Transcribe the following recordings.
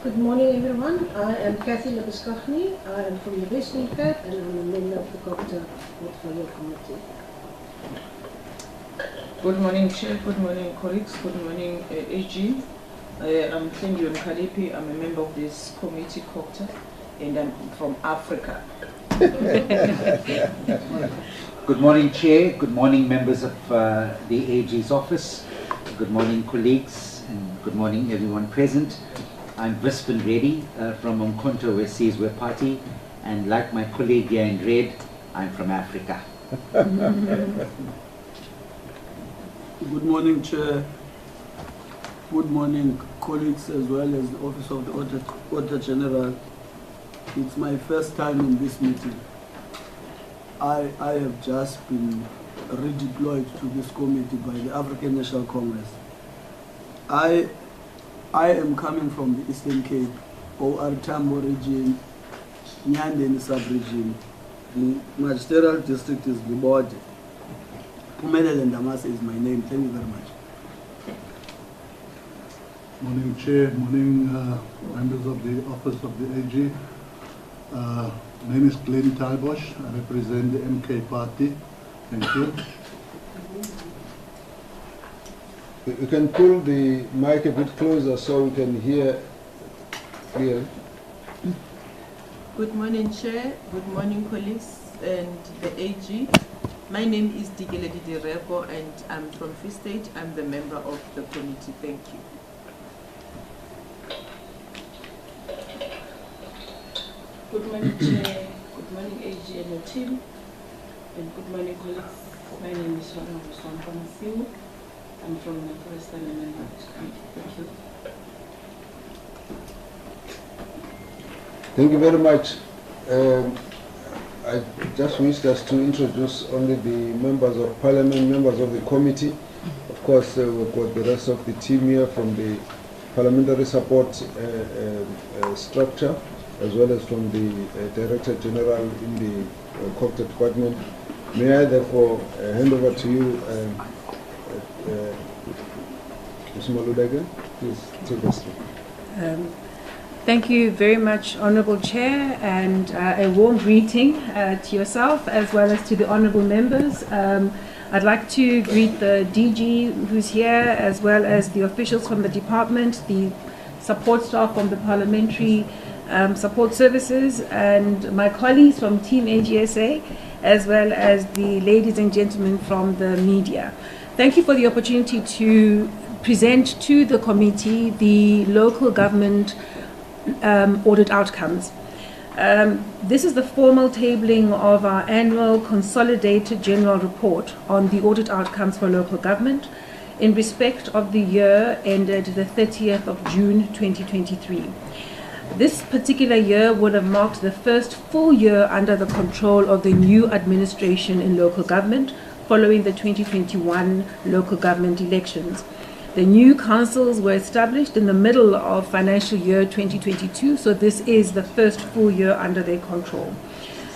Good morning, everyone. I am Kathy Labuskachny. I am from the Western Cape and I'm a member of the Cooperative Portfolio Committee. Good morning, Chair. Good morning, colleagues. Good morning, AG. I'm Thengiwe Mkhalipi. I'm a member of this committee, Cooperative, and I'm from Africa. Good morning, Chair. Good morning, members of the AG's office. Good morning, colleagues, and good morning, everyone present. I'm Vispan Reddy from Umkhonto Wesizwe Party, and like my colleague here in red, I'm from Africa. Good morning, Chair. Good morning, colleagues, as well as the Office of the Auditor-General. It's my first time in this meeting. I have just been redeployed to this committee by the African National Congress. I am coming from the Eastern Cape, OR Tambo region, Nyandeni sub-region. The magisterial district is Libode. Pumelele Ndamase is my name. Thank you very much. Morning, Chair. Morning, members of the Office of the AG. My name is Glenn Talbosh. I represent the MK Party. Thank you. You can pull the mic a bit closer so we can hear clearly. Good morning, Chair. Good morning, colleagues and the AG. My name is Dikeledi Direko and I'm from Free State. I'm the member of the committee. Thank you. Good morning, Chair. Good morning, AG and the team. And good morning, colleagues. My name is Honorable Swampana. I'm from the Forest and Environment Committee. Thank you. Thank you very much. I just wished us to introduce only the members of Parliament, members of the committee. Of course, we've got the rest of the team here from the parliamentary support structure, as well as from the Director General in the Cooperative Department. May I therefore hand over to you, Ms. Maludega, please take us through. Thank you very much, Honourable Chair, and a warm greeting to yourself as well as to the honourable members. I'd like to greet the DG who's here, as well as the officials from the department, the support staff from the parliamentary support services, and my colleagues from Team AGSA, as well as the ladies and gentlemen from the media. Thank you for the opportunity to present to the committee the local government audit outcomes. This is the formal tabling of our annual consolidated general report on the audit outcomes for local government in respect of the year ended the 30th of June 2023. This particular year would have marked the first full year under the control of the new administration in local government following the 2021 local government elections. The new councils were established in the middle of financial year 2022, so this is the first full year under their control.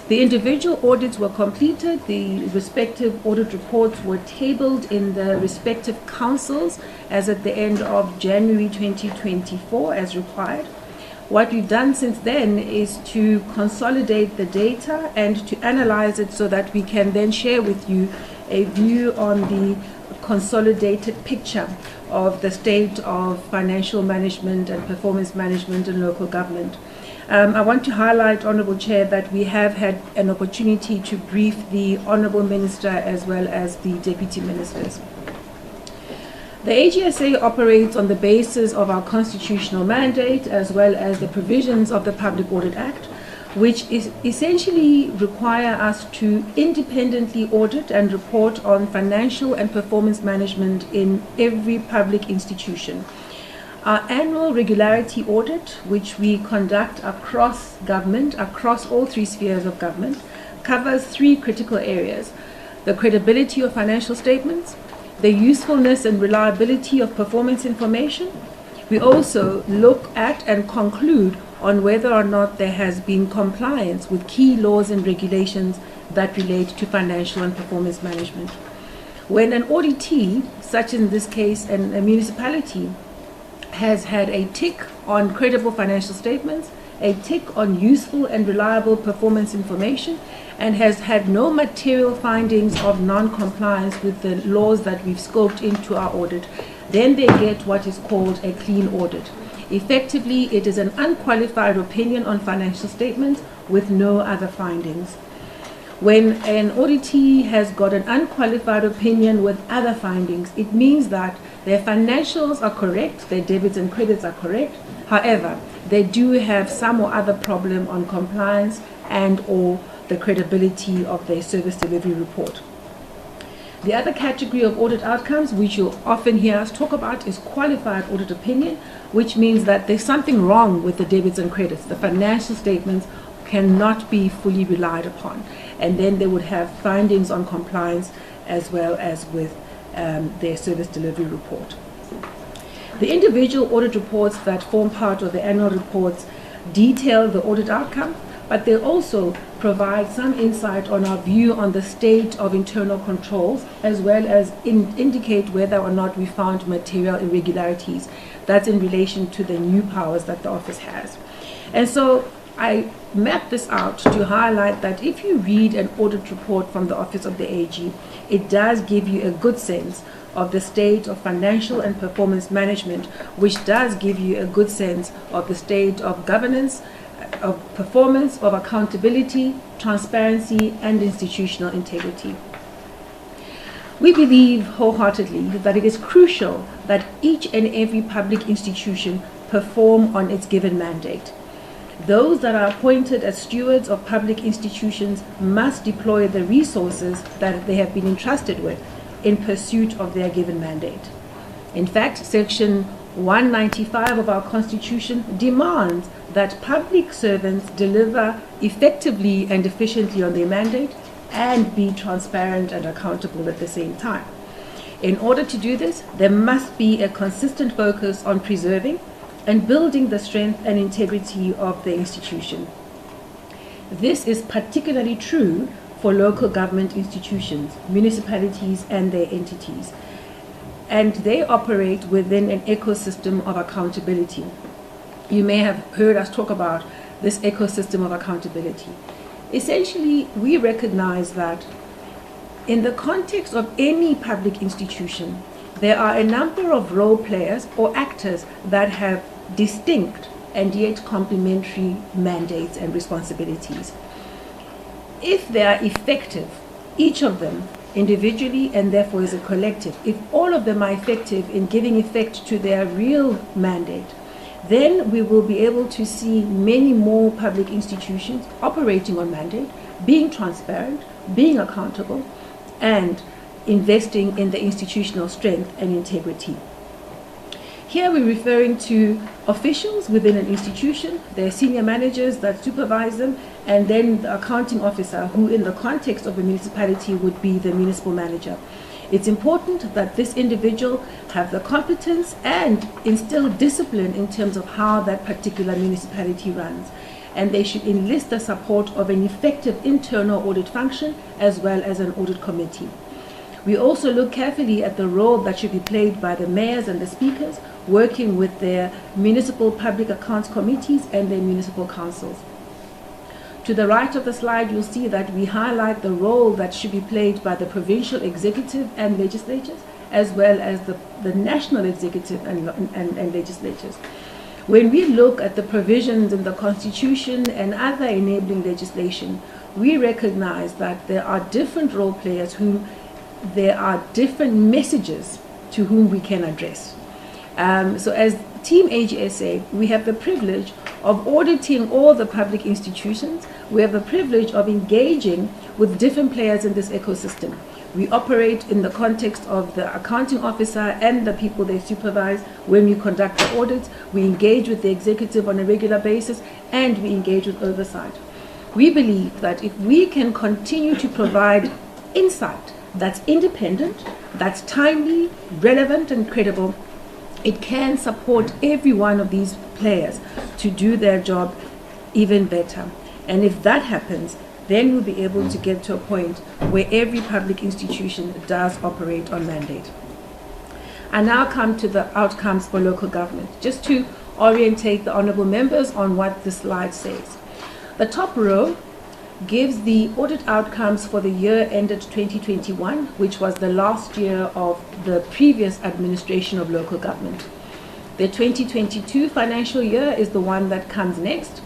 The individual audits were completed, the respective audit reports were tabled in the respective councils as at the end of January 2024 as required. What we've done since then is to consolidate the data and to analyze it so that we can then share with you a view on the consolidated picture of the state of financial management and performance management in local government. I want to highlight, Honourable Chair, that we have had an opportunity to brief the Honourable Minister as well as the Deputy Ministers. The AGSA operates on the basis of our constitutional mandate as well as the provisions of the Public Audit Act, which is essentially require us to independently audit and report on financial and performance management in every public institution. Our annual regularity audit, which we conduct across government, across all three spheres of government, covers three critical areas: the credibility of financial statements, the usefulness and reliability of performance information. We also look at and conclude on whether or not there has been compliance with key laws and regulations that relate to financial and performance management. When an auditee, such in this case a municipality, has had a tick on credible financial statements, a tick on useful and reliable performance information, and has had no material findings of non-compliance with the laws that we've scoped into our audit, then they get what is called a clean audit. Effectively, it is an unqualified opinion on financial statements with no other findings. When an auditee has got an unqualified opinion with other findings, it means that their financials are correct, their debits and credits are correct. However, they do have some or other problem on compliance and or the credibility of their service delivery report. The other category of audit outcomes, which you'll often hear us talk about, is qualified audit opinion, which means that there's something wrong with the debits and credits. The financial statements cannot be fully relied upon. And then they would have findings on compliance as well as with their service delivery report. The individual audit reports that form part of the annual reports detail the audit outcome, but they also provide some insight on our view on the state of internal controls, as well as indicate whether or not we found material irregularities. That's in relation to the new powers that the office has. And so I mapped this out to highlight that if you read an audit report from the Office of the AG, it does give you a good sense of the state of financial and performance management, which does give you a good sense of the state of governance, of performance, of accountability, transparency, and institutional integrity. We believe wholeheartedly that it is crucial that each and every public institution perform on its given mandate. Those that are appointed as stewards of public institutions must deploy the resources that they have been entrusted with in pursuit of their given mandate. In fact, Section 195 of our Constitution demands that public servants deliver effectively and efficiently on their mandate and be transparent and accountable at the same time. In order to do this, there must be a consistent focus on preserving and building the strength and integrity of the institution. This is particularly true for local government institutions, municipalities and their entities, and they operate within an ecosystem of accountability. You may have heard us talk about this ecosystem of accountability. Essentially, we recognize that in the context of any public institution, there are a number of role players or actors that have distinct and yet complementary mandates and responsibilities. If they are effective, each of them individually and therefore as a collective, if all of them are effective in giving effect to their real mandate, then we will be able to see many more public institutions operating on mandate, being transparent, being accountable, and investing in the institutional strength and integrity. Here we're referring to officials within an institution, their senior managers that supervise them, and then the accounting officer, who in the context of a municipality would be the municipal manager. It's important that this individual have the competence and instill discipline in terms of how that particular municipality runs. And they should enlist the support of an effective internal audit function as well as an audit committee. We also look carefully at the role that should be played by the mayors and the speakers, working with their municipal public accounts committees and their municipal councils. To the right of the slide, you'll see that we highlight the role that should be played by the provincial executive and legislatures, as well as the national executive and legislatures. When we look at the provisions in the Constitution and other enabling legislation, we recognize that there are different role players whom there are different messages to whom we can address. So as Team AGSA, we have the privilege of auditing all the public institutions. We have the privilege of engaging with different players in this ecosystem. We operate in the context of the accounting officer and the people they supervise. When we conduct the audits, we engage with the executive on a regular basis, and we engage with oversight. We believe that if we can continue to provide insight that's independent, that's timely, relevant, and credible, it can support every one of these players to do their job even better. And if that happens, then we'll be able to get to a point where every public institution does operate on mandate. I now come to the outcomes for local government, just to orientate the honourable members on what the slide says. The top row gives the audit outcomes for the year ended 2021, which was the last year of the previous administration of local government. The 2022 financial year is the one that comes next,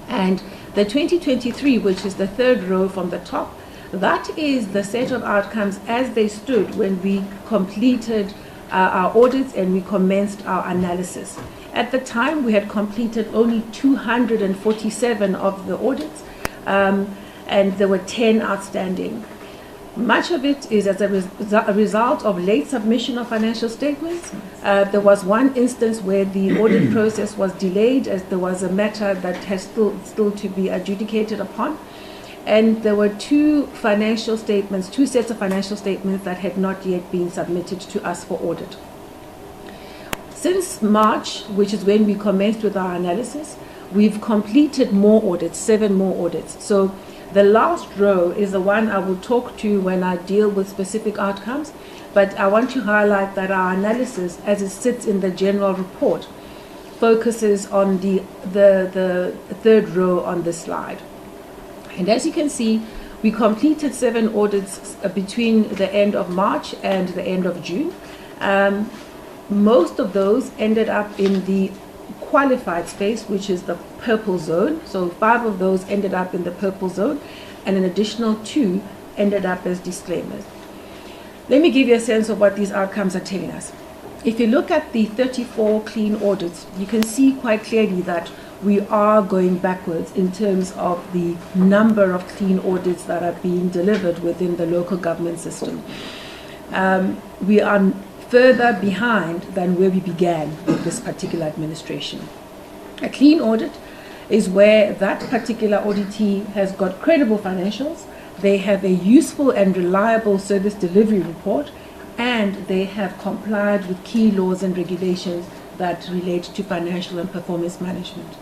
and the 2023, which is the third row from the top, that is the set of outcomes as they stood when we completed our audits and we commenced our analysis. At the time, we had completed only 247 of the audits, and there were 10 outstanding. Much of it is as a result of late submission of financial statements. There was one instance where the audit process was delayed as there was a matter that has still to be adjudicated upon. And there were two sets of financial statements that had not yet been submitted to us for audit. Since March, which is when we commenced with our analysis, we've completed more audits, 7 more audits. So the last row is the one I will talk to when I deal with specific outcomes, but I want to highlight that our analysis, as it sits in the general report, focuses on the third row on this slide. And as you can see, we completed 7 audits between the end of March and the end of June. Most of those ended up in the qualified space, which is the purple zone. So 5 of those ended up in the purple zone, and an additional 2 ended up as disclaimers. Let me give you a sense of what these outcomes are telling us. If you look at the 34 clean audits, you can see quite clearly that we are going backwards in terms of the number of clean audits that are being delivered within the local government system. We are further behind than where we began with this particular administration. A clean audit is where that particular auditee has got credible financials, they have a useful and reliable service delivery report, and they have complied with key laws and regulations that relate to financial and performance management.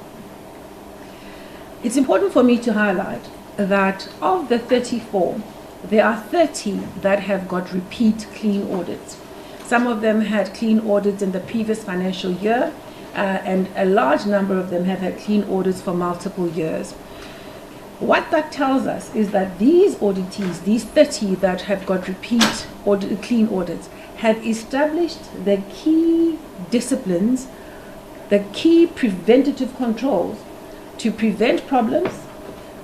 It's important for me to highlight that of the 34, there are 30 that have got repeat clean audits. Some of them had clean audits in the previous financial year, and a large number of them have had clean audits for multiple years. What that tells us is that these auditees, these 30 that have got repeat clean audits, have established the key disciplines, the key preventative controls to prevent problems,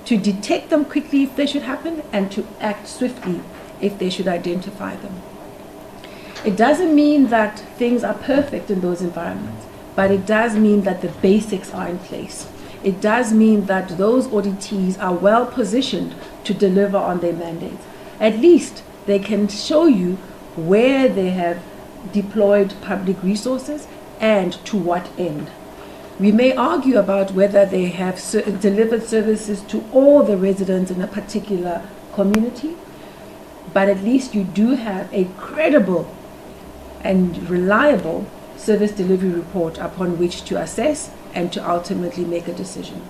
to detect them quickly if they should happen, and to act swiftly if they should identify them. It doesn't mean that things are perfect in those environments, but it does mean that the basics are in place. It does mean that those auditees are well positioned to deliver on their mandates. At least they can show you where they have deployed public resources and to what end. We may argue about whether they have delivered services to all the residents in a particular community, but at least you do have a credible and reliable service delivery report upon which to assess and to ultimately make a decision.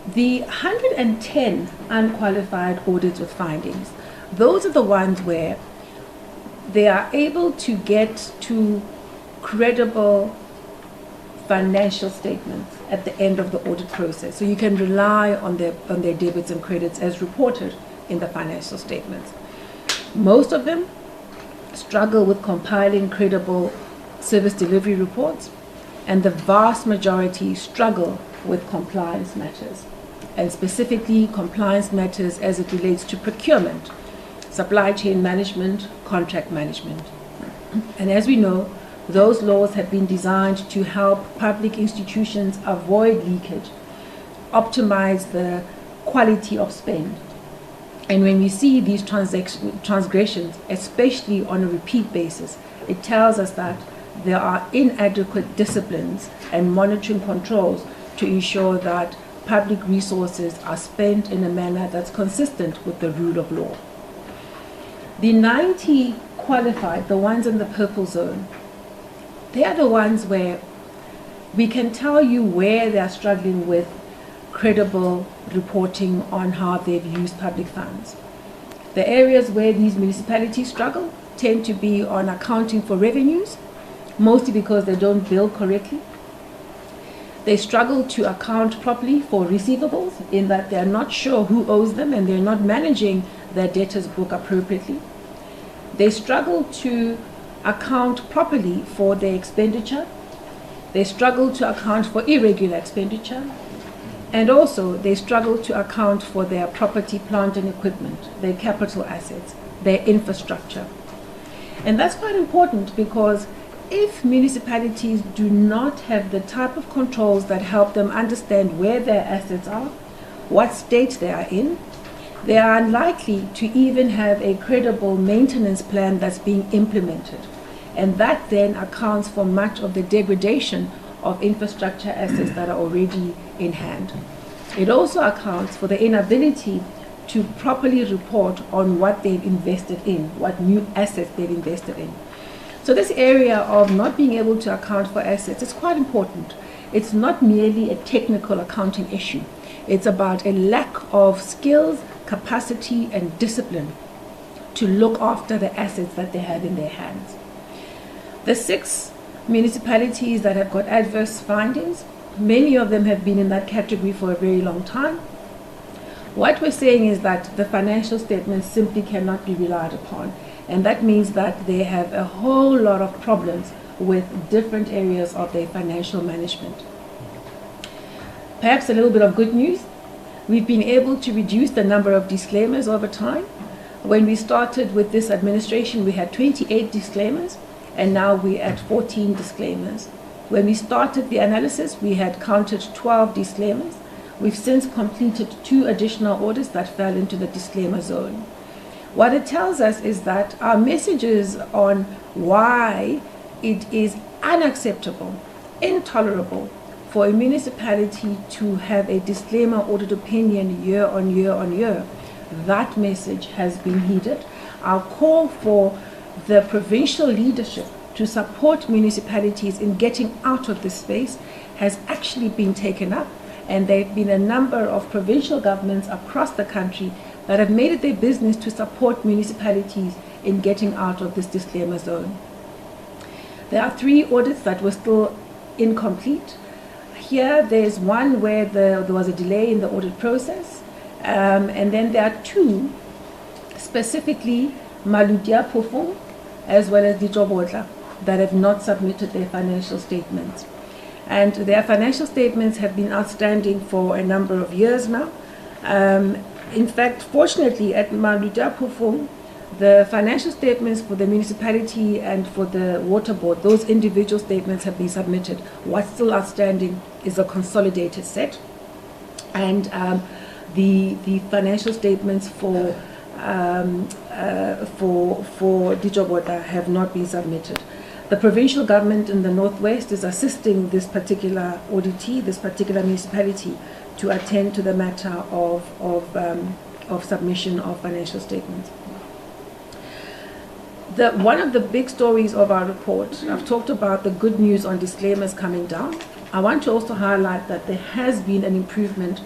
The 110 unqualified audits with findings, those are the ones where they are able to get to credible financial statements at the end of the audit process. So you can rely on their debits and credits as reported in the financial statements. Most of them struggle with compiling credible service delivery reports, and the vast majority struggle with compliance matters, and specifically compliance matters as it relates to procurement, supply chain management, contract management. And as we know, those laws have been designed to help public institutions avoid leakage, optimize the quality of spend. And when we see these transgressions, especially on a repeat basis, it tells us that there are inadequate disciplines and monitoring controls to ensure that public resources are spent in a manner that's consistent with the rule of law. The 90 qualified, the ones in the purple zone, they are the ones where we can tell you where they are struggling with credible reporting on how they've used public funds. The areas where these municipalities struggle tend to be on accounting for revenues, mostly because they don't bill correctly. They struggle to account properly for receivables in that they're not sure who owes them and they're not managing their debtors book appropriately. They struggle to account properly for their expenditure. They struggle to account for irregular expenditure. And also they struggle to account for their property, plant and equipment, their capital assets, their infrastructure. And that's quite important because if municipalities do not have the type of controls that help them understand where their assets are, what state they are in, they are unlikely to even have a credible maintenance plan that's being implemented. And that then accounts for much of the degradation of infrastructure assets that are already in hand. It also accounts for the inability to properly report on what they've invested in, what new assets they've invested in. So this area of not being able to account for assets is quite important. It's not merely a technical accounting issue. It's about a lack of skills, capacity, and discipline to look after the assets that they have in their hands. The 6 municipalities that have got adverse findings, many of them have been in that category for a very long time. What we're saying is that the financial statements simply cannot be relied upon. And that means that they have a whole lot of problems with different areas of their financial management. Perhaps a little bit of good news. We've been able to reduce the number of disclaimers over time. When we started with this administration, we had 28 disclaimers, and now we're at 14 disclaimers. When we started the analysis, we had counted 12 disclaimers. We've since completed 2 additional audits that fell into the disclaimer zone. What it tells us is that our messages on why it is unacceptable, intolerable for a municipality to have a disclaimer audit opinion year on year on year, that message has been heeded. Our call for the provincial leadership to support municipalities in getting out of this space has actually been taken up, and there have been a number of provincial governments across the country that have made it their business to support municipalities in getting out of this disclaimer zone. There are 3 audits that were still incomplete. Here there's one where there was a delay in the audit process, and then there are 2, specifically Maludia Pofong as well as Ditobotla, that have not submitted their financial statements. And their financial statements have been outstanding for a number of years now. In fact, fortunately, at Maludia Pofong, the financial statements for the municipality and for the water board, those individual statements have been submitted. What's still outstanding is a consolidated set, and the financial statements for Ditobotla have not been submitted. The provincial government in the Northwest is assisting this particular auditee, this particular municipality, to attend to the matter of submission of financial statements. One of the big stories of our report, I've talked about the good news on disclaimers coming down. I want to also highlight that there has been an improvement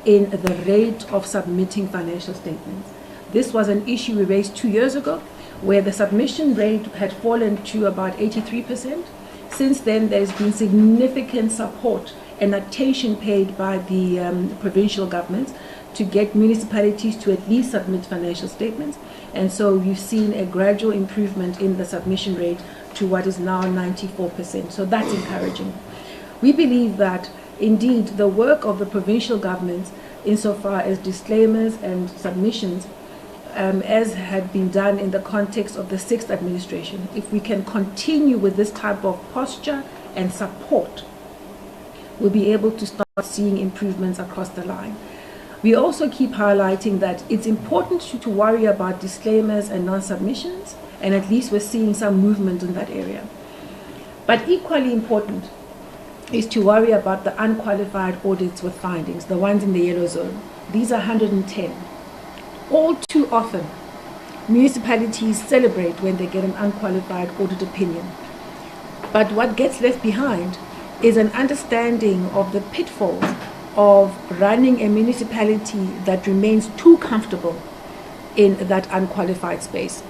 in the rate of submitting financial statements. This was an issue we raised 2 years ago, where the submission rate had fallen to about 83%. Since then, there's been significant support and attention paid by the provincial governments to get municipalities to at least submit financial statements. And so we've seen a gradual improvement in the submission rate to what is now 94%. So that's encouraging. We believe that indeed the work of the provincial governments insofar as disclaimers and submissions, as had been done in the context of the 6th administration, if we can continue with this type of posture and support, we'll be able to start seeing improvements across the line. We also keep highlighting that it's important to worry about disclaimers and non-submissions, and at least we're seeing some movement in that area. But equally important is to worry about the unqualified audits with findings, the ones in the yellow zone. These are 110. All too often, municipalities celebrate when they get an unqualified audit opinion. But what gets left behind is an understanding of the pitfalls of running a municipality that remains too comfortable in that unqualified space.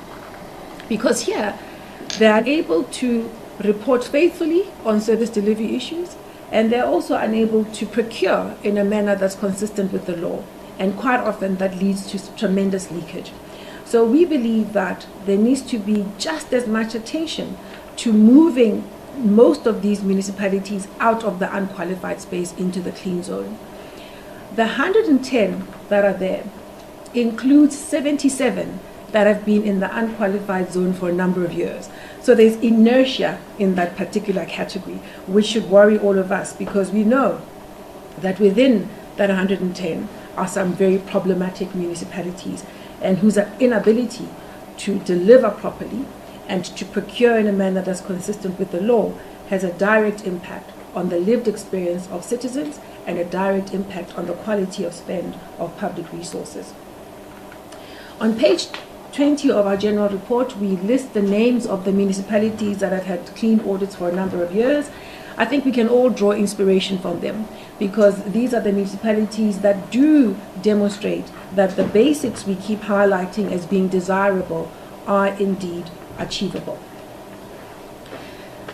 Because here, they are able to report faithfully on service delivery issues, and they're also unable to procure in a manner that's consistent with the law. And quite often that leads to tremendous leakage. So we believe that there needs to be just as much attention to moving most of these municipalities out of the unqualified space into the clean zone. The 110 that are there includes 77 that have been in the unqualified zone for a number of years. So there's inertia in that particular category, which should worry all of us, because we know that within that 110 are some very problematic municipalities and whose inability to deliver properly and to procure in a manner that's consistent with the law has a direct impact on the lived experience of citizens and a direct impact on the quality of spend of public resources. On page 20 of our general report, we list the names of the municipalities that have had clean audits for a number of years. I think we can all draw inspiration from them, because these are the municipalities that do demonstrate that the basics we keep highlighting as being desirable are indeed achievable.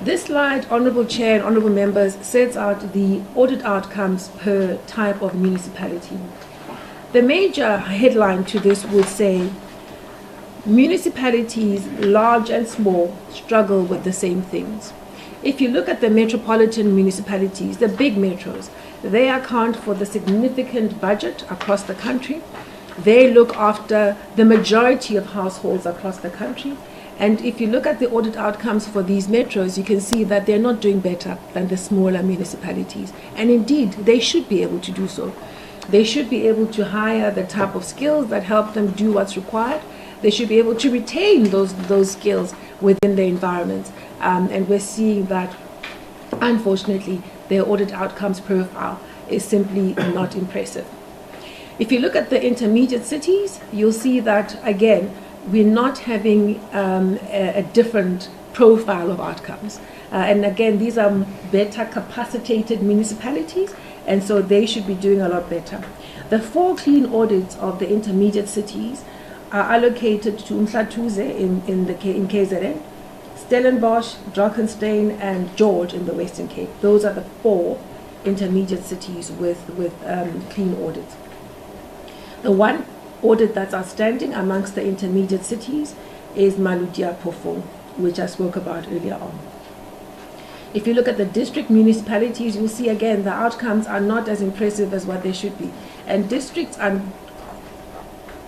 This slide, Honourable Chair and Honourable Members, sets out the audit outcomes per type of municipality. The major headline to this would say, municipalities, large and small, struggle with the same things. If you look at the metropolitan municipalities, the big metros, they account for the significant budget across the country. They look after the majority of households across the country. And if you look at the audit outcomes for these metros, you can see that they're not doing better than the smaller municipalities. And indeed, they should be able to do so. They should be able to hire the type of skills that help them do what's required. They should be able to retain those skills within their environments. And we're seeing that, unfortunately, their audit outcomes profile is simply not impressive. If you look at the intermediate cities, you'll see that, again, we're not having a different profile of outcomes. And again, these are better capacitated municipalities, and so they should be doing a lot better. The 4 clean audits of the intermediate cities are allocated to Umhlatuze in KZN, Stellenbosch, Drakenstein, and George in the Western Cape. Those are the 4 intermediate cities with clean audits. The one audit that's outstanding amongst the intermediate cities is Maludia Pofo, which I spoke about earlier on. If you look at the district municipalities, you'll see again the outcomes are not as impressive as what they should be. And districts are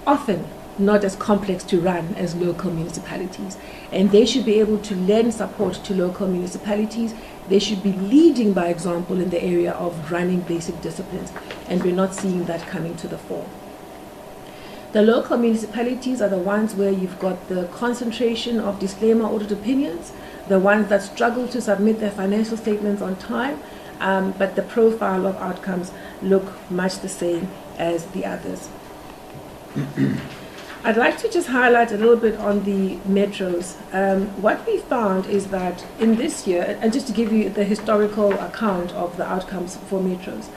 often not as complex to run as local municipalities. And they should be able to lend support to local municipalities. They should be leading by example in the area of running basic disciplines. And we're not seeing that coming to the fore. The local municipalities are the ones where you've got the concentration of disclaimer audit opinions, the ones that struggle to submit their financial statements on time, but the profile of outcomes look much the same as the others. I'd like to just highlight a little bit on the metros. What we found is that in this year, and just to give you the historical account of the outcomes for metros,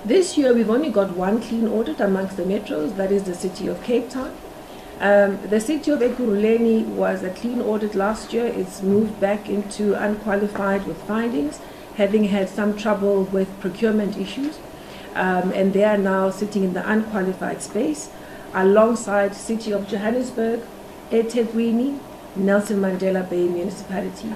this year we've only got 1 clean audit amongst the metros, that is the city of Cape Town. The city of Ekurhuleni was a clean audit last year. It's moved back into unqualified with findings, having had some trouble with procurement issues, and they are now sitting in the unqualified space alongside city of Johannesburg, eThekwini, Nelson Mandela Bay municipality.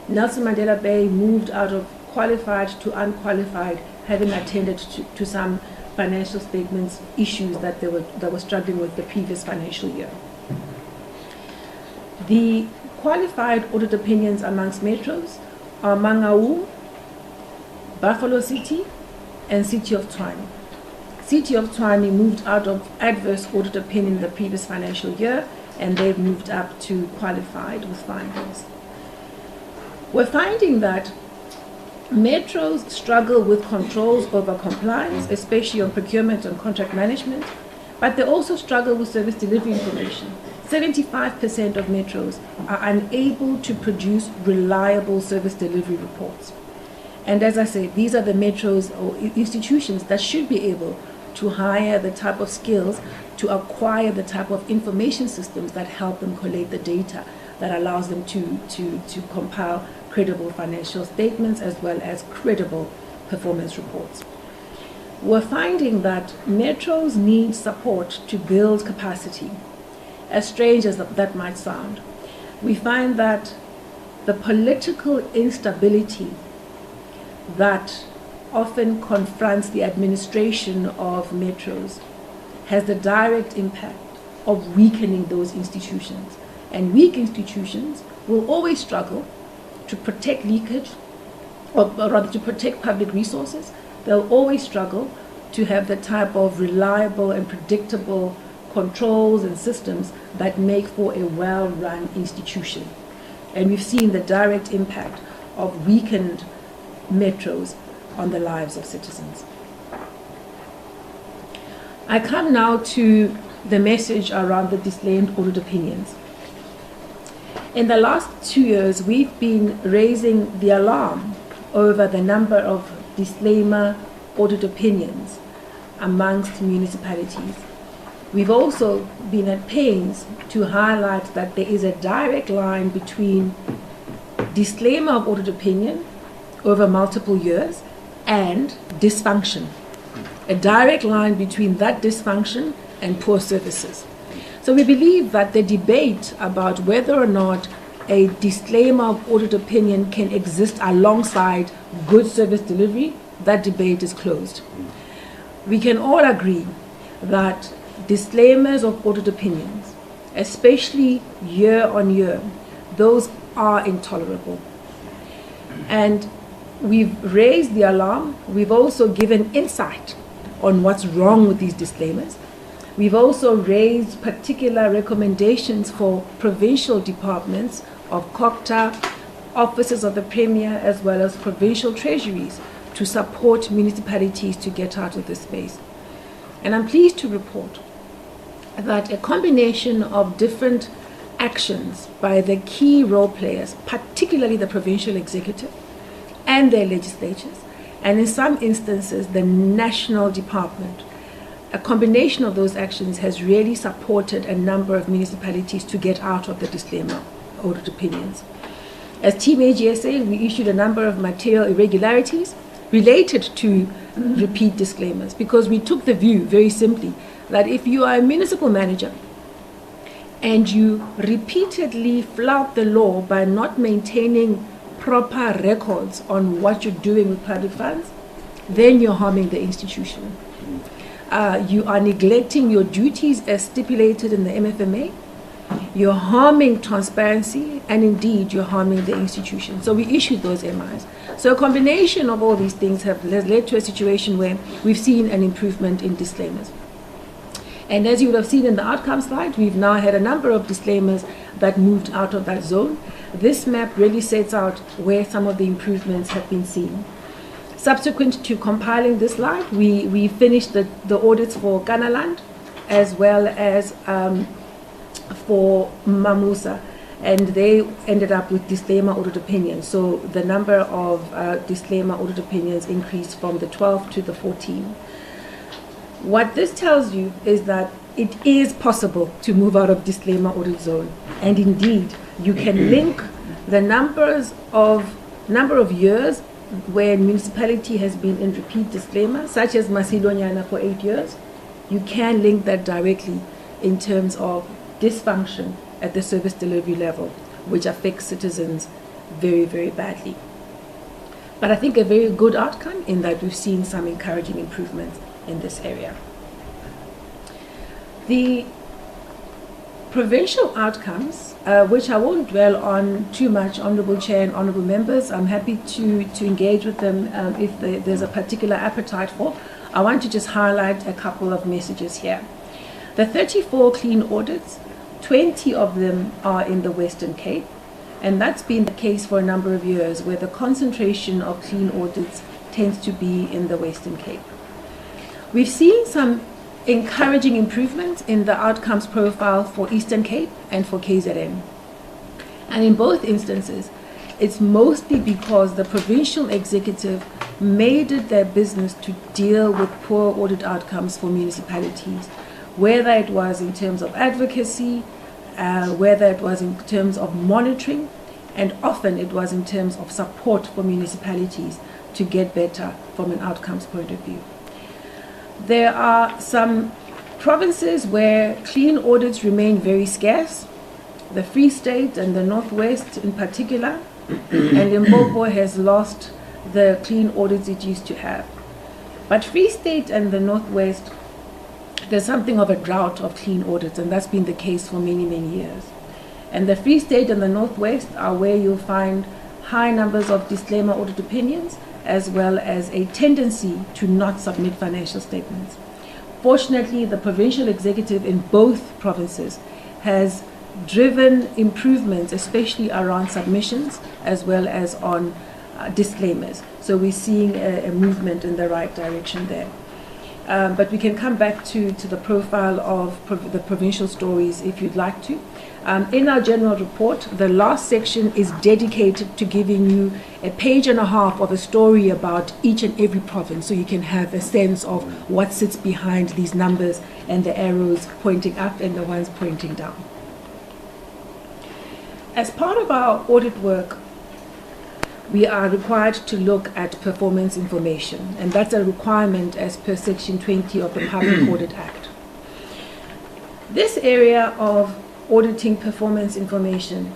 Nelson Mandela Bay moved out of qualified to unqualified, having attended to some financial statements issues that they were struggling with the previous financial year. The qualified audit opinions amongst metros are Mangaung, Buffalo City, and City of Tshwane. City of Tshwane moved out of adverse audit opinion the previous financial year, and they've moved up to qualified with findings. We're finding that metros struggle with controls over compliance, especially on procurement and contract management, but they also struggle with service delivery information. 75% of metros are unable to produce reliable service delivery reports. And as I say, these are the metros or institutions that should be able to hire the type of skills, to acquire the type of information systems that help them collate the data that allows them to compile credible financial statements as well as credible performance reports. We're finding that metros need support to build capacity, as strange as that might sound. We find that the political instability that often confronts the administration of metros has the direct impact of weakening those institutions. And weak institutions will always struggle to protect leakage, or rather to protect public resources. They'll always struggle to have the type of reliable and predictable controls and systems that make for a well-run institution. And we've seen the direct impact of weakened metros on the lives of citizens. I come now to the message around the disclaimed audit opinions. In the last 2 years, we've been raising the alarm over the number of disclaimer audit opinions amongst municipalities. We've also been at pains to highlight that there is a direct line between disclaimer of audit opinion over multiple years and dysfunction. A direct line between that dysfunction and poor services. So we believe that the debate about whether or not a disclaimer of audit opinion can exist alongside good service delivery, that debate is closed. We can all agree that disclaimers of audit opinions, especially year on year, those are intolerable. And we've raised the alarm. We've also given insight on what's wrong with these disclaimers. We've also raised particular recommendations for provincial departments of COCTA, offices of the Premier, as well as provincial treasuries to support municipalities to get out of this space. And I'm pleased to report that a combination of different actions by the key role players, particularly the provincial executive and their legislatures, and in some instances the national department, a combination of those actions has really supported a number of municipalities to get out of the disclaimer audit opinions. As Team AGSA, we issued a number of material irregularities related to repeat disclaimers, because we took the view, very simply, that if you are a municipal manager and you repeatedly flout the law by not maintaining proper records on what you're doing with public funds, then you're harming the institution. You are neglecting your duties as stipulated in the MFMA. You're harming transparency, and indeed you're harming the institution. So we issued those MIs. So a combination of all these things has led to a situation where we've seen an improvement in disclaimers. And as you would have seen in the outcome slide, we've now had a number of disclaimers that moved out of that zone. This map really sets out where some of the improvements have been seen. Subsequent to compiling this slide, we finished the audits for Kanaland as well as for Mamusa, and they ended up with disclaimer audit opinions. So the number of disclaimer audit opinions increased from the 12 to the 14. What this tells you is that it is possible to move out of disclaimer audit zone, and indeed you can link the number of years where municipality has been in repeat disclaimer, such as Masilonyana for 8 years. You can link that directly in terms of dysfunction at the service delivery level, which affects citizens very, very badly. But I think a very good outcome in that we've seen some encouraging improvements in this area. The provincial outcomes, which I won't dwell on too much, Honourable Chair and Honourable Members, I'm happy to engage with them if there's a particular appetite for. I want to just highlight a couple of messages here. The 34 clean audits, 20 of them are in the Western Cape, and that's been the case for a number of years, where the concentration of clean audits tends to be in the Western Cape. We've seen some encouraging improvements in the outcomes profile for Eastern Cape and for KZN. And in both instances, it's mostly because the provincial executive made it their business to deal with poor audit outcomes for municipalities, whether it was in terms of advocacy, whether it was in terms of monitoring, and often it was in terms of support for municipalities to get better from an outcomes point of view. There are some provinces where clean audits remain very scarce, the Free State and the Northwest in particular, and Limpopo has lost the clean audits it used to have. But Free State and the Northwest, there's something of a drought of clean audits, and that's been the case for many, many years. And the Free State and the Northwest are where you'll find high numbers of disclaimer audit opinions, as well as a tendency to not submit financial statements. Fortunately, the provincial executive in both provinces has driven improvements, especially around submissions, as well as on disclaimers. So we're seeing a movement in the right direction there. But we can come back to the profile of the provincial stories if you'd like to. In our general report, the last section is dedicated to giving you a page and a half of a story about each and every province, so you can have a sense of what sits behind these numbers and the arrows pointing up and the ones pointing down. As part of our audit work, we are required to look at performance information, and that's a requirement as per Section 20 of the Public Audit Act. This area of auditing performance information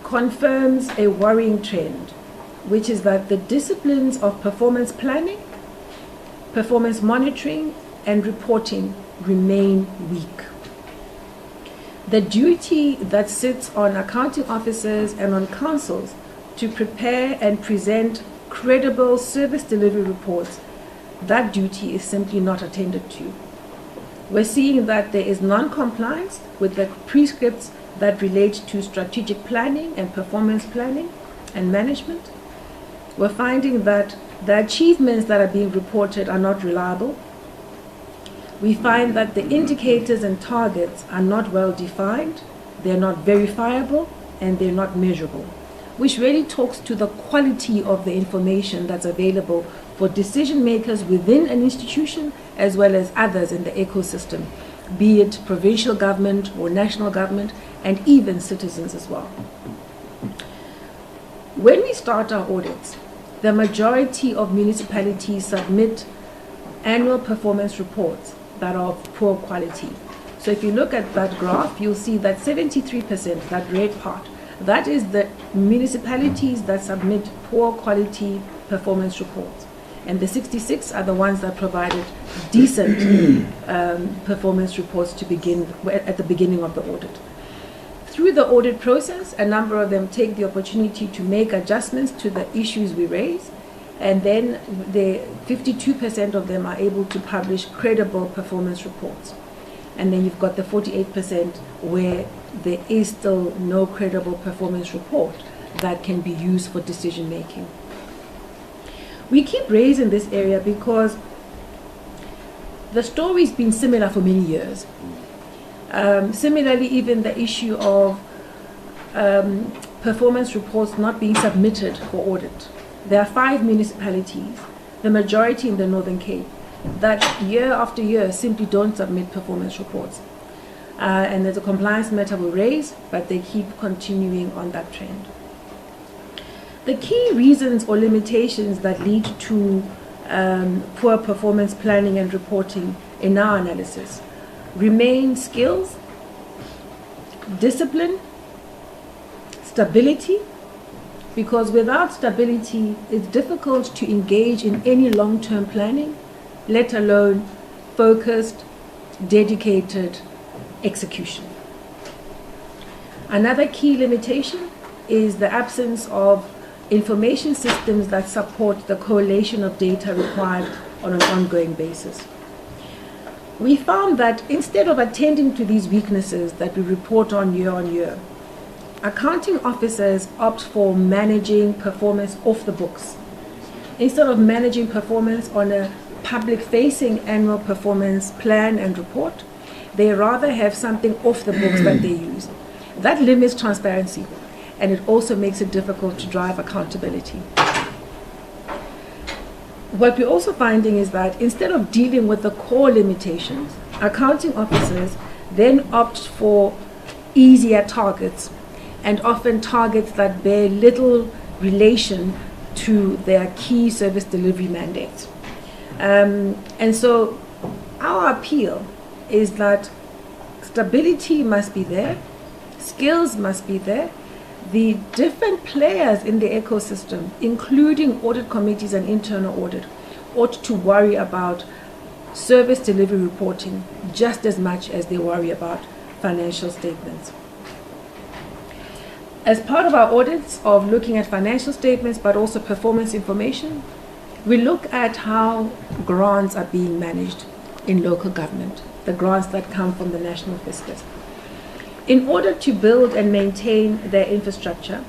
confirms a worrying trend, which is that the disciplines of performance planning, performance monitoring, and reporting remain weak. The duty that sits on accounting officers and on councils to prepare and present credible service delivery reports, that duty is simply not attended to. We're seeing that there is non-compliance with the prescripts that relate to strategic planning and performance planning and management. We're finding that the achievements that are being reported are not reliable. We find that the indicators and targets are not well defined, they're not verifiable, and they're not measurable, which really talks to the quality of the information that's available for decision makers within an institution as well as others in the ecosystem, be it provincial government or national government, and even citizens as well. When we start our audits, the majority of municipalities submit annual performance reports that are of poor quality. So if you look at that graph, you'll see that 73%, that red part, that is the municipalities that submit poor quality performance reports. And the 66 are the ones that provided decent performance reports to begin at the beginning of the audit. Through the audit process, a number of them take the opportunity to make adjustments to the issues we raise, and then the 52% of them are able to publish credible performance reports. And then you've got the 48% where there is still no credible performance report that can be used for decision making. We keep raising this area because the story's been similar for many years. Similarly, even the issue of performance reports not being submitted for audit. There are 5 municipalities, the majority in the Northern Cape, that year after year simply don't submit performance reports. And there's a compliance matter we raise, but they keep continuing on that trend. The key reasons or limitations that lead to poor performance planning and reporting in our analysis remain skills, discipline, stability, because without stability, it's difficult to engage in any long-term planning, let alone focused, dedicated execution. Another key limitation is the absence of information systems that support the correlation of data required on an ongoing basis. We found that instead of attending to these weaknesses that we report on year, accounting officers opt for managing performance off the books. Instead of managing performance on a public-facing annual performance plan and report, they rather have something off the books that they use. That limits transparency, and it also makes it difficult to drive accountability. What we're also finding is that instead of dealing with the core limitations, accounting officers then opt for easier targets, and often targets that bear little relation to their key service delivery mandates. And so our appeal is that stability must be there, skills must be there, the different players in the ecosystem, including audit committees and internal audit, ought to worry about service delivery reporting just as much as they worry about financial statements. As part of our audits of looking at financial statements but also performance information, we look at how grants are being managed in local government, the grants that come from the national fiscus. In order to build and maintain their infrastructure,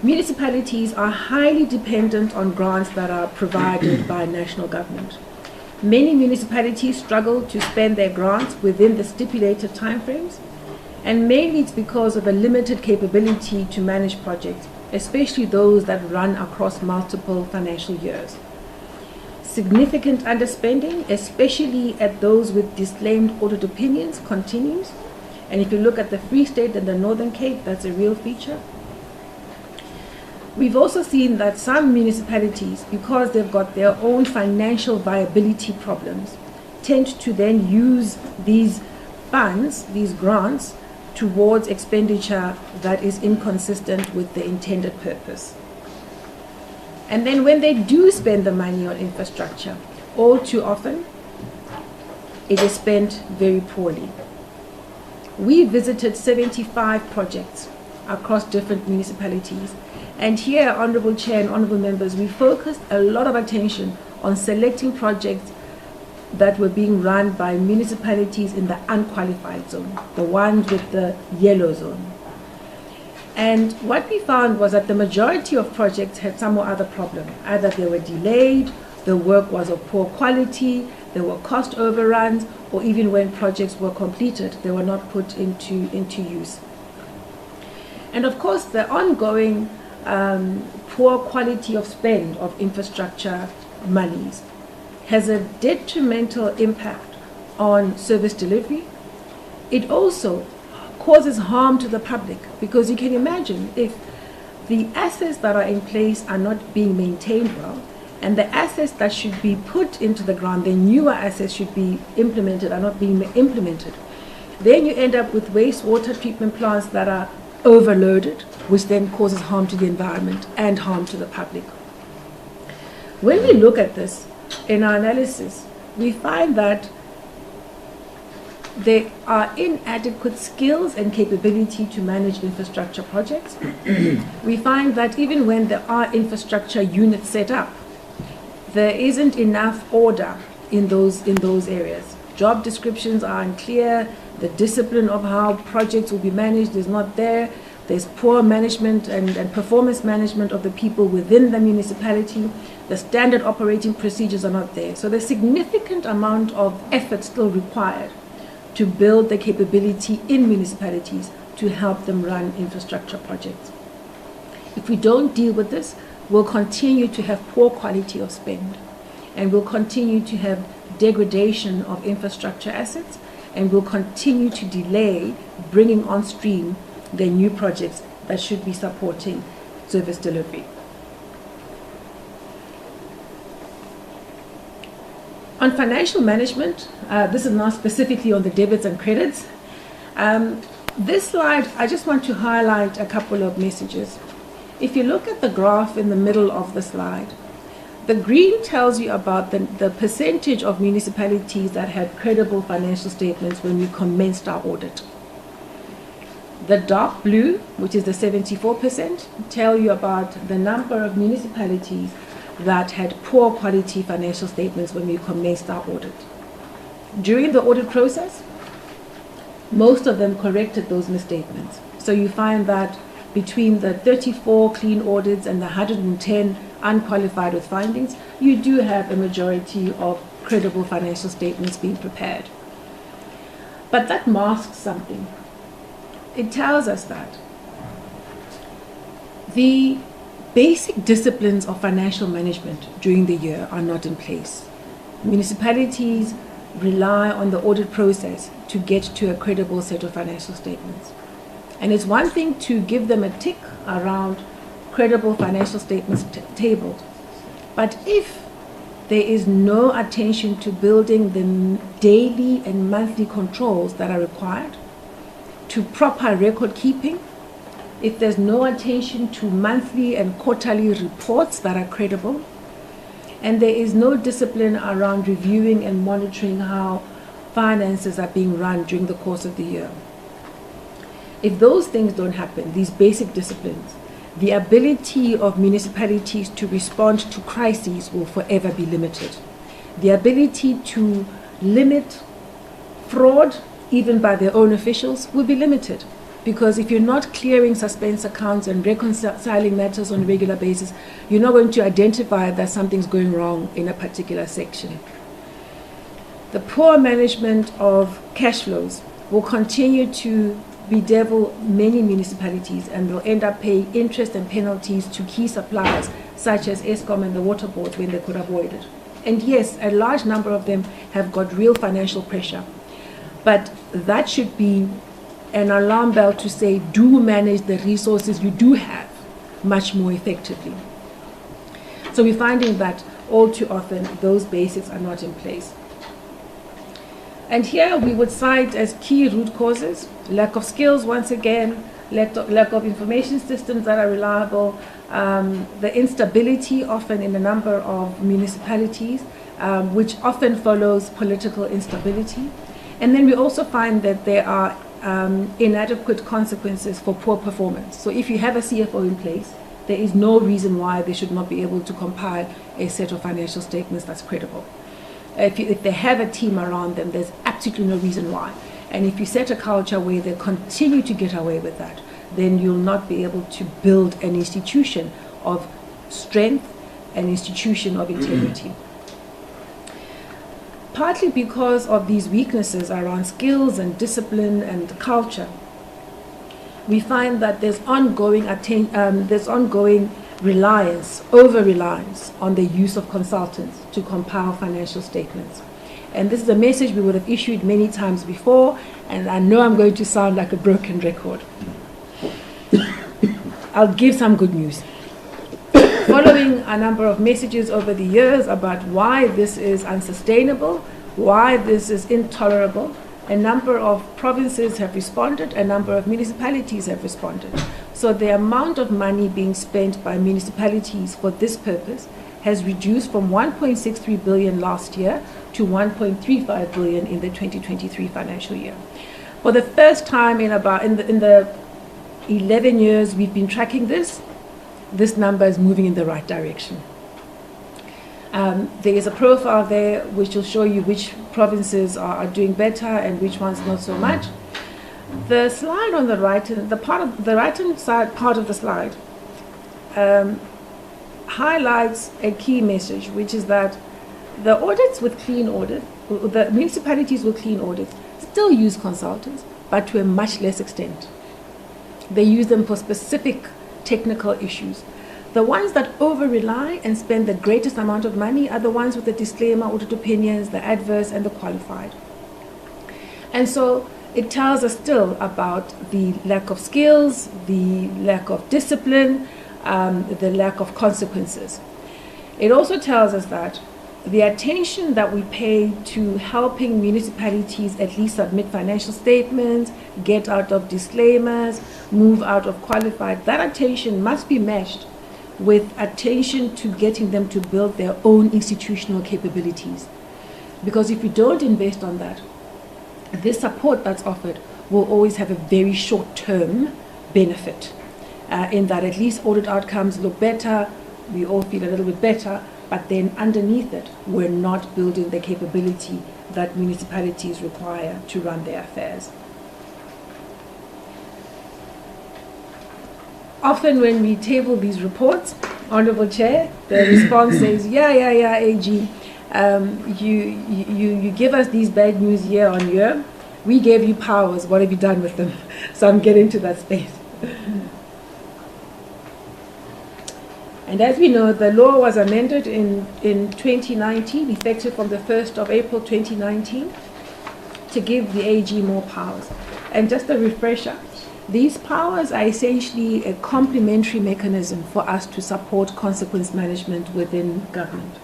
municipalities are highly dependent on grants that are provided by national government. Many municipalities struggle to spend their grants within the stipulated timeframes, and mainly it's because of a limited capability to manage projects, especially those that run across multiple financial years. Significant underspending, especially at those with disclaimed audit opinions, continues. And if you look at the Free State and the Northern Cape, that's a real feature. We've also seen that some municipalities, because they've got their own financial viability problems, tend to then use these funds, these grants, towards expenditure that is inconsistent with the intended purpose. And then when they do spend the money on infrastructure, all too often, it is spent very poorly. We visited 75 projects across different municipalities. And here, Honourable Chair and Honourable Members, we focused a lot of attention on selecting projects that were being run by municipalities in the unqualified zone, the ones with the yellow zone. And what we found was that the majority of projects had some or other problem. Either they were delayed, the work was of poor quality, there were cost overruns, or even when projects were completed, they were not put into use. And of course, the ongoing poor quality of spend of infrastructure monies has a detrimental impact on service delivery. It also causes harm to the public, because you can imagine if the assets that are in place are not being maintained well, and the assets that should be put into the ground, the newer assets should be implemented, are not being implemented, then you end up with wastewater treatment plants that are overloaded, which then causes harm to the environment and harm to the public. When we look at this in our analysis, we find that there are inadequate skills and capability to manage infrastructure projects. We find that even when there are infrastructure units set up, there isn't enough order in those areas. Job descriptions are unclear, the discipline of how projects will be managed is not there, there's poor management and performance management of the people within the municipality, the standard operating procedures are not there. So there's significant amount of effort still required to build the capability in municipalities to help them run infrastructure projects. If we don't deal with this, we'll continue to have poor quality of spend, and we'll continue to have degradation of infrastructure assets, and we'll continue to delay bringing on stream the new projects that should be supporting service delivery. On financial management, this is now specifically on the debits and credits. This slide, I just want to highlight a couple of messages. If you look at the graph in the middle of the slide, the green tells you about the percentage of municipalities that had credible financial statements when we commenced our audit. The dark blue, which is the 74%, tell you about the number of municipalities that had poor quality financial statements when we commenced our audit. During the audit process, most of them corrected those misstatements. So you find that between the 34 clean audits and the 110 unqualified with findings, you do have a majority of credible financial statements being prepared. But that masks something. It tells us that the basic disciplines of financial management during the year are not in place. Municipalities rely on the audit process to get to a credible set of financial statements. And it's one thing to give them a tick around credible financial statements tabled, but if there is no attention to building the daily and monthly controls that are required, to proper record keeping, if there's no attention to monthly and quarterly reports that are credible, and there is no discipline around reviewing and monitoring how finances are being run during the course of the year. If those things don't happen, these basic disciplines, the ability of municipalities to respond to crises will forever be limited. The ability to limit fraud, even by their own officials, will be limited. Because if you're not clearing suspense accounts and reconciling matters on a regular basis, you're not going to identify that something's going wrong in a particular section. The poor management of cash flows will continue to bedevil many municipalities, and they'll end up paying interest and penalties to key suppliers such as Eskom and the water boards when they could avoid it. And yes, a large number of them have got real financial pressure, but that should be an alarm bell to say, do manage the resources you do have much more effectively. So we're finding that all too often those basics are not in place. And here we would cite as key root causes: lack of skills, once again, lack of information systems that are reliable, the instability often in a number of municipalities, which often follows political instability. And then we also find that there are inadequate consequences for poor performance. So if you have a CFO in place, there is no reason why they should not be able to compile a set of financial statements that's credible. If they have a team around them, there's absolutely no reason why. And if you set a culture where they continue to get away with that, then you'll not be able to build an institution of strength, an institution of integrity. Partly because of these weaknesses around skills and discipline and culture, we find that there's ongoing reliance, over-reliance on the use of consultants to compile financial statements. And this is a message we would have issued many times before, and I know I'm going to sound like a broken record. I'll give some good news. Following a number of messages over the years about why this is unsustainable, why this is intolerable, a number of provinces have responded, a number of municipalities have responded. So the amount of money being spent by municipalities for this purpose has reduced from 1.63 billion last year to 1.35 billion in the 2023 financial year. For the first time in the 11 years we've been tracking this number is moving in the right direction. There is a profile there which will show you which provinces are doing better and which ones not so much. The slide on the right, the right-hand side part of the slide highlights a key message, which is that the audits with clean audit, the municipalities with clean audits still use consultants, but to a much less extent. They use them for specific technical issues. The ones that over-rely and spend the greatest amount of money are the ones with the disclaimer, audit opinions, the adverse, and the qualified. And so it tells us still about the lack of skills, the lack of discipline, the lack of consequences. It also tells us that the attention that we pay to helping municipalities at least submit financial statements, get out of disclaimers, move out of qualified, that attention must be matched with attention to getting them to build their own institutional capabilities. Because if you don't invest on that, this support that's offered will always have a very short-term benefit in that at least audit outcomes look better, we all feel a little bit better, but then underneath it, we're not building the capability that municipalities require to run their affairs. Often when we table these reports, Honorable Chair, the response says, yeah, AG, you give us these bad news year on year. We gave you powers. What have you done with them? So I'm getting to that space. And as we know, the law was amended in 2019, effective from the 1st of April 2019, to give the AG more powers. And just a refresher, these powers are essentially a complementary mechanism for us to support consequence management within government.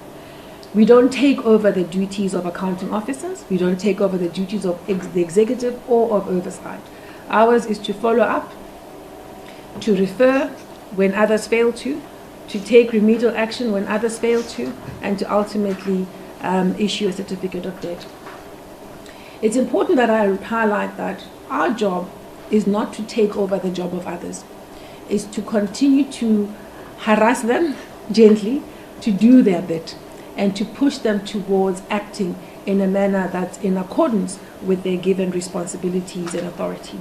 We don't take over the duties of accounting officers, we don't take over the duties of the executive or of oversight. Ours is to follow up, to refer when others fail to take remedial action when others fail to, and to ultimately issue a certificate of debt. It's important that I highlight that our job is not to take over the job of others. It's to continue to harass them gently, to do their bit, and to push them towards acting in a manner that's in accordance with their given responsibilities and authority.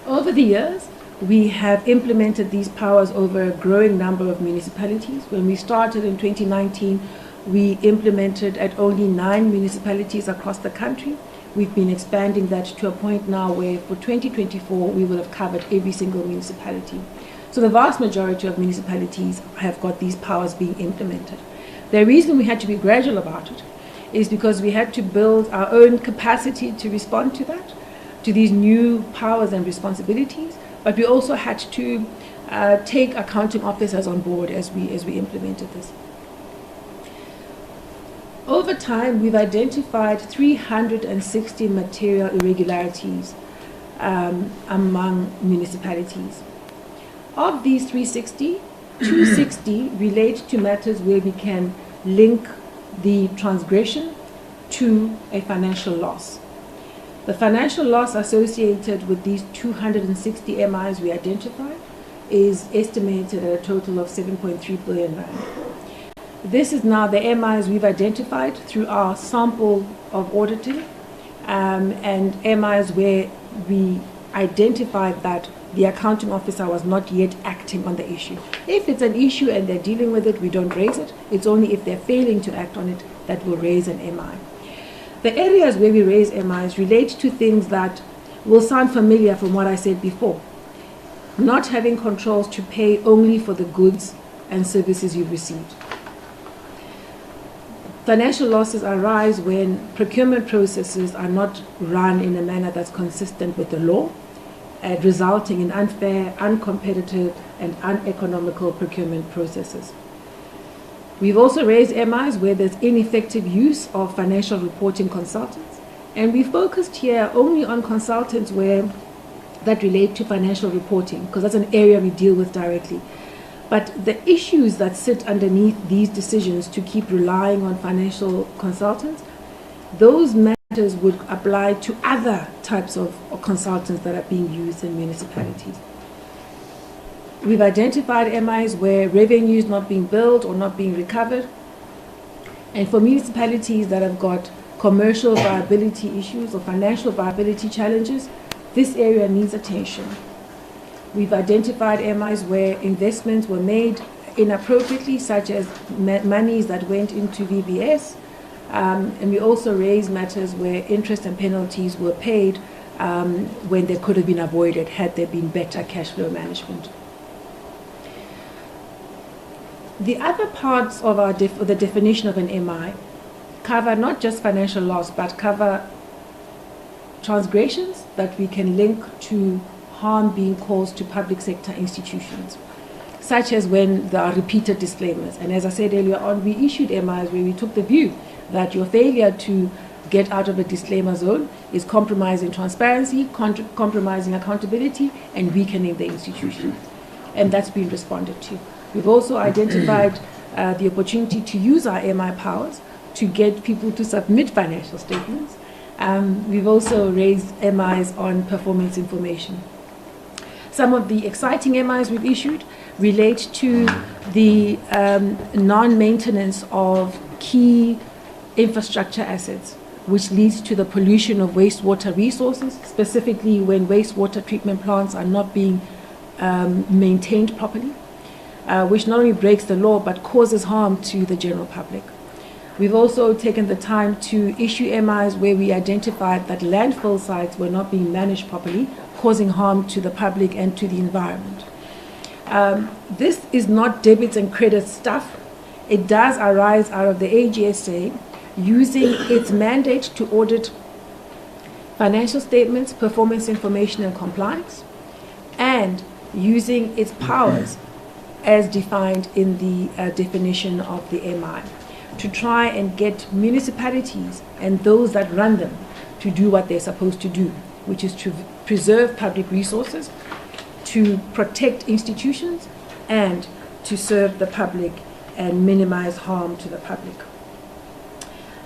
Over the years, we have implemented these powers over a growing number of municipalities. When we started in 2019, we implemented at only 9 municipalities across the country. We've been expanding that to a point now where for 2024 we will have covered every single municipality. So the vast majority of municipalities have got these powers being implemented. The reason we had to be gradual about it is because we had to build our own capacity to respond to that, to these new powers and responsibilities, but we also had to take accounting officers on board as we implemented this. Over time, we've identified 360 material irregularities among municipalities. Of these 360, 260 relate to matters where we can link the transgression to a financial loss. The financial loss associated with these 260 MIs we identified is estimated at a total of 7.3 billion rand. This is now the MIs we've identified through our sample of auditing and MIs where we identified that the accounting officer was not yet acting on the issue. If it's an issue and they're dealing with it, we don't raise it. It's only if they're failing to act on it that we'll raise an MI. The areas where we raise MIs relate to things that will sound familiar from what I said before. Not having controls to pay only for the goods and services you've received. Financial losses arise when procurement processes are not run in a manner that's consistent with the law, resulting in unfair, uncompetitive, and uneconomical procurement processes. We've also raised MIs where there's ineffective use of financial reporting consultants, and we focused here only on consultants that relate to financial reporting, because that's an area we deal with directly. But the issues that sit underneath these decisions to keep relying on financial consultants, those matters would apply to other types of consultants that are being used in municipalities. We've identified MIs where revenue is not being billed or not being recovered. And for municipalities that have got commercial viability issues or financial viability challenges, this area needs attention. We've identified MIs where investments were made inappropriately, such as monies that went into VBS. And we also raised matters where interest and penalties were paid when they could have been avoided had there been better cash flow management. The other parts of the definition of an MI cover not just financial loss, but cover transgressions that we can link to harm being caused to public sector institutions, such as when there are repeated disclaimers. And as I said earlier on, we issued MIs where we took the view that your failure to get out of a disclaimer zone is compromising transparency, compromising accountability, and weakening the institution. And that's been responded to. We've also identified the opportunity to use our MI powers to get people to submit financial statements. We've also raised MIs on performance information. Some of the exciting MIs we've issued relate to the non-maintenance of key infrastructure assets, which leads to the pollution of wastewater resources, specifically when wastewater treatment plants are not being maintained properly, which not only breaks the law but causes harm to the general public. We've also taken the time to issue MIs where we identified that landfill sites were not being managed properly, causing harm to the public and to the environment. This is not debits and credits stuff. It does arise out of the AGSA using its mandate to audit financial statements, performance information and compliance, and using its powers as defined in the definition of the MI to try and get municipalities and those that run them to do what they're supposed to do, which is to preserve public resources, to protect institutions, and to serve the public and minimize harm to the public.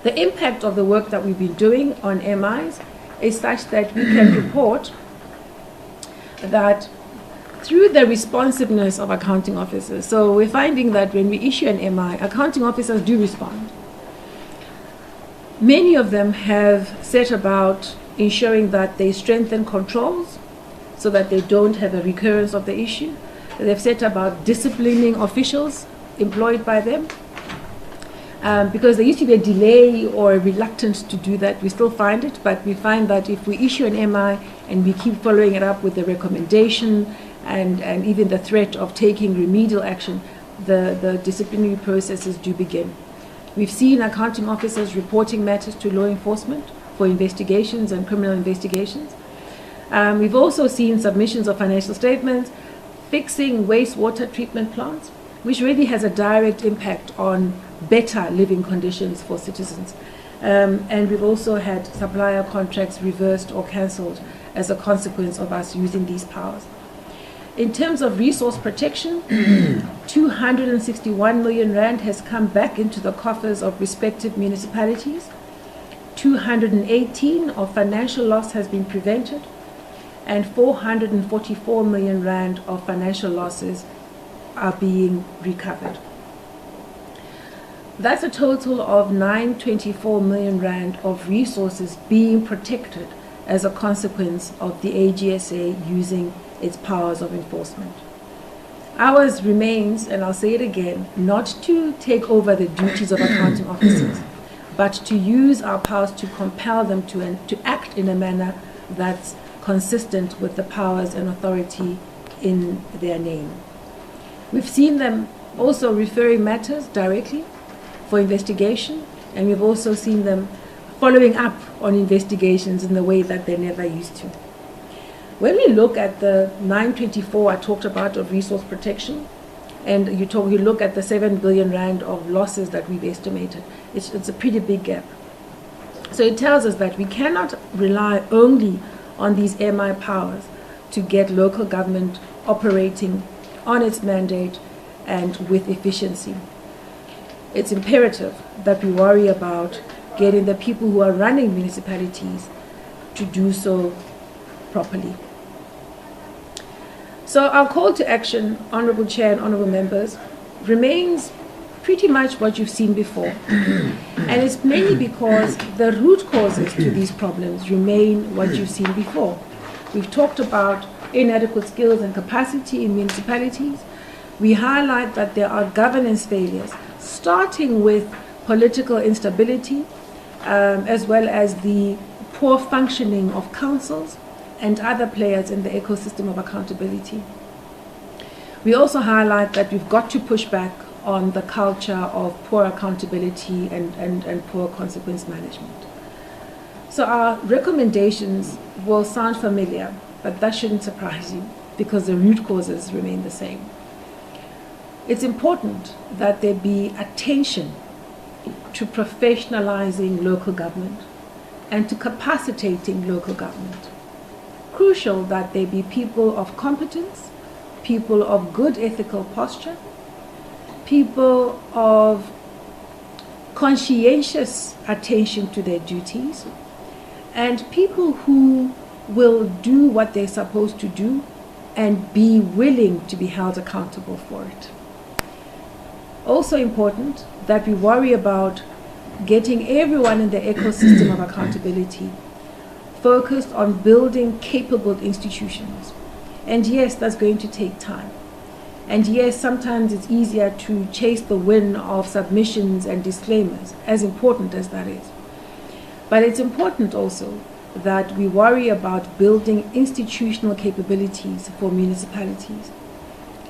The impact of the work that we've been doing on MIs is such that we can report that through the responsiveness of accounting officers, so we're finding that when we issue an MI, accounting officers do respond. Many of them have set about ensuring that they strengthen controls so that they don't have a recurrence of the issue. They've set about disciplining officials employed by them. Because there used to be a delay or a reluctance to do that. We still find it, but we find that if we issue an MI and we keep following it up with the recommendation and even the threat of taking remedial action, the disciplinary processes do begin. We've seen accounting officers reporting matters to law enforcement for investigations and criminal investigations. We've also seen submissions of financial statements, fixing wastewater treatment plants, which really has a direct impact on better living conditions for citizens. And we've also had supplier contracts reversed or cancelled as a consequence of us using these powers. In terms of resource protection, 261 million rand has come back into the coffers of respective municipalities. 218 of financial loss has been prevented, and 444 million rand of financial losses are being recovered. That's a total of 924 million rand of resources being protected as a consequence of the AGSA using its powers of enforcement. Ours remains, and I'll say it again, not to take over the duties of accounting officers, but to use our powers to compel them to act in a manner that's consistent with the powers and authority in their name. We've seen them also referring matters directly for investigation, and we've also seen them following up on investigations in the way that they never used to. When we look at the 924 I talked about of resource protection, and you look at the 7 billion rand of losses that we've estimated, it's a pretty big gap. So it tells us that we cannot rely only on these MI powers to get local government operating on its mandate and with efficiency. It's imperative that we worry about getting the people who are running municipalities to do so properly. So our call to action, Honourable Chair and Honourable Members, remains pretty much what you've seen before. And it's mainly because the root causes to these problems remain what you've seen before. We've talked about inadequate skills and capacity in municipalities. We highlight that there are governance failures, starting with political instability, as well as the poor functioning of councils and other players in the ecosystem of accountability. We also highlight that we've got to push back on the culture of poor accountability and poor consequence management. So our recommendations will sound familiar, but that shouldn't surprise you because the root causes remain the same. It's important that there be attention to professionalizing local government and to capacitating local government. Crucial that there be people of competence, people of good ethical posture, people of conscientious attention to their duties, and people who will do what they're supposed to do and be willing to be held accountable for it. Also important that we worry about getting everyone in the ecosystem of accountability focused on building capable institutions. And yes, that's going to take time. And yes, sometimes it's easier to chase the wind of submissions and disclaimers, as important as that is. But it's important also that we worry about building institutional capabilities for municipalities.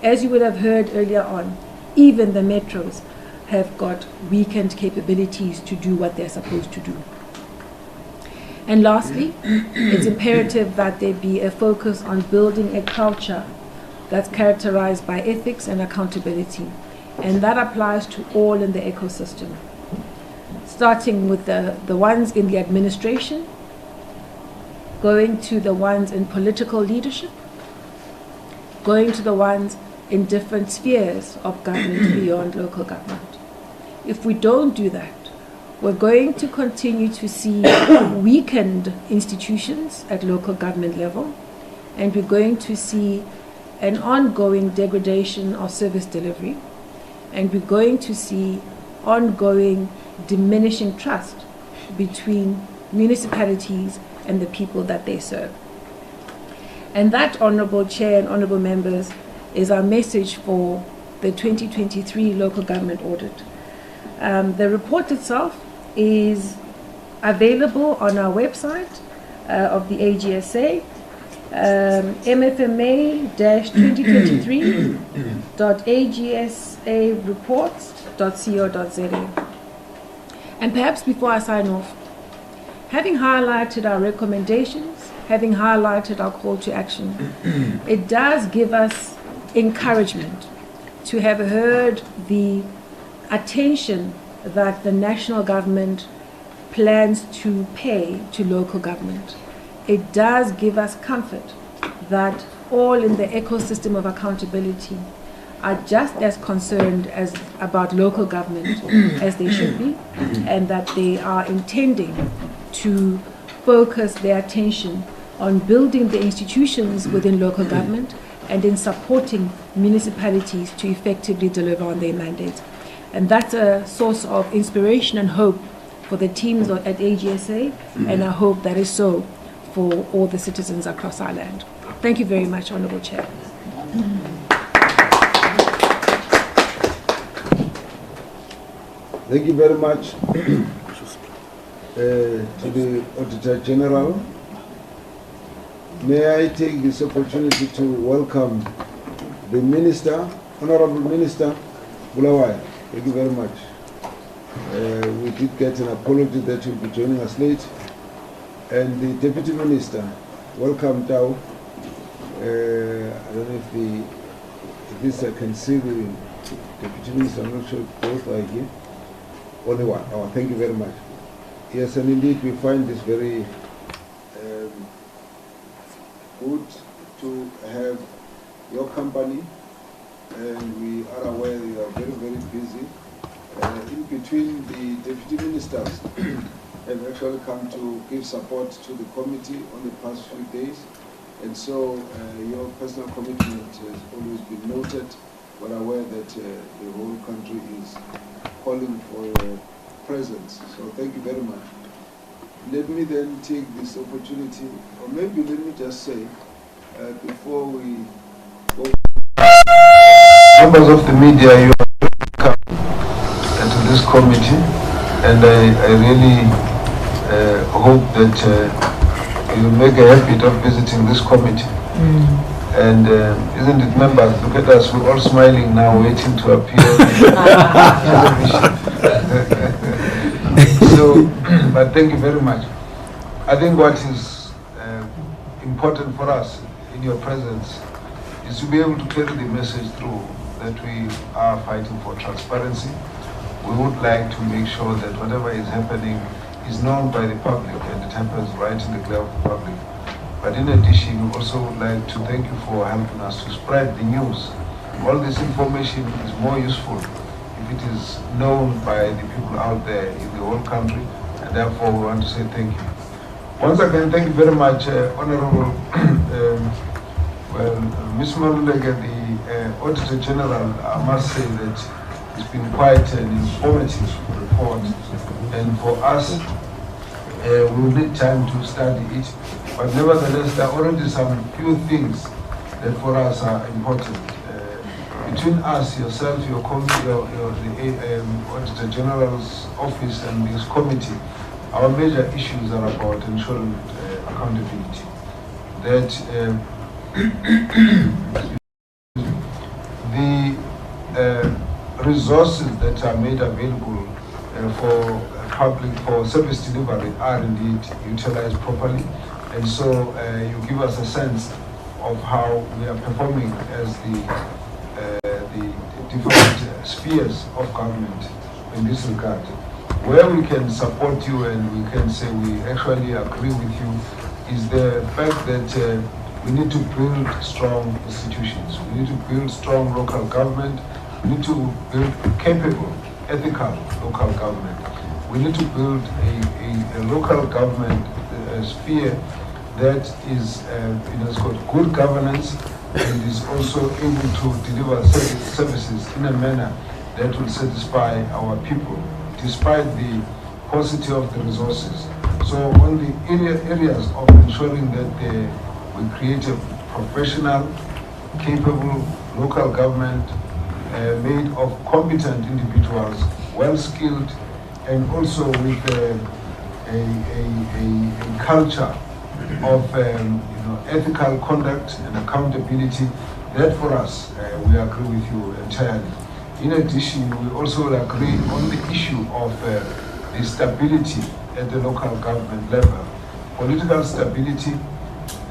As you would have heard earlier on, even the metros have got weakened capabilities to do what they're supposed to do. And lastly, it's imperative that there be a focus on building a culture that's characterized by ethics and accountability. And that applies to all in the ecosystem, starting with the ones in the administration, going to the ones in political leadership, going to the ones in different spheres of government beyond local government. If we don't do that, we're going to continue to see weakened institutions at local government level, and we're going to see an ongoing degradation of service delivery, and we're going to see ongoing diminishing trust between municipalities and the people that they serve. And that, Honourable Chair and Honourable Members, is our message for the 2023 local government audit. The report itself is available on our website of the AGSA, mfma-2023.agsareports.co.za. And perhaps before I sign off, having highlighted our recommendations, having highlighted our call to action, it does give us encouragement to have heard the attention that the national government plans to pay to local government. It does give us comfort that all in the ecosystem of accountability are just as concerned about local government as they should be, and that they are intending to focus their attention on building the institutions within local government and in supporting municipalities to effectively deliver on their mandates. And that's a source of inspiration and hope for the teams at AGSA, and I hope that is so for all the citizens across our land. Thank you very much, Honourable Chair. Thank you very much to the Auditor-General. May I take this opportunity to welcome the Minister, Honourable Minister Bulawaya. Thank you very much. We did get an apology that you'll be joining us late. And the Deputy Minister, welcome Tao. I don't know if at least I can see the Deputy Minister, I'm not sure if both are here. Only one. Oh, thank you very much. Yes, and indeed we find this very good to have your company, and we are aware you are very, very busy. In between, the Deputy Ministers have actually come to give support to the committee on the past few days, and so your personal commitment has always been noted. We're aware that the whole country is calling for your presence, so thank you very much. Let me then take this opportunity, or maybe let me just say, before we go, members of the media, you are welcome to this committee, and I really hope that you will make a habit of visiting this committee. And isn't it, members, look at us, we're all smiling now, waiting to appear on television. So, but thank you very much. I think what is important for us in your presence is to be able to carry the message through that we are fighting for transparency. We would like to make sure that whatever is happening is known by the public and it happens right in the glare of the public. But in addition, we also would like to thank you for helping us to spread the news. All this information is more useful if it is known by the people out there in the whole country, and therefore we want to say thank you. Once again, thank you very much, Honourable Ms. Maluleke, the Auditor-General. I must say that it's been quite an informative report, and for us, we will need time to study it. But nevertheless, there are already some few things that for us are important. Between us, yourself, the Auditor General's office and this committee, our major issues are about ensuring accountability. That resources that are made available for public, for service delivery are indeed utilized properly. And so you give us a sense of how we are performing as the different spheres of government in this regard. Where we can support you and we can say we actually agree with you is the fact that we need to build strong institutions. We need to build strong local government. We need to build capable, ethical local government. We need to build a local government sphere that is, has got good governance and is also able to deliver services in a manner that will satisfy our people, despite the paucity of the resources. So on the areas of ensuring that we create a professional, capable local government made of competent individuals, well-skilled, and also with a culture of ethical conduct and accountability. That for us, we agree with you entirely. In addition, we also will agree on the issue of the stability at the local government level, political stability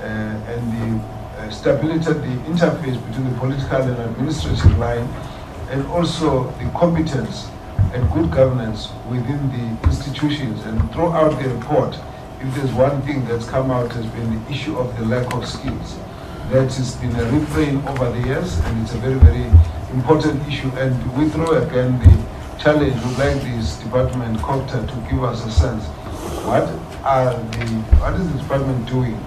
and the stability at the interface between the political and administrative line, and also the competence and good governance within the institutions. And throughout the report, if there's one thing that's come out, has been the issue of the lack of skills. That has been a refrain over the years, and it's a very, very important issue. And we throw again the challenge. We'd like this department, Cooperative, to give us a sense. What is the department doing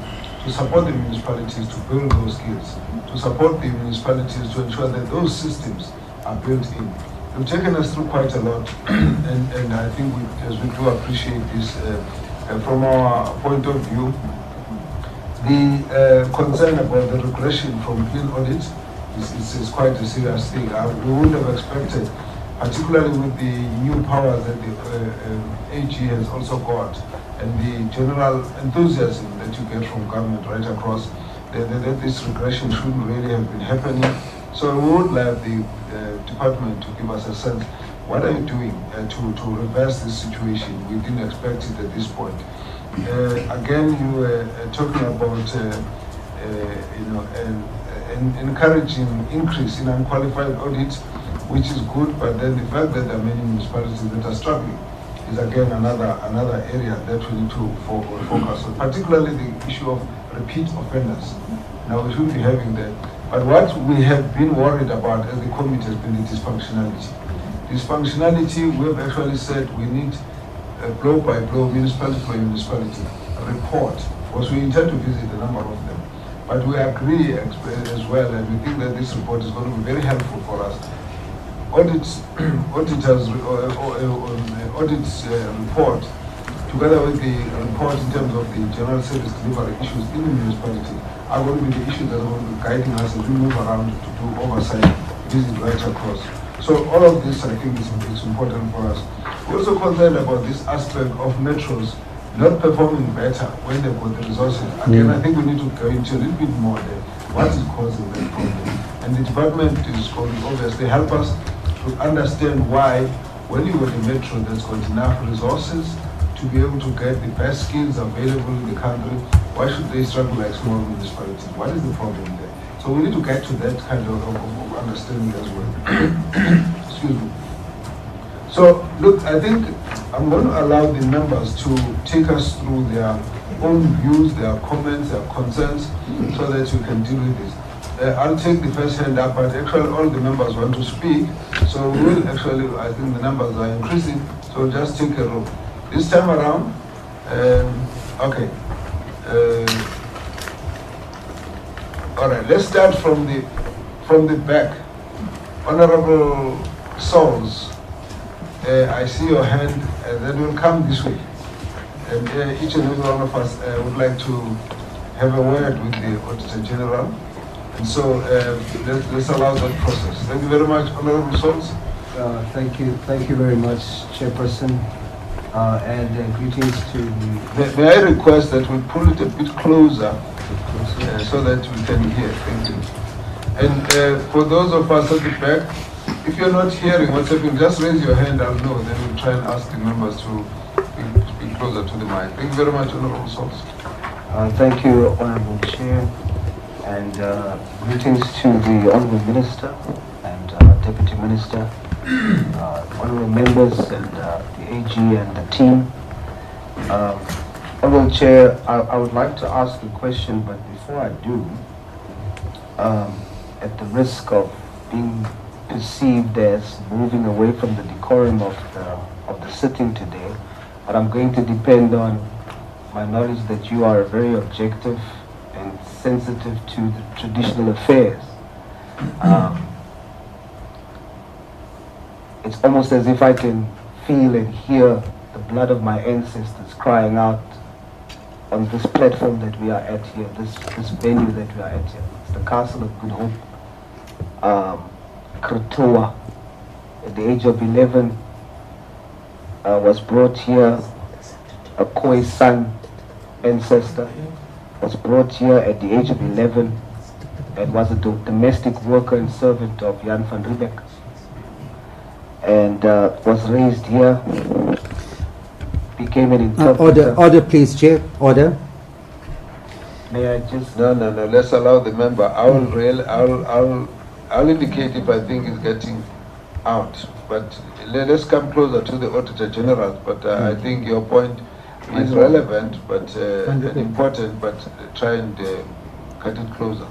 to support the municipalities to build those skills, to support the municipalities to ensure that those systems are built in? You've taken us through quite a lot, and I think we do appreciate this. From our point of view, the concern about the regression from clean audit is quite a serious thing. We wouldn't have expected, particularly with the new powers that the AG has also got, and the general enthusiasm that you get from government right across, that this regression shouldn't really have been happening. So we would like the department to give us a sense, what are you doing to reverse this situation? We didn't expect it at this point. Again, you were talking about encouraging increase in unqualified audits, which is good, but then the fact that there are many municipalities that are struggling is again another area that we need to focus on, particularly the issue of repeat offenders. Now we should be having that. But what we have been worried about as the committee has been the dysfunctionality. Dysfunctionality, we have actually said we need a blow by blow, municipality by municipality, a report, because we intend to visit a number of them. But we agree as well, and we think that this report is going to be very helpful for us. Audit's report, together with the report in terms of the general service delivery issues in the municipality, are going to be the issues that are going to be guiding us as we move around to do oversight, visit right across. So all of this, I think, is important for us. We're also concerned about this aspect of metros not performing better when they've got the resources. Again, I think we need to go into a little bit more there. What is causing that problem? And the department is going to obviously help us to understand why, when you got a metro that's got enough resources to be able to get the best skills available in the country, why should they struggle like small municipalities? What is the problem there? So we need to get to that kind of understanding as well. Excuse me. So look, I think I'm going to allow the members to take us through their own views, their comments, their concerns, so that we can deal with this. I'll take the first hand up, but actually all the members want to speak, so we will actually, I think the numbers are increasing, so just take a roll. This time around, okay. All right, let's start from the back. Honorable Souls, I see your hand, and then we'll come this way. And each and every one of us would like to have a word with the Auditor-General. And so let's allow that process. Thank you very much, Honorable Souls. Thank you very much, Chairperson, and greetings to the... May I request that we pull it a bit closer so that we can hear. Thank you. And for those of us at the back, If you're not hearing what's happening, just raise your hand, I'll know, then we'll try and ask the members to be closer to the mic. Thank you very much, Honorable Source. Thank you, Honorable Chair, and greetings to the Honorable Minister and Deputy Minister, Honorable members and the AG and the team. Honorable Chair, I would like to ask a question, but before I do, at the risk of being perceived as moving away from the decorum of the sitting today, but I'm going to depend on my knowledge that you are very objective and sensitive to the traditional affairs. It's almost as if I can feel and hear the blood of my ancestors crying out on this platform that we are at here, this venue that we are at here. It's the Castle of Good Hope, Kratoa. At the age of 11, was brought here, a Khoisan ancestor, was brought here at the age of 11 and was a domestic worker and servant of Jan van Riebeck, and was raised here, became an interpreter. Order, please, Chair. Order. May I just... No, let's allow the member. I'll indicate if I think it's getting out, but let's come closer to the Auditor General. But I think your point is relevant, but and important, but try and cut it closer.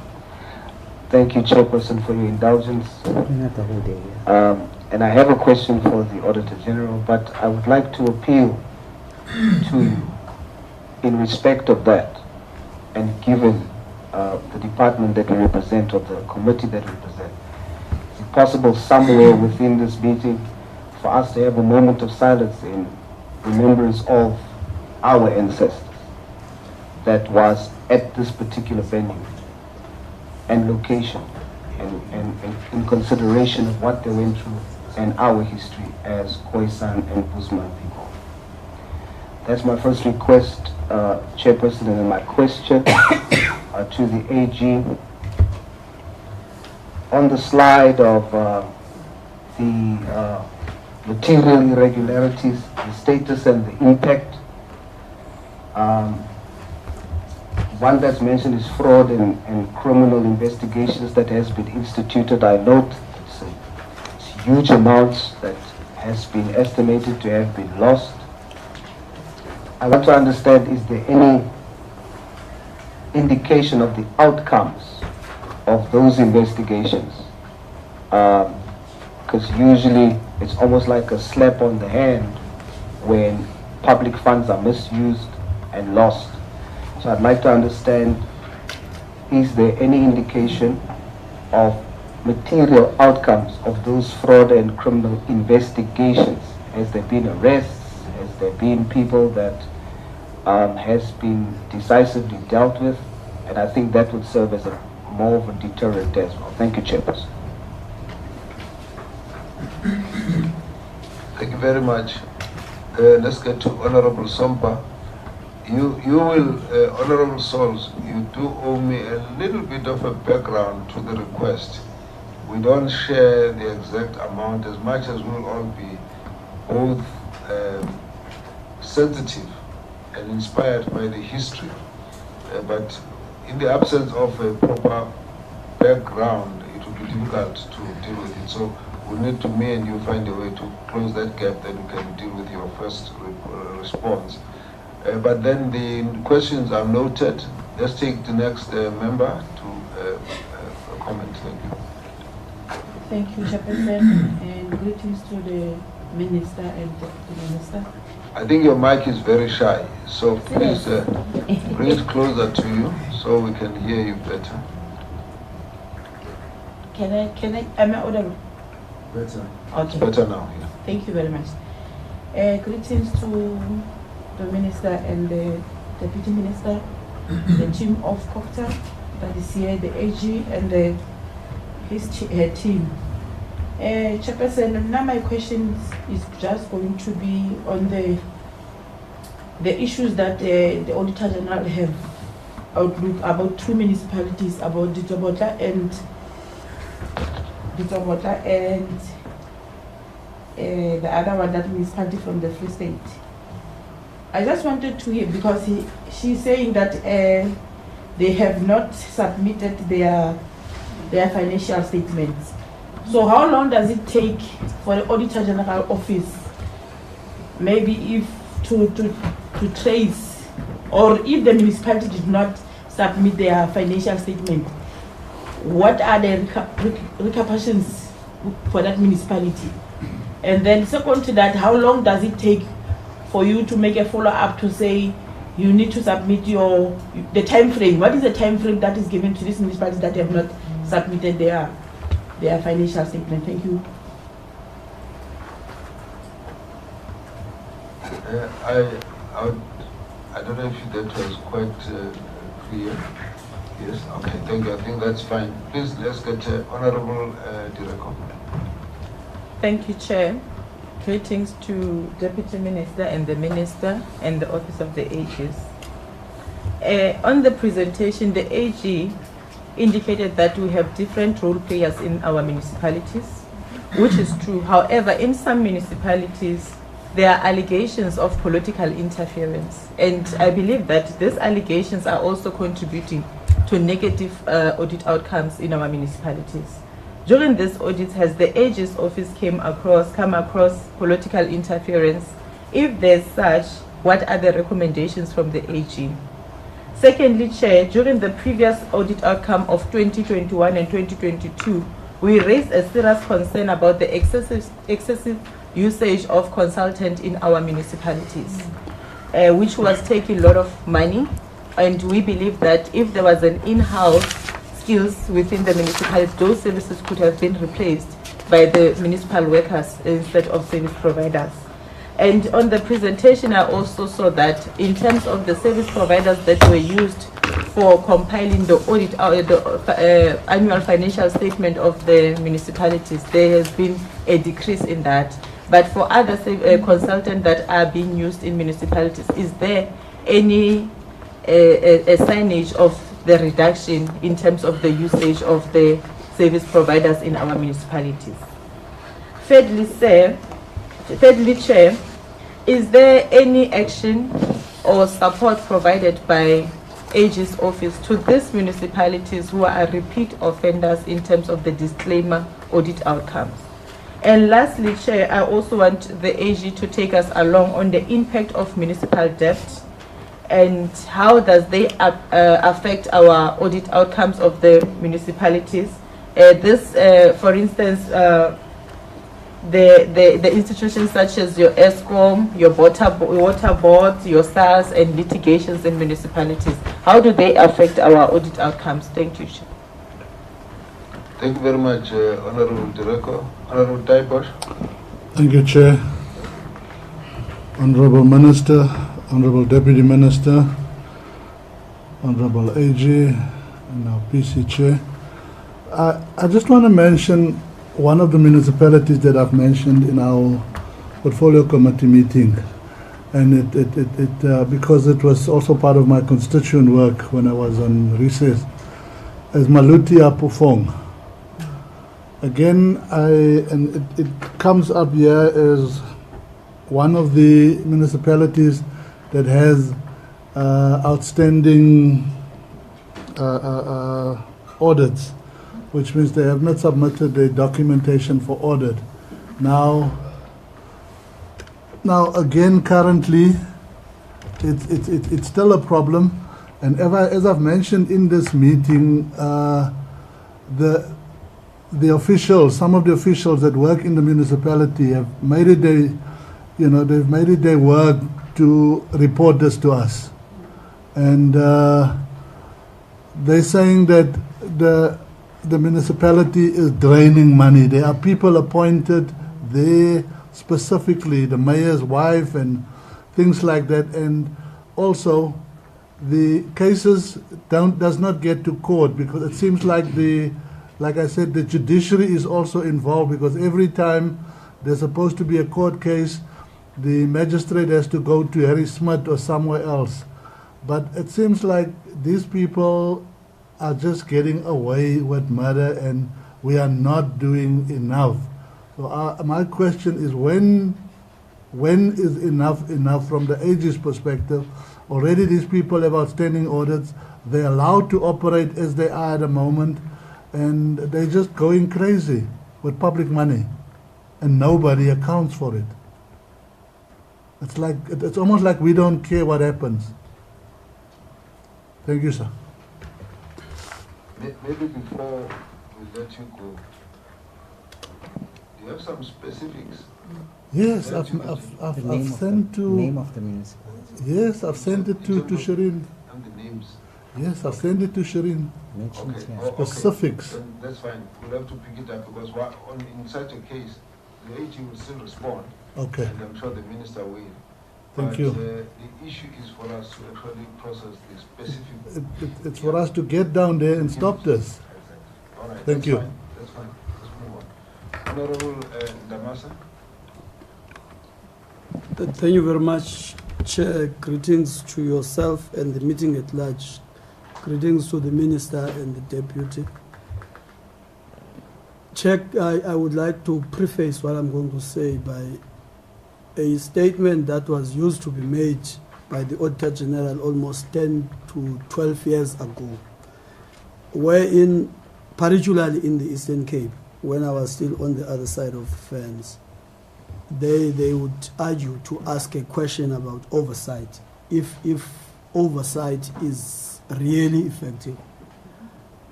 Thank you, Chairperson, for your indulgence. And I have a question for the Auditor General, but I would like to appeal to you in respect of that, and given the department that we represent, or the committee that we represent. Is it possible somewhere within this meeting for us to have a moment of silence in remembrance of our ancestors that was at this particular venue and location, and in consideration of what they went through and our history as Khoisan and Busman people? That's my first request, Chairperson, and then my question to the AG. On the slide of the material irregularities, the status and the impact, one that's mentioned is fraud and criminal investigations that has been instituted. I note it's huge amounts that has been estimated to have been lost. I want to understand, is there any indication of the outcomes of those investigations? Because usually it's almost like a slap on the hand when public funds are misused and lost. So I'd like to understand, is there any indication of material outcomes of those fraud and criminal investigations? Has there been arrests? Has there been people that has been decisively dealt with? And I think that would serve as more of a deterrent as well. Thank you, Chairperson. Thank you very much. Let's get to Honorable Sompa. You will, Honorable Souls, you do owe me a little bit of a background to the request. We don't share the exact amount, as much as we'll all be both sensitive and inspired by the history. But in the absence of a proper background, it will be difficult to deal with it. So we need to, me and you, find a way to close that gap, that we can deal with your first response. But then the questions are noted. Let's take the next member to comment. Thank you. Thank you, Chairperson, and greetings to the Minister and Deputy Minister. I think your mic is very shy, so please bring it closer to you so we can hear you better. Am I audible? Better. Okay. It's better now, yeah. Thank you very much. Greetings to the Minister and the Deputy Minister, the team of Cooperative that is here, the AG and her team. Chairperson, now my question is just going to be on the issues that the Auditor General have outlook about two municipalities, about Ditsobotla and the other one, that municipality from the Free State. I just wanted to hear, because she's saying that they have not submitted their financial statements. So how long does it take for the Auditor-General Office, maybe if to trace, or if the municipality did not submit their financial statement, what are the repercussions for that municipality? And then second to that, how long does it take for you to make a follow-up to say you need to submit the time frame? What is the time frame that is given to these municipalities that have not submitted their financial statement? Thank you. I don't know if that was quite clear. Yes, okay, thank you. I think that's fine. Please, let's get Honorable Director. Thank you, Chair. Greetings to Deputy Minister and the Minister and the Office of the AGs. On the presentation, the AG indicated that we have different role players in our municipalities, which is true. However, in some municipalities, there are allegations of political interference, and I believe that these allegations are also contributing to negative audit outcomes in our municipalities. During this audit, has the AG's office come across political interference? If there's such, what are the recommendations from the AG? Secondly, Chair, during the previous audit outcome of 2021 and 2022, we raised a serious concern about the excessive usage of consultants in our municipalities, which was taking a lot of money. And we believe that if there was an in-house skills within the municipality, those services could have been replaced by the municipal workers instead of service providers. And on the presentation, I also saw that in terms of the service providers that were used for compiling the audit, the annual financial statement of the municipalities, there has been a decrease in that. But for other consultants that are being used in municipalities, is there any a signage of the reduction in terms of the usage of the service providers in our municipalities? Thirdly, Chair, is there any action or support provided by AG's office to these municipalities who are repeat offenders in terms of the disclaimer audit outcomes? And lastly, Chair, I also want the AG to take us along on the impact of municipal debt and how does they affect our audit outcomes of the municipalities. For instance, the institutions such as your ESCOM, your water boards, your SARS, and litigations in municipalities, how do they affect our audit outcomes? Thank you, Chair. Thank you very much, Honorable Director. Honorable Taibosh. Thank you, Chair. Honorable Minister, Honorable Deputy Minister, Honorable AG, and our PC Chair. I just want to mention one of the municipalities that I've mentioned in our portfolio committee meeting, and it because it was also part of my constituent work when I was on recess, as Maluti Apufong. Again, it comes up here as one of the municipalities that has outstanding audits, which means they have not submitted the documentation for audit. Now again, currently, it's still a problem, and as I've mentioned in this meeting, the officials, some of the officials that work in the municipality have made it they've made it their work to report this to us, and they're saying that the municipality is draining money. There are people appointed there, specifically the mayor's wife and things like that, and also the cases does not get to court because it seems like like I said, the judiciary is also involved, because every time there's supposed to be a court case, the magistrate has to go to Harry Smith or somewhere else. But it seems like these people are just getting away with murder, and we are not doing enough So my question is when is enough from the AG's perspective? Already these people have outstanding audits. They're allowed to operate as they are at the moment, and they're just going crazy with public money, and nobody accounts for it. It's almost like we don't care what happens. Thank you, sir. Maybe before we let you go, do you have some specifics? Yes, I've sent to. Name of the municipality. Yes, I've sent it to Shireen. And the names. Yes, I've sent it to Shireen. Mentioned Okay. here. Oh, okay. Specifics. Then that's fine. We'll have to pick it up because in such a case, the AG will still respond, Okay, and I'm sure the minister will. thank But, you. the issue is for us to actually process the specific. It's for us to get down there and stop this. All right. Thank that's you. Fine. That's fine. Let's move on. Honorable Damasa. Thank you very much, Chair. Greetings to yourself and the meeting at large. Greetings to the Minister and the Deputy. Chair, I would like to preface what I'm going to say by a statement that was used to be made by the Auditor-General almost 10 to 12 years ago, wherein, particularly in the Eastern Cape, when I was still on the other side of the fence, they would argue to ask a question about oversight, if oversight is really effective.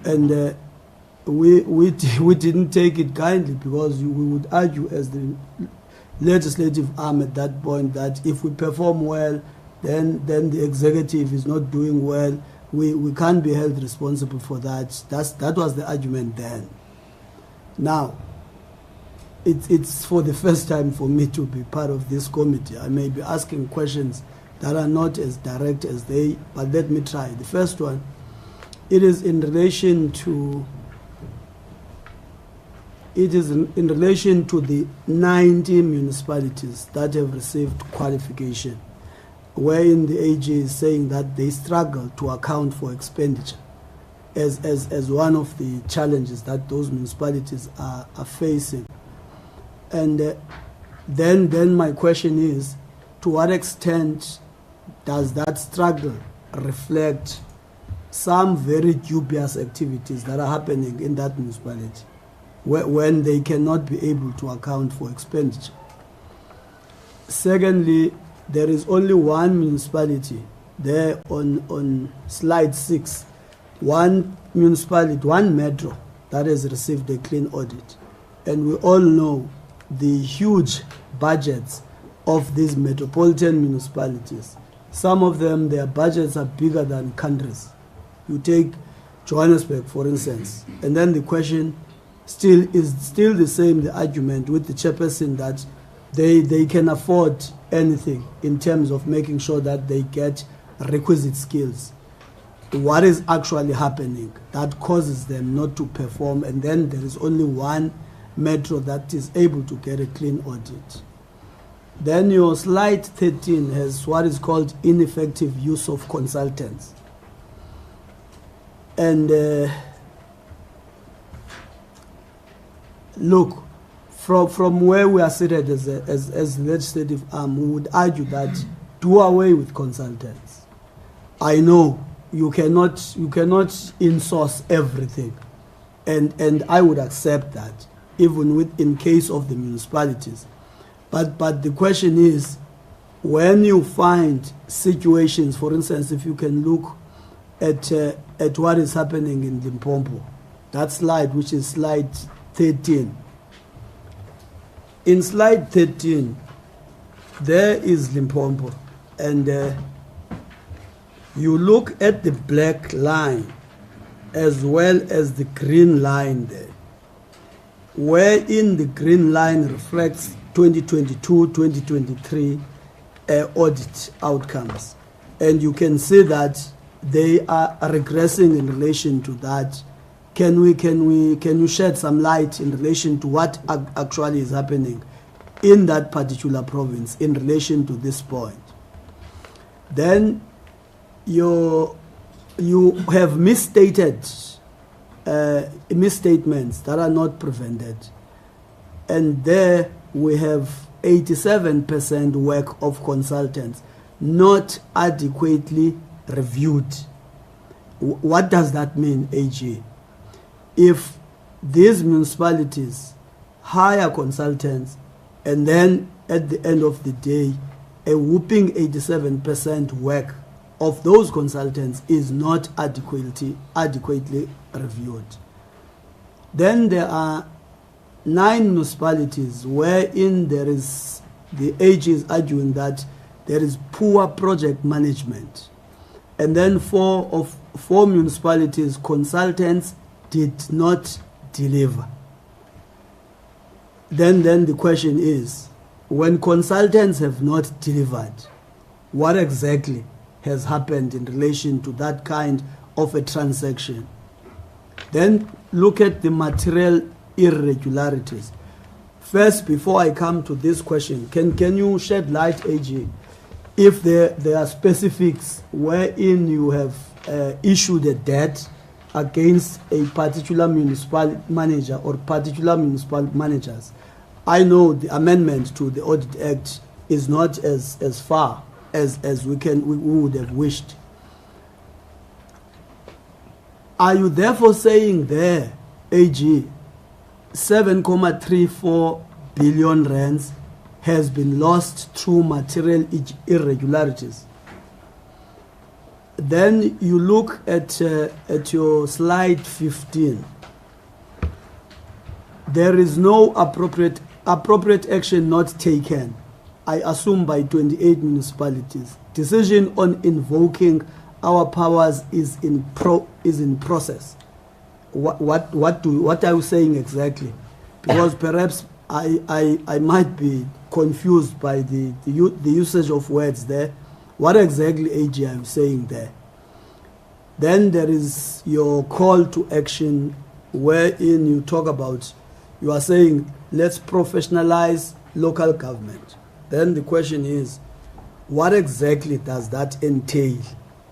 And we didn't take it kindly, because we would argue as the legislative arm at that point that if we perform well, then the executive is not doing well. We can't be held responsible for that. That was the argument then. Now, it's for the first time for me to be part of this committee. I may be asking questions that are not as direct as they, but let me try. The first one, it is in relation to the 90 municipalities that have received qualification, wherein the AG is saying that they struggle to account for expenditure as one of the challenges that those municipalities are facing. And then my question is, to what extent does that struggle reflect some very dubious activities that are happening in that municipality when they cannot be able to account for expenditure? Secondly, there is only one municipality there on slide 6, one municipality, one metro that has received a clean audit. And we all know the huge budgets of these metropolitan municipalities. Some of them, their budgets are bigger than countries. You take Johannesburg, for instance, and then the question is still the same, the argument with the chairperson that they can afford anything in terms of making sure that they get requisite skills. What is actually happening that causes them not to perform, and then there is only one metro that is able to get a clean audit? Then your slide 13 has what is called ineffective use of consultants. And look, from where we are seated as legislative arm, we would argue that do away with consultants. I know you cannot in-source everything, and I would accept that, even in case of the municipalities. But the question is, when you find situations, for instance, if you can look at what is happening in Limpopo, that slide, which is slide 13. In slide 13, there is Limpopo, and you look at the black line as well as the green line there, wherein the green line reflects 2022-2023 audit outcomes. And you can see that they are regressing in relation to that. Can you shed some light in relation to what actually is happening in that particular province in relation to this point? Then you have misstated misstatements that are not prevented. and there we have 87% work of consultants not adequately reviewed. What does that mean, AG? If these municipalities hire consultants and then at the end of the day, a whooping 87% work of those consultants is not adequately reviewed, then there are 9 municipalities wherein there is, the AG is arguing that there is poor project management. And then 4 municipalities, consultants did not deliver. Then the question is, when consultants have not delivered, what exactly has happened in relation to that kind of a transaction? Then look at the material irregularities. First, before I come to this question, can you shed light, AG, if there are specifics wherein you have issued a debt against a particular municipal manager or particular municipal managers? I know the amendment to the Audit Act is not as far as we would have wished. Are you therefore saying there, AG, 7.34 billion rands has been lost through material irregularities? Then you look at your slide 15. There is no appropriate action not taken, I assume, by 28 municipalities. Decision on invoking our powers is in process. What are you saying exactly? Because perhaps I might be confused by the usage of words there. What exactly, AG, are you saying there? Then there is your call to action wherein you talk about, you are saying, let's professionalize local government. Then the question is, what exactly does that entail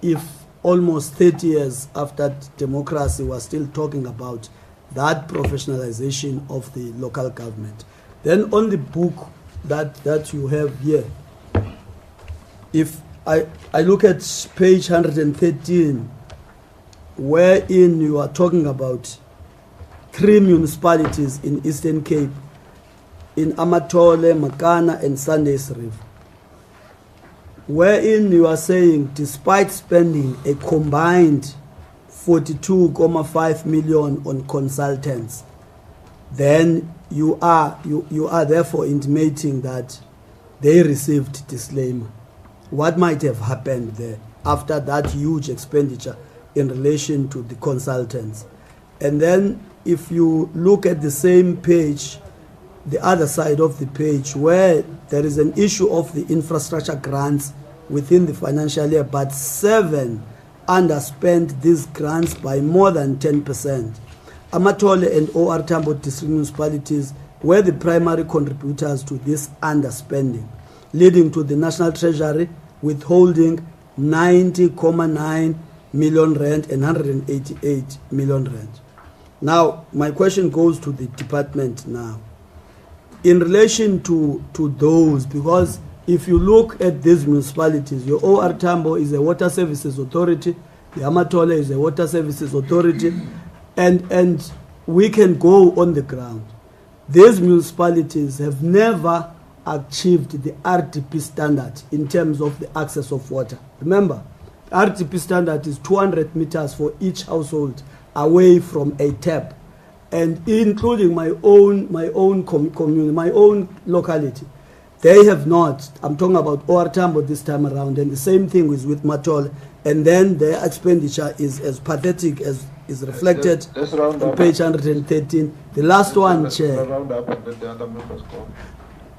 if almost 30 years after democracy we're still talking about that professionalization of the local government? Then on the book that you have here, if I look at page 113, wherein you are talking about 3 municipalities in Eastern Cape, in Amatole, Makana, and Sundays River, wherein you are saying, despite spending a combined 42.5 million on consultants, then you are therefore intimating that they received disclaimer. What might have happened there after that huge expenditure in relation to the consultants? And then if you look at the same page, the other side of the page, where there is an issue of the infrastructure grants within the financial year, but 7 underspent these grants by more than 10%. Amatole and OR Tambo district municipalities were the primary contributors to this underspending, leading to the National Treasury withholding 90.9 million rand and 188 million rand. Now, my question goes to the department now. In relation to those, because if you look at these municipalities, your OR Tambo is a water services authority, the Amatole is a water services authority, and we can go on the ground. These municipalities have never achieved the RDP standard in terms of the access of water. Remember, RDP standard is 200 meters for each household away from a tap, and including my own community, my own locality. They have not. I'm talking about OR Tambo this time around, and the same thing is with Matol, and then their expenditure is as pathetic as is reflected on page 113. The last one, Chair.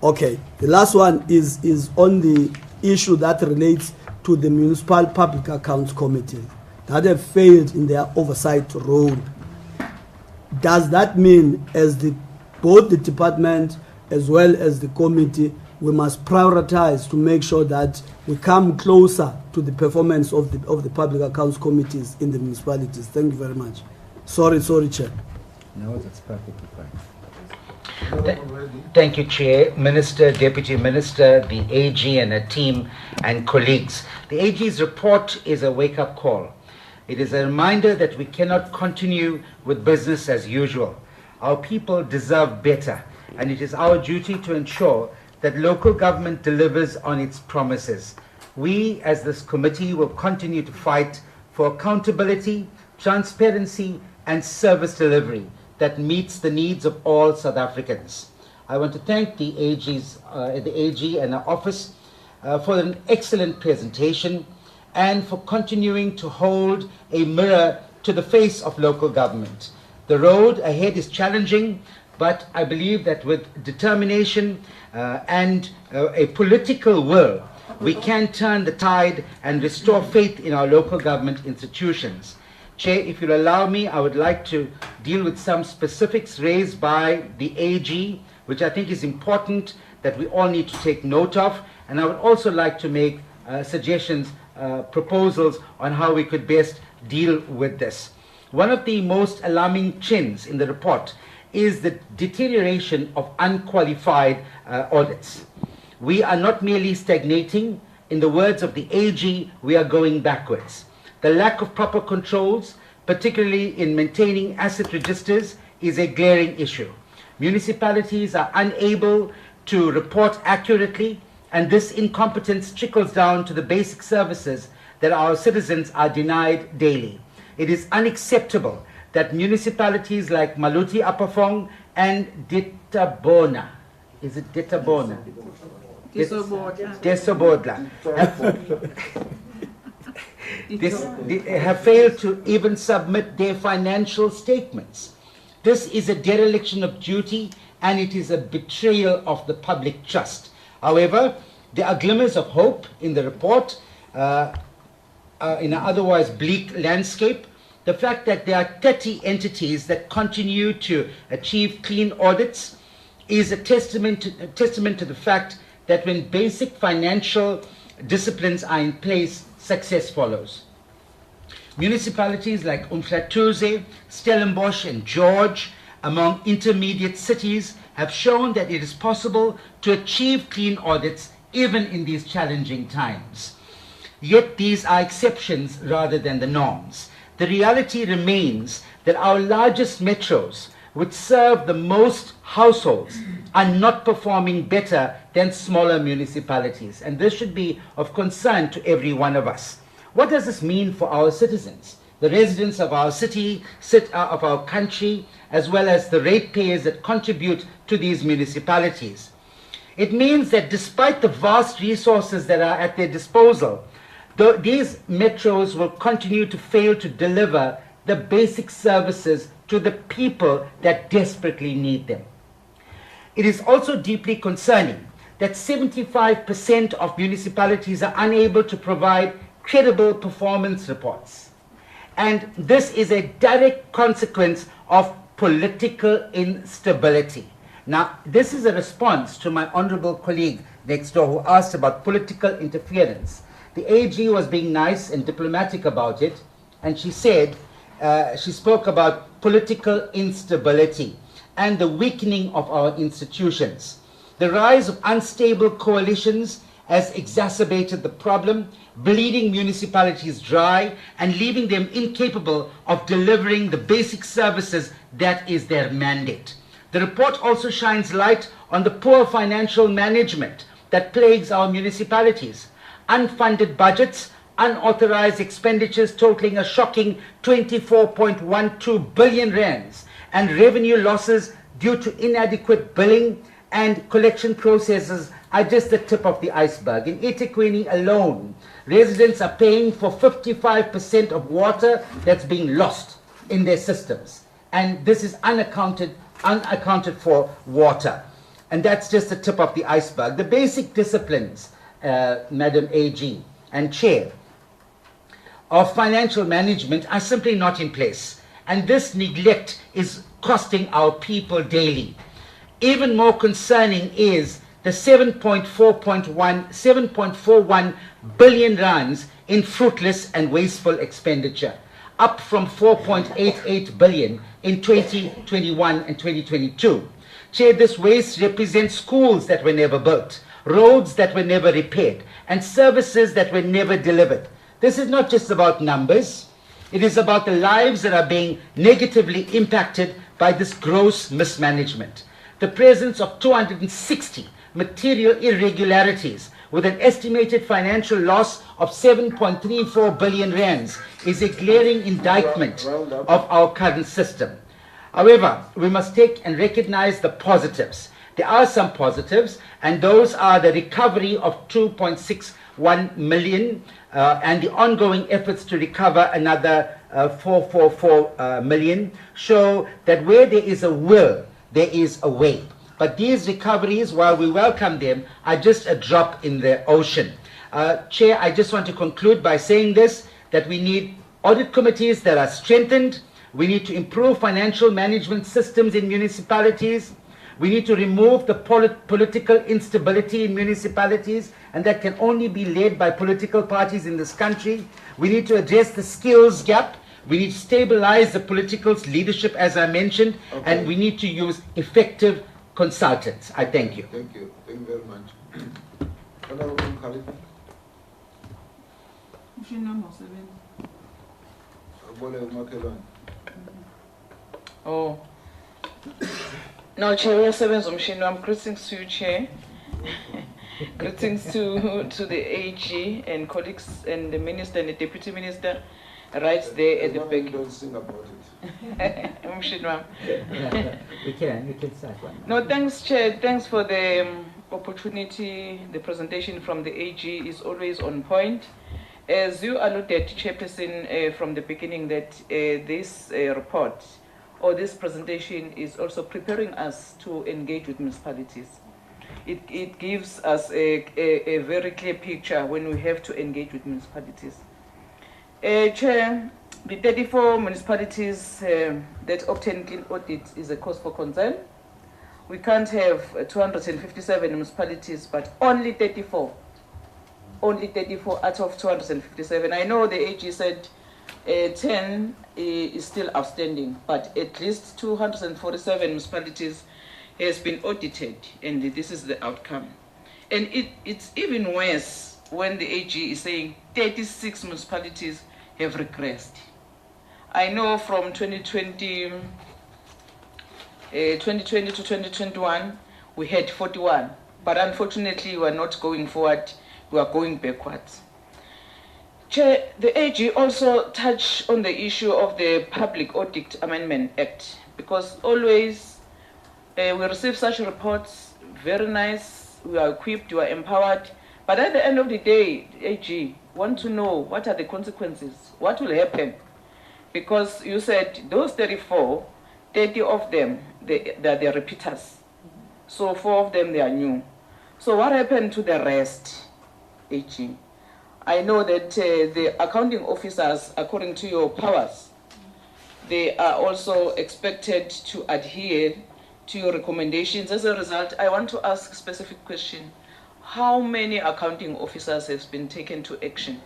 Okay, the last one is on the issue that relates to the Municipal Public Accounts Committee that have failed in their oversight role. Does that mean, as both the department as well as the committee, we must prioritize to make sure that we come closer to the performance of the public accounts committees in the municipalities? Thank you very much. Sorry, Chair. No, that's perfectly fine. Thank you, Chair, Minister, Deputy Minister, the AG and her team and colleagues. The AG's report is a wake-up call. It is a reminder that we cannot continue with business as usual. Our people deserve better, and it is our duty to ensure that local government delivers on its promises. We, as this committee, will continue to fight for accountability, transparency, and service delivery that meets the needs of all South Africans. I want to thank the AG and our office for an excellent presentation and for continuing to hold a mirror to the face of local government. The road ahead is challenging, but I believe that with determination and a political will, we can turn the tide and restore faith in our local government institutions. Chair, if you'll allow me, I would like to deal with some specifics raised by the AG, which I think is important that we all need to take note of. And I would also like to make suggestions, proposals on how we could best deal with this. One of the most alarming trends in the report is the deterioration of unqualified audits. We are not merely stagnating. In the words of the AG, we are going backwards. The lack of proper controls, particularly in maintaining asset registers, is a glaring issue. Municipalities are unable to report accurately, and this incompetence trickles down to the basic services that our citizens are denied daily. It is unacceptable that municipalities like Maluti Apafong and Ditabona, is it Ditabona? Desobodla. Have failed to even submit their financial statements. This is a dereliction of duty, and it is a betrayal of the public trust. However, there are glimmers of hope in the report in an otherwise bleak landscape. The fact that there are 30 entities that continue to achieve clean audits is a testament to the fact that when basic financial disciplines are in place, success follows. Municipalities like Umhlatuze, Stellenbosch and George, among intermediate cities, have shown that it is possible to achieve clean audits even in these challenging times. Yet these are exceptions rather than the norms. The reality remains that our largest metros, which serve the most households, are not performing better than smaller municipalities. And this should be of concern to every one of us. What does this mean for our citizens, the residents of our city, of our country, as well as the ratepayers that contribute to these municipalities? It means that despite the vast resources that are at their disposal, these metros will continue to fail to deliver the basic services to the people that desperately need them. It is also deeply concerning that 75% of municipalities are unable to provide credible performance reports. And this is a direct consequence of political instability. Now, this is a response to my honorable colleague next door who asked about political interference. The AG was being nice and diplomatic about it, and she said, she spoke about political instability and the weakening of our institutions. The rise of unstable coalitions has exacerbated the problem, bleeding municipalities dry and leaving them incapable of delivering the basic services that is their mandate. The report also shines light on the poor financial management that plagues our municipalities. Unfunded budgets, unauthorized expenditures totaling a shocking 24.12 billion rands, and revenue losses due to inadequate billing and collection processes are just the tip of the iceberg. In eThekwini alone, residents are paying for 55% of water that's being lost in their systems. And this is unaccounted for water. And that's just the tip of the iceberg. The basic disciplines, Madam AG and Chair, of financial management are simply not in place. And this neglect is costing our people daily. Even more concerning is the 7.41 billion rands in fruitless and wasteful expenditure, up from 4.88 billion in 2021 and 2022. Chair, this waste represents schools that were never built, roads that were never repaired, and services that were never delivered. This is not just about numbers. It is about the lives that are being negatively impacted by this gross mismanagement. The presence of 260 material irregularities with an estimated financial loss of 7.34 billion rands is a glaring indictment of our current system. However, we must take and recognize the positives. There are some positives, and those are the recovery of 2.61 million and the ongoing efforts to recover another 444 million show that where there is a will, there is a way. But these recoveries, while we welcome them, are just a drop in the ocean. Chair, I just want to conclude by saying this, that we need audit committees that are strengthened. We need to improve financial management systems in municipalities. We need to remove the political instability in municipalities, and that can only be led by political parties in this country. We need to address the skills gap. We need to stabilize the political leadership, as I mentioned, and we need to use effective consultants. I thank you. Thank you. Thank you very much. Honorable Khalifa. Oh. No, Chair, uyasebenza umshini wami. Greetings to you, Chair. Greetings to the AG and colleagues and the Minister and the Deputy Minister right there at the back. Don't sing about it. Umshini wami. We can start one. No, thanks, Chair. Thanks for the opportunity. The presentation from the AG is always on point. As you alluded, Chairperson, from the beginning, that this report or this presentation is also preparing us to engage with municipalities. It gives us a very clear picture when we have to engage with municipalities. Chair, the 34 municipalities that obtain clean audit is a cause for concern. We can't have 257 municipalities, but only 34. Only 34 out of 257. I know the AG said 10 is still outstanding, but at least 247 municipalities has been audited, and this is the outcome. And it's even worse when the AG is saying 36 municipalities have regressed. I know from 2020 to 2021, we had 41, but unfortunately we are not going forward, we are going backwards. Chair, the AG also touched on the issue of the Public Audit Amendment Act, because always we receive such reports, very nice, we are equipped, we are empowered, but at the end of the day, AG, want to know what are the consequences, what will happen? Because you said those 34, 30 of them, they're repeaters. So 4 of them, they are new. So what happened to the rest, AG? I know that the accounting officers, according to your powers, they are also expected to adhere to your recommendations. As a result, I want to ask a specific question. How many accounting officers have been taken to action?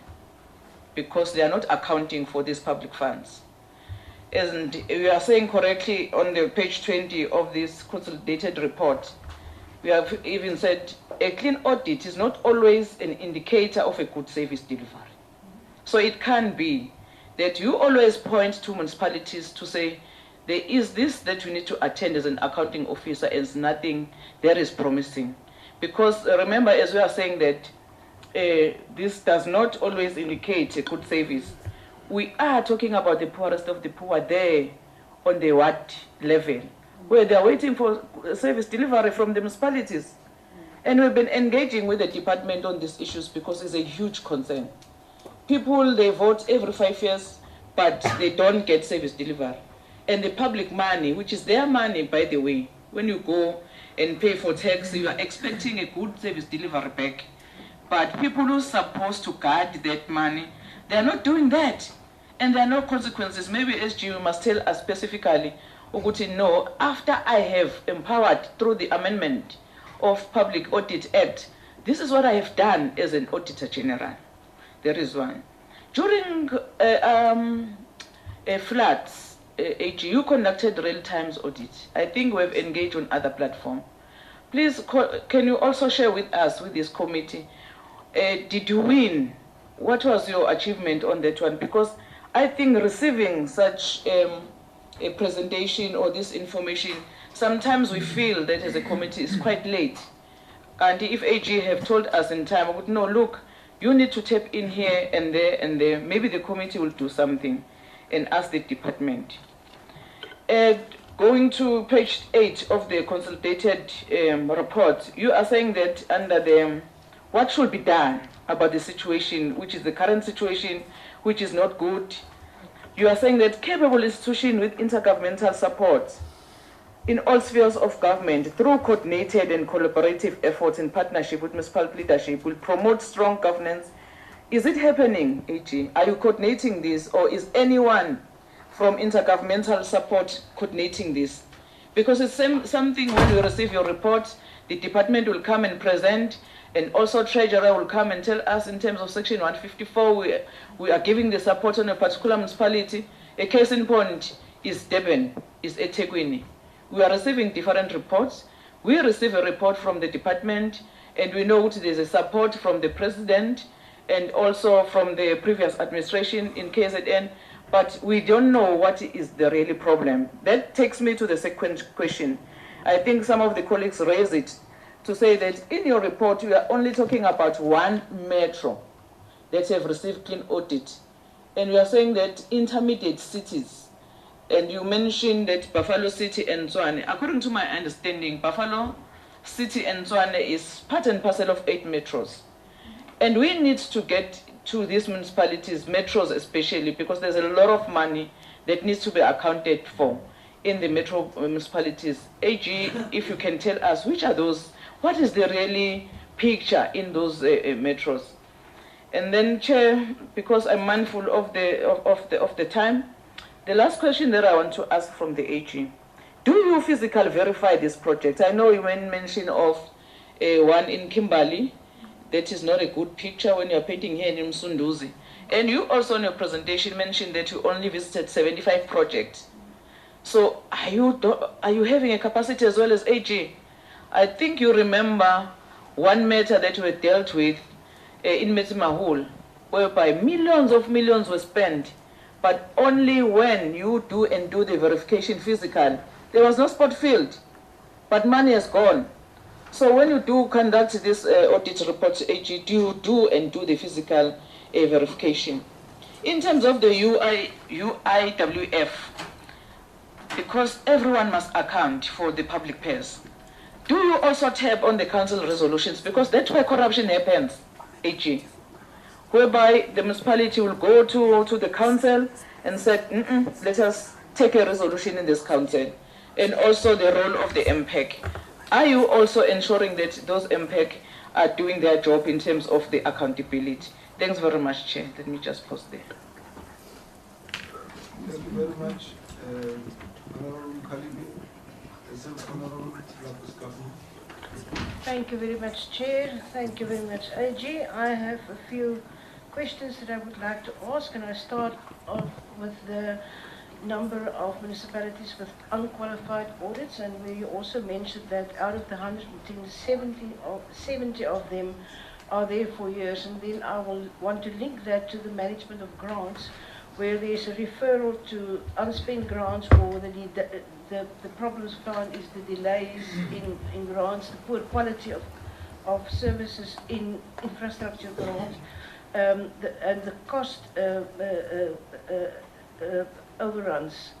Because they are not accounting for these public funds. And we are saying correctly on the page 20 of this consolidated report, we have even said a clean audit is not always an indicator of a good service delivery. So it can be that you always point to municipalities to say, there is this that you need to attend as an accounting officer, and nothing that is promising. Because remember, as we are saying that this does not always indicate a good service. We are talking about the poorest of the poor there on the ward level, where they are waiting for service delivery from the municipalities. And we've been engaging with the department on these issues because it's a huge concern. People, they vote every 5 years, but they don't get service delivery. And the public money, which is their money, by the way, when you go and pay for tax, you are expecting a good service delivery back. But people who are supposed to guard that money, they are not doing that. And there are no consequences. Maybe SG must tell us specifically, Uguti, no, after I have empowered through the amendment of Public Audit Act, this is what I have done as an Auditor-General. There is one. During floods AG, you conducted real times audit. I think we have engaged on other platform. Please, can you also share with us, with this committee, did you win? What was your achievement on that one? Because I think receiving such a presentation or this information, sometimes we feel that as a committee is quite late. And if AG have told us in time, I would know, look, you need to tap in here and there and there. Maybe the committee will do something and ask the department. Going to page 8 of the consolidated report, you are saying that under the, what should be done about the situation, which is the current situation, which is not good. You are saying that capable institution with intergovernmental support in all spheres of government through coordinated and collaborative efforts in partnership with municipal leadership will promote strong governance. Is it happening, AG? Are you coordinating this, or is anyone from intergovernmental support coordinating this? Because it's something when we receive your report, the department will come and present, and also treasurer will come and tell us in terms of section 154, we are giving the support on a particular municipality. A case in point is Durban, is eThekwini. We are receiving different reports. We receive a report from the department, and we know there's a support from the president and also from the previous administration in KZN, but we don't know what is the real problem. That takes me to the second question. I think some of the colleagues raised it to say that in your report, you are only talking about one metro that have received clean audit. And you are saying that intermediate cities, and you mentioned that Buffalo City and Tshwane. According to my understanding, Buffalo City and Tshwane is part and parcel of 8 metros. And we need to get to these municipalities, metros especially, because there's a lot of money that needs to be accounted for in the metro municipalities. AG, if you can tell us, which are those, what is the really picture in those metros? And then, Chair, because I'm mindful of the time, the last question that I want to ask from the AG, do you physically verify this project? I know you mentioned of one in Kimberley. That is not a good picture when you're painting here in Msunduzi. And you also in your presentation mentioned that you only visited 75 projects. So are you having a capacity as well as AG? I think you remember one matter that we dealt with in Metsimahul, whereby millions were spent, but only when you do the verification physical, there was no spot field, but money has gone. So when you do conduct this audit report, AG, do you do the physical verification? In terms of the UIWF, because everyone must account for the public purse, do you also tap on the council resolutions? Because that's where corruption happens, AG, whereby the municipality will go to the council and say, let us take a resolution in this council, and also the role of the MPEC. Are you also ensuring that those MPEC are doing their job in terms of the accountability? Thanks very much, Chair. Let me just pause there. Thank you very much. Honorable Kalibi. Honorable Thank you very much, Chair. Thank you very much, AG. I have a few questions that I would like to ask, and I start off with the number of municipalities with unqualified audits, and where you also mentioned that out of the 110, 70 of them are there for years. And then I will want to link that to the management of grants, where there's a referral to unspent grants, or the problems found is the delays in grants, the poor quality of services in infrastructure grants, and the cost overruns.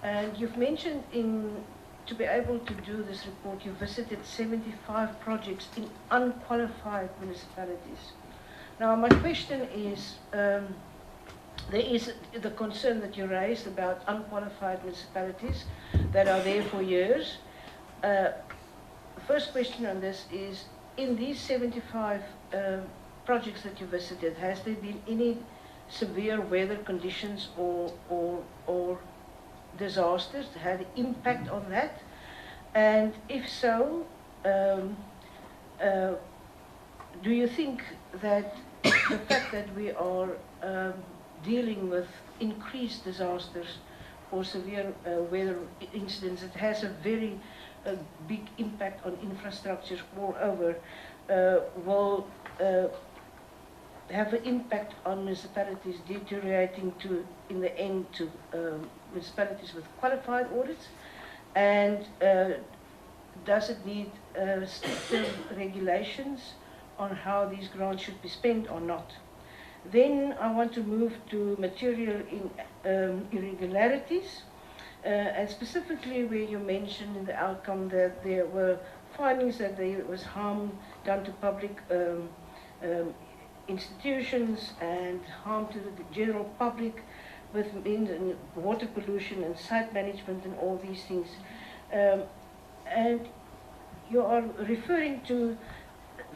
And you've mentioned to be able to do this report, you visited 75 projects in unqualified municipalities. Now my question is, there is the concern that you raised about unqualified municipalities that are there for years. First question on this is, in these 75 projects that you visited, has there been any severe weather conditions or disasters that had impact on that? And if so, do you think that the fact that we are dealing with increased disasters or severe weather incidents, it has a very big impact on infrastructure all over, will have an impact on municipalities deteriorating to, in the end, to municipalities with qualified audits, and does it need stricter regulations on how these grants should be spent or not? Then I want to move to material irregularities, and specifically where you mentioned in the outcome that there were findings that there was harm done to public institutions and harm to the general public with water pollution and site management and all these things. And you are referring to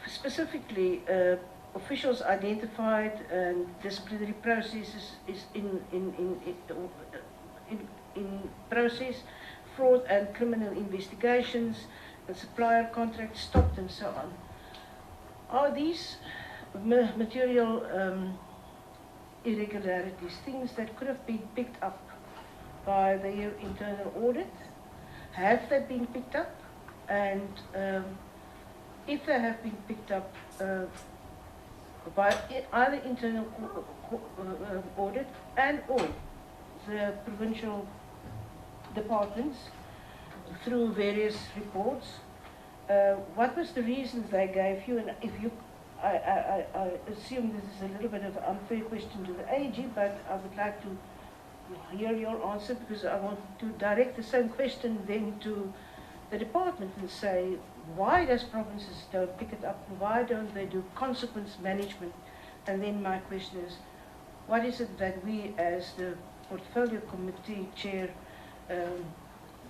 specifically officials identified and disciplinary processes is in process, fraud and criminal investigations, and supplier contracts stopped and so on. Are these material irregularities things that could have been picked up by their internal audit? Have they been picked up? And if they have been picked up by either internal audit and or the provincial departments through various reports, what was the reasons they gave you? And if you, I assume this is a little bit of an unfair question to the AG, but I would like to hear your answer, because I want to direct the same question then to the department and say, why does provinces don't pick it up? Why don't they do consequence management? And then my question is, what is it that we as the portfolio committee chair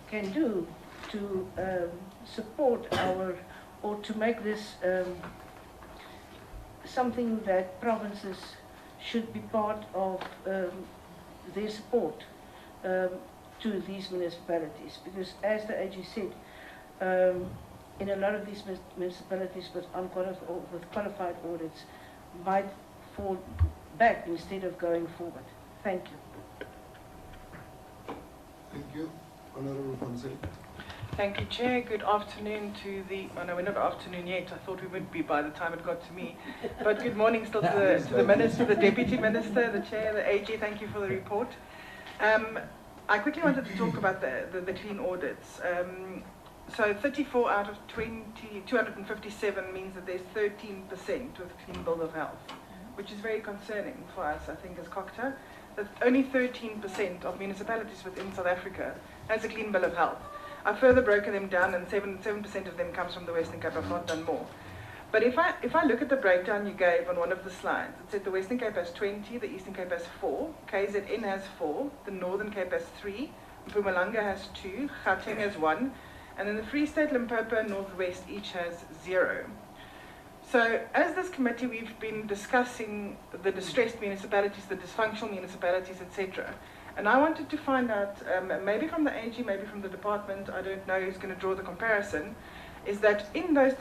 can do to support our, or to make this something that provinces should be part of their support to these municipalities? Because as the AG said, in a lot of these municipalities with qualified audits might fall back instead of going forward. Thank you. Thank you. Honorable Fonseca. Thank you, Chair. Good afternoon to the, oh no, we're not afternoon yet. I thought we would be by the time it got to me. But good morning still to the Minister, the Deputy Minister, the Chair, the AG. Thank you for the report. I quickly wanted to talk about the clean audits. So 34 out of 257 means that there's 13% with clean bill of health, which is very concerning for us, I think, as COCTA, that only 13% of municipalities within South Africa has a clean bill of health. I've further broken them down, and 7% of them comes from the Western Cape. I've not done more. But if I look at the breakdown you gave on one of the slides, it said the Western Cape has 20, the Eastern Cape has 4, KZN has 4, the Northern Cape has 3, Mpumalanga has 2, Gauteng has 1, and then the Free State, Limpopo, and Northwest each has 0. So as this committee, we've been discussing the distressed municipalities, the dysfunctional municipalities, etc. And I wanted to find out, maybe from the AG, maybe from the department, I don't know who's going to draw the comparison, is that in those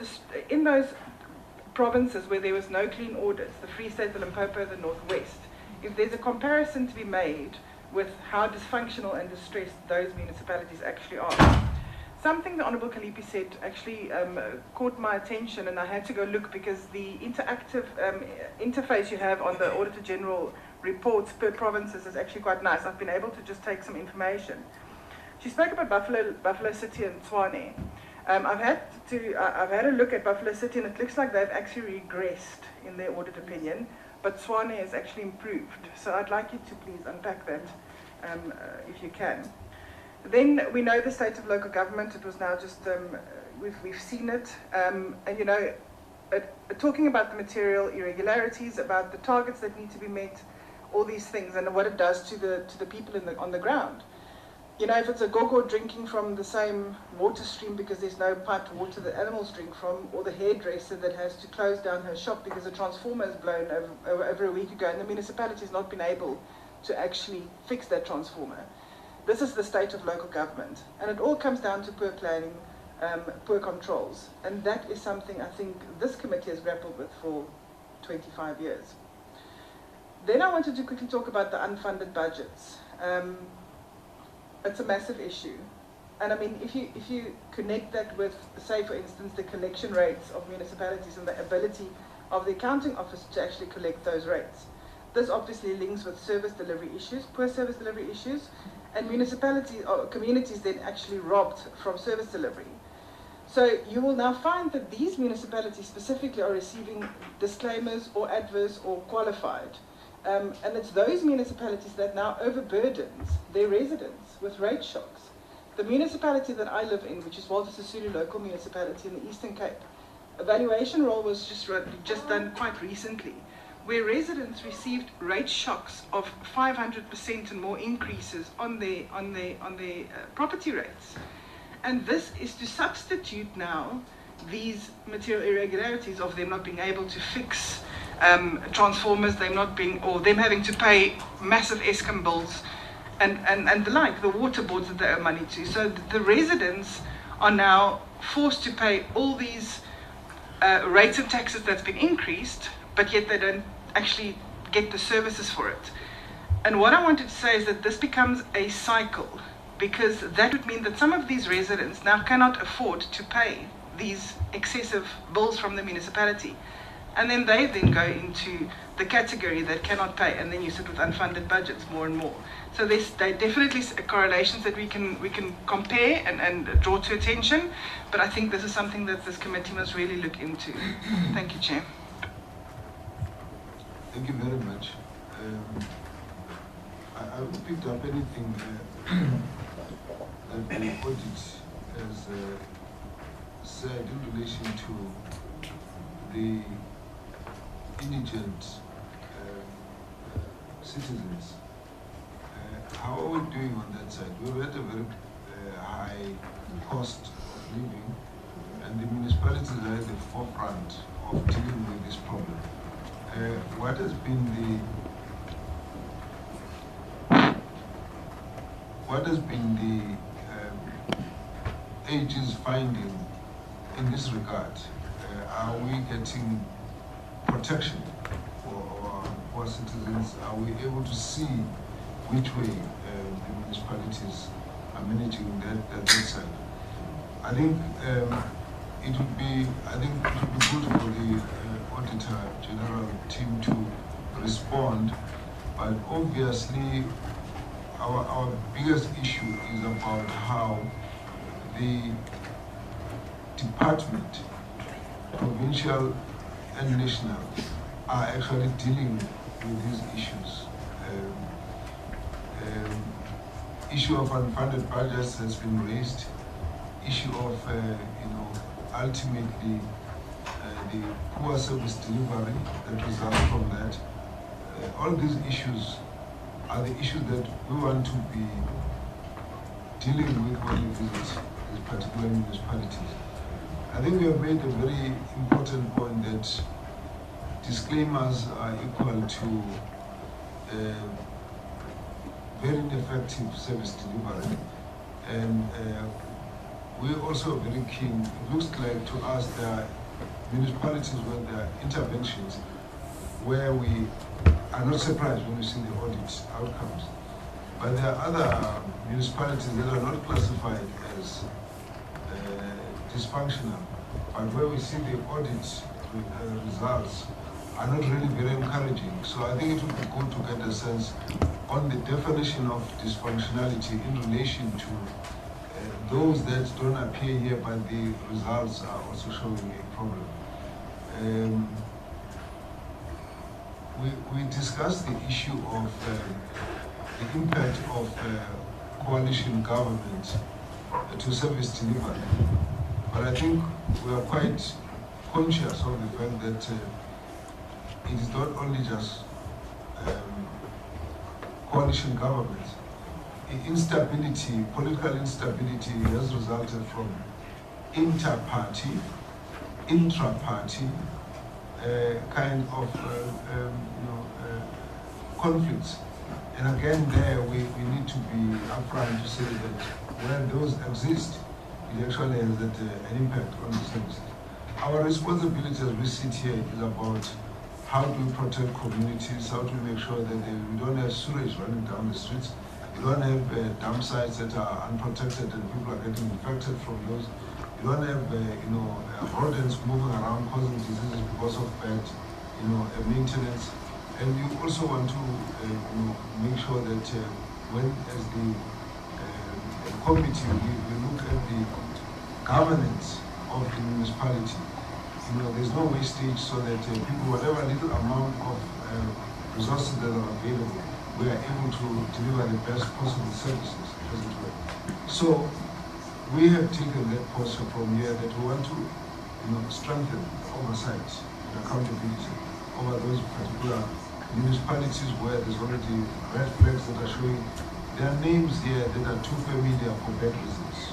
provinces where there was no clean audits, the Free State, the Limpopo, the Northwest, if there's a comparison to be made with how dysfunctional and distressed those municipalities actually are. Something the Honourable Kalipi said actually caught my attention, and I had to go look, because the interactive interface you have on the Auditor-General reports per provinces is actually quite nice. I've been able to just take some information. She spoke about Buffalo City and Tshwane. I've had a look at Buffalo City, and it looks like they've actually regressed in their audit opinion, but Tshwane has actually improved. So I'd like you to please unpack that if you can. Then we know the state of local government. It was now just, we've seen it. And you know, talking about the material irregularities, about the targets that need to be met, all these things, and what it does to the people on the ground. You know, if it's a gogo drinking from the same water stream because there's no piped water that animals drink from, or the hairdresser that has to close down her shop because a transformer is blown over a week ago and the municipality has not been able to actually fix that transformer. This is the state of local government, and it all comes down to poor planning, poor controls, and that is something I think this committee has grappled with for 25 years. Then I wanted to quickly talk about the unfunded budgets. it's a massive issue. And I mean, if you connect that with, say, for instance, the collection rates of municipalities and the ability of the accounting office to actually collect those rates, this obviously links with service delivery issues, poor service delivery issues, and municipalities or communities then actually robbed from service delivery. So you will now find that these municipalities specifically are receiving disclaimers or adverse or qualified. And it's those municipalities that now overburdens their residents with rate shocks. The municipality that I live in, which is Walter Sisulu Local Municipality in the Eastern Cape, a valuation roll was just done quite recently, where residents received rate shocks of 500% and more increases on their property rates. And this is to substitute now these material irregularities of them not being able to fix transformers, them having to pay massive Eskom bills and the like, the water boards that they owe money to. So the residents are now forced to pay all these rates and taxes that's been increased, but yet they don't actually get the services for it. And what I wanted to say is that this becomes a cycle, because that would mean that some of these residents now cannot afford to pay these excessive bills from the municipality. And then they then go into the category that cannot pay, and then you sit with unfunded budgets more and more. So there definitely correlations that we can compare and draw to attention, but I think this is something that this committee must really look into. Thank you, Chair. Thank you very much. I haven't picked up anything that the audit has said in relation to the indigent citizens. How are we doing on that side? We're at a very high cost of living, and the municipalities are at the forefront of dealing with this problem. What has been the AG's finding in this regard? Are we getting protection for our citizens? Are we able to see which way the municipalities are managing that side? I think it would be good for the Auditor-General team to respond, but obviously our biggest issue is about how the department, provincial and national, are actually dealing with these issues. Issue of unfunded budgets has been raised. Issue of ultimately the poor service delivery that results from that. All these issues are the issues that we want to be dealing with when we visit these particular municipalities. I think we have made a very important point that disclaimers are equal to very ineffective service delivery, and we're also very keen. It looks like to us there are municipalities where there are interventions where we are not surprised when we see the audit outcomes, but there are other municipalities that are not classified as dysfunctional, but where we see the audit results are not really very encouraging. So I think it would be good to get a sense on the definition of dysfunctionality in relation to those that don't appear here, but the results are also showing a problem. We discussed the issue of the impact of coalition government to service delivery, but I think we are quite conscious of the fact that it is not only just coalition government. Instability, political instability has resulted from inter-party, intra-party kind of conflicts. And again, there we need to be upfront to say that where those exist, it actually has an impact on the services. Our responsibility as we sit here is about how do we protect communities, how to make sure that we don't have sewage running down the streets, You don't have dump sites that are unprotected and people are getting infected from those. You don't have, rodents moving around causing diseases because of bad, maintenance. And you also want to, make sure that when, as the committee, we look at the governance of the municipality. There's no wastage, so that people, whatever little amount of resources that are available, we are able to deliver the best possible services, as it were. So we have taken that posture from here that we want to, strengthen oversight and accountability over those particular municipalities where there's already red flags that are showing. There are names here that are too familiar for bad reasons.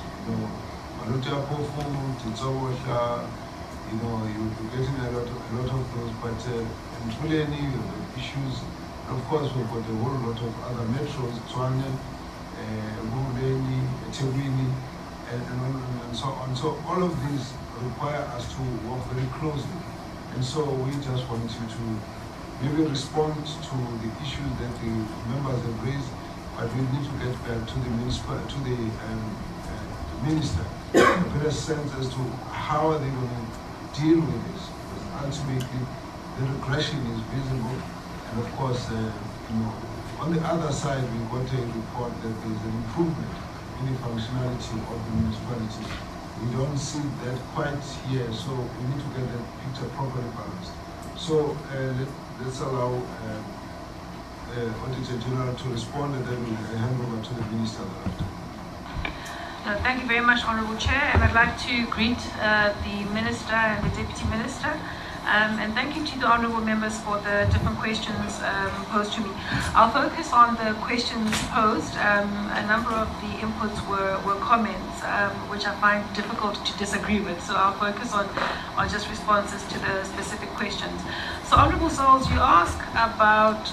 Malutia Pofu, Titsowosha, you're getting a lot of those, but in Tuleni, the issues, and of course we've got a whole lot of other metros, Tswane, Buleni, Tewini, and so on. So all of these require us to work very closely. And so we just want you to maybe respond to the issues that the members have raised, but we need to get back to the minister to get a sense as to how are they going to deal with this. Because ultimately, the regression is visible, and of course, on the other side, we got a report that there is an improvement in the functionality of the municipality. We don't see that quite here, so we need to get that picture properly balanced. So let's allow Auditor-General to respond, and then we'll hand over to the Minister thereafter. Thank you very much, Honourable Chair, and I'd like to greet the Minister and the Deputy Minister. And thank you to the honourable members for the different questions posed to me. I'll focus on the questions posed. A number of the inputs were comments, which I find difficult to disagree with. So I'll focus on just responses to the specific questions. So Honourable Souls, you ask about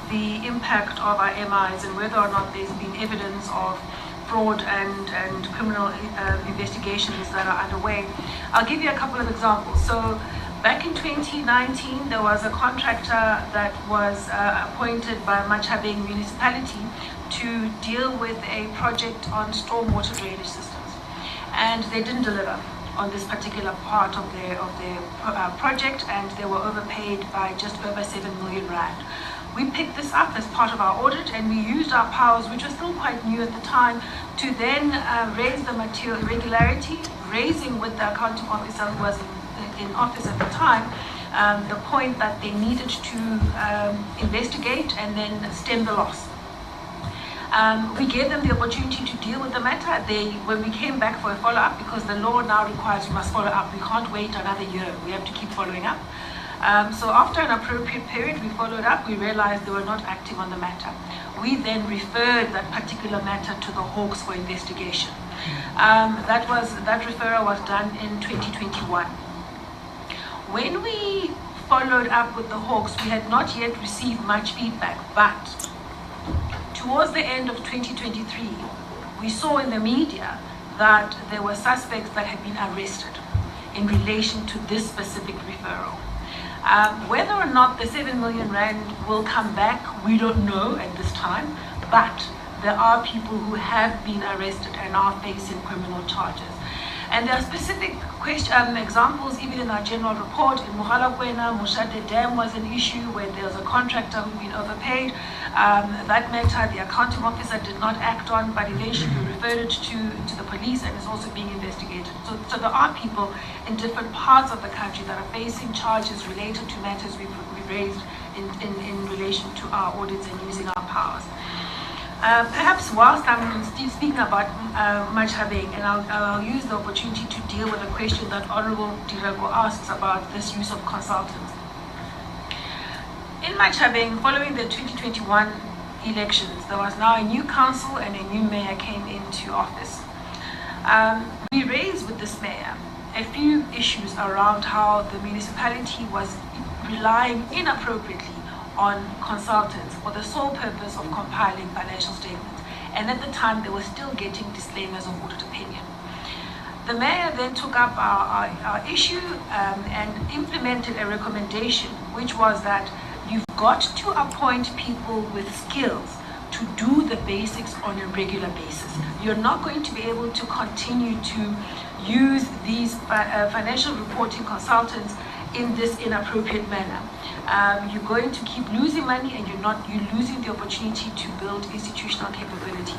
the impact of our MIs and whether or not there's been evidence of fraud and criminal investigations that are underway. I'll give you a couple of examples. So back in 2019, there was a contractor that was appointed by Machabeng municipality to deal with a project on stormwater drainage systems. And they didn't deliver on this particular part of their project, and they were overpaid by just over 7 million rand. We picked this up as part of our audit, and we used our powers, which were still quite new at the time, to then raise the material irregularity, raising with the accounting officer who was in office at the time, the point that they needed to investigate and then stem the loss. We gave them the opportunity to deal with the matter. When we came back for a follow-up, because the law now requires we must follow up, we can't wait another year, we have to keep following up. So after an appropriate period, we followed up, we realized they were not acting on the matter. We then referred that particular matter to the Hawks for investigation. That referral was done in 2021. When we followed up with the Hawks, we had not yet received much feedback, but towards the end of 2023, we saw in the media that there were suspects that had been arrested in relation to this specific referral. Whether or not the 7 million rand will come back, we don't know at this time, but there are people who have been arrested and are facing criminal charges. And there are specific examples even in our general report. In Mogalakwena, Moshate Dam was an issue where there was a contractor who'd been overpaid. That matter the accounting officer did not act on, but eventually we referred it to the police, and it's also being investigated. So there are people in different parts of the country that are facing charges related to matters we've raised in relation to our audits and using our powers. Perhaps whilst I'm still speaking about Machabeng, and I'll use the opportunity to deal with a question that Honourable Dirego asks about this use of consultants. In Machabeng, following the 2021 elections, there was now a new council and a new mayor came into office. We raised with this mayor a few issues around how the municipality was relying inappropriately on consultants for the sole purpose of compiling financial statements. And at the time, they were still getting disclaimers of audit opinion. The mayor then took up our issue and implemented a recommendation, which was that you've got to appoint people with skills to do the basics on a regular basis. You're not going to be able to continue to use these financial reporting consultants in this inappropriate manner. You're going to keep losing money, and you're losing the opportunity to build institutional capability.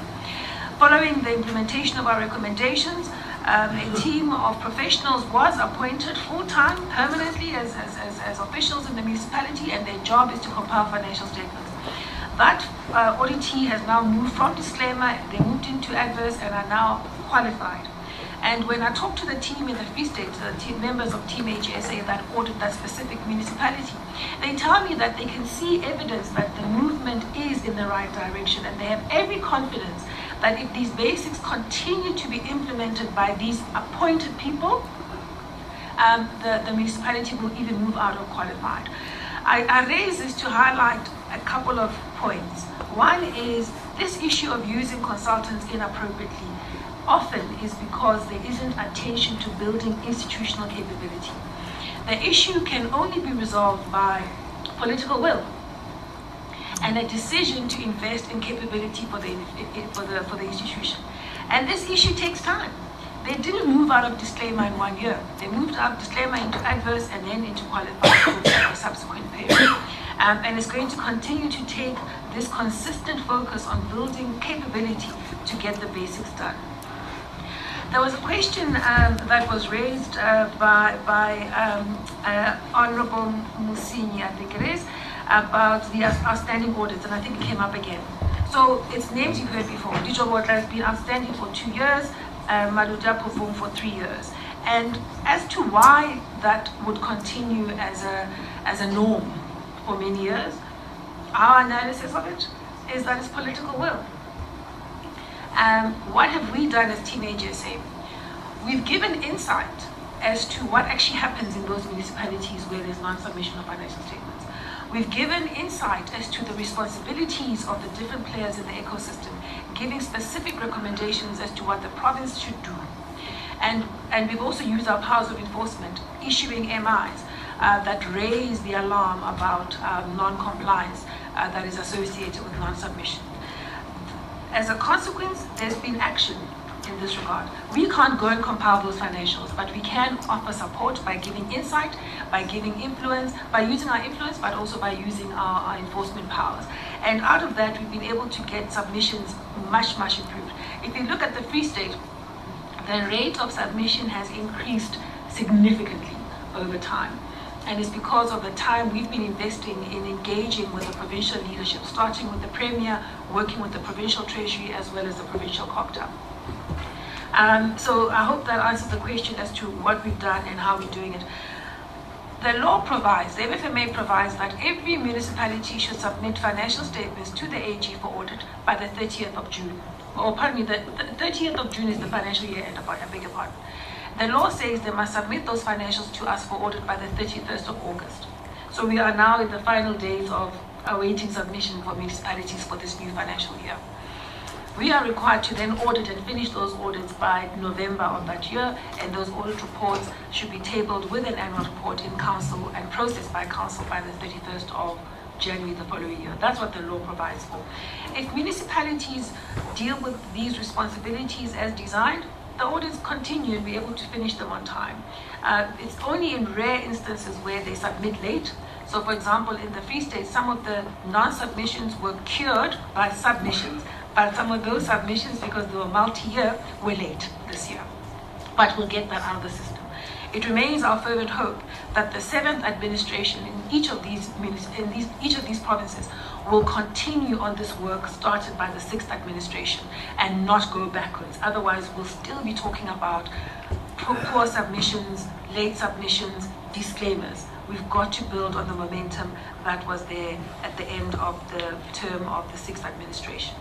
Following the implementation of our recommendations, a team of professionals was appointed full-time, permanently as officials in the municipality, and their job is to compile financial statements. That audit team has now moved from disclaimer, they moved into adverse and are now qualified. And when I talk to the team in the Free State, the members of Team AGSA that audit that specific municipality, they tell me that they can see evidence that the movement is in the right direction, and they have every confidence that if these basics continue to be implemented by these appointed people, the municipality will even move out of qualified. I raise this to highlight a couple of points. One is this issue of using consultants inappropriately often is because there isn't attention to building institutional capability. The issue can only be resolved by political will and a decision to invest in capability for the institution. And this issue takes time. They didn't move out of disclaimer in 1 year. They moved out of disclaimer into adverse and then into qualified for the subsequent period. And it's going to continue to take this consistent focus on building capability to get the basics done. There was a question that was raised by Honorable Musini, I think it is, about the outstanding audits, and I think it came up again. So it's names you've heard before. Dijobotla has been outstanding for 2 years, Maluda Pofung for 3 years. And as to why that would continue as a norm for many years, our analysis of it is that it's political will. What have we done as Team AGSA? We've given insight as to what actually happens in those municipalities where there's non-submission of financial statements. We've given insight as to the responsibilities of the different players in the ecosystem, giving specific recommendations as to what the province should do. And we've also used our powers of enforcement, issuing MIs that raise the alarm about non-compliance that is associated with non-submission. As a consequence, there's been action in this regard. We can't go and compile those financials, but we can offer support by giving insight, by giving influence, by using our influence, but also by using our enforcement powers. And out of that, we've been able to get submissions much, much improved. If you look at the Free State, the rate of submission has increased significantly over time. And it's because of the time we've been investing in engaging with the provincial leadership, starting with the Premier, working with the provincial treasury, as well as the provincial COPTA. So I hope that answers the question as to what we've done and how we're doing it. The law provides, the MFMA provides that every municipality should submit financial statements to the AG for audit by the 30th of June. Or pardon me, the 30th of June is the financial year end, I beg your pardon. The law says they must submit those financials to us for audit by the 31st of August. So we are now in the final days of awaiting submission for municipalities for this new financial year. We are required to then audit and finish those audits by November of that year, and those audit reports should be tabled with an annual report in council and processed by council by the 31st of January the following year. That's what the law provides for. If municipalities deal with these responsibilities as designed, the audits continue and be able to finish them on time. It's only in rare instances where they submit late. So for example, in the Free State, some of the non-submissions were cured by submissions, but some of those submissions, because they were multi-year, were late this year. But we'll get that out of the system. It remains our fervent hope that the 7th administration in each of these provinces will continue on this work started by the 6th administration and not go backwards. Otherwise, we'll still be talking about poor submissions, late submissions, disclaimers. We've got to build on the momentum that was there at the end of the term of the 6th administration.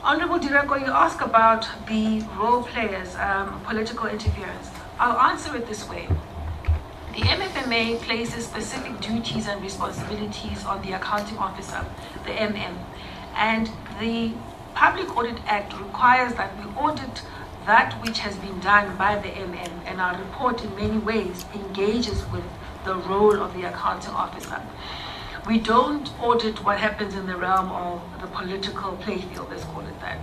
Honorable Direko, you ask about the role players, political interference. I'll answer it this way. The MFMA places specific duties and responsibilities on the accounting officer, the MM, and the Public Audit Act requires that we audit that which has been done by the MM, and our report in many ways engages with the role of the accounting officer. We don't audit what happens in the realm of the political playfield, let's call it that.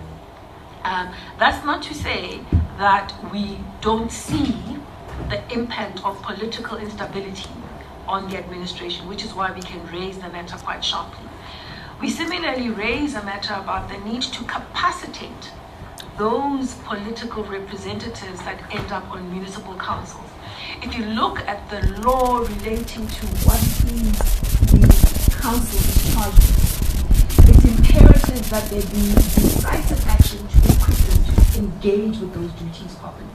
That's not to say that we don't see the impact of political instability on the administration, which is why we can raise the matter quite sharply. We similarly raise a matter about the need to capacitate those political representatives that end up on municipal councils. If you look at the law relating to what is the council's charge, it's imperative that there be decisive action to equip them to engage with those duties properly.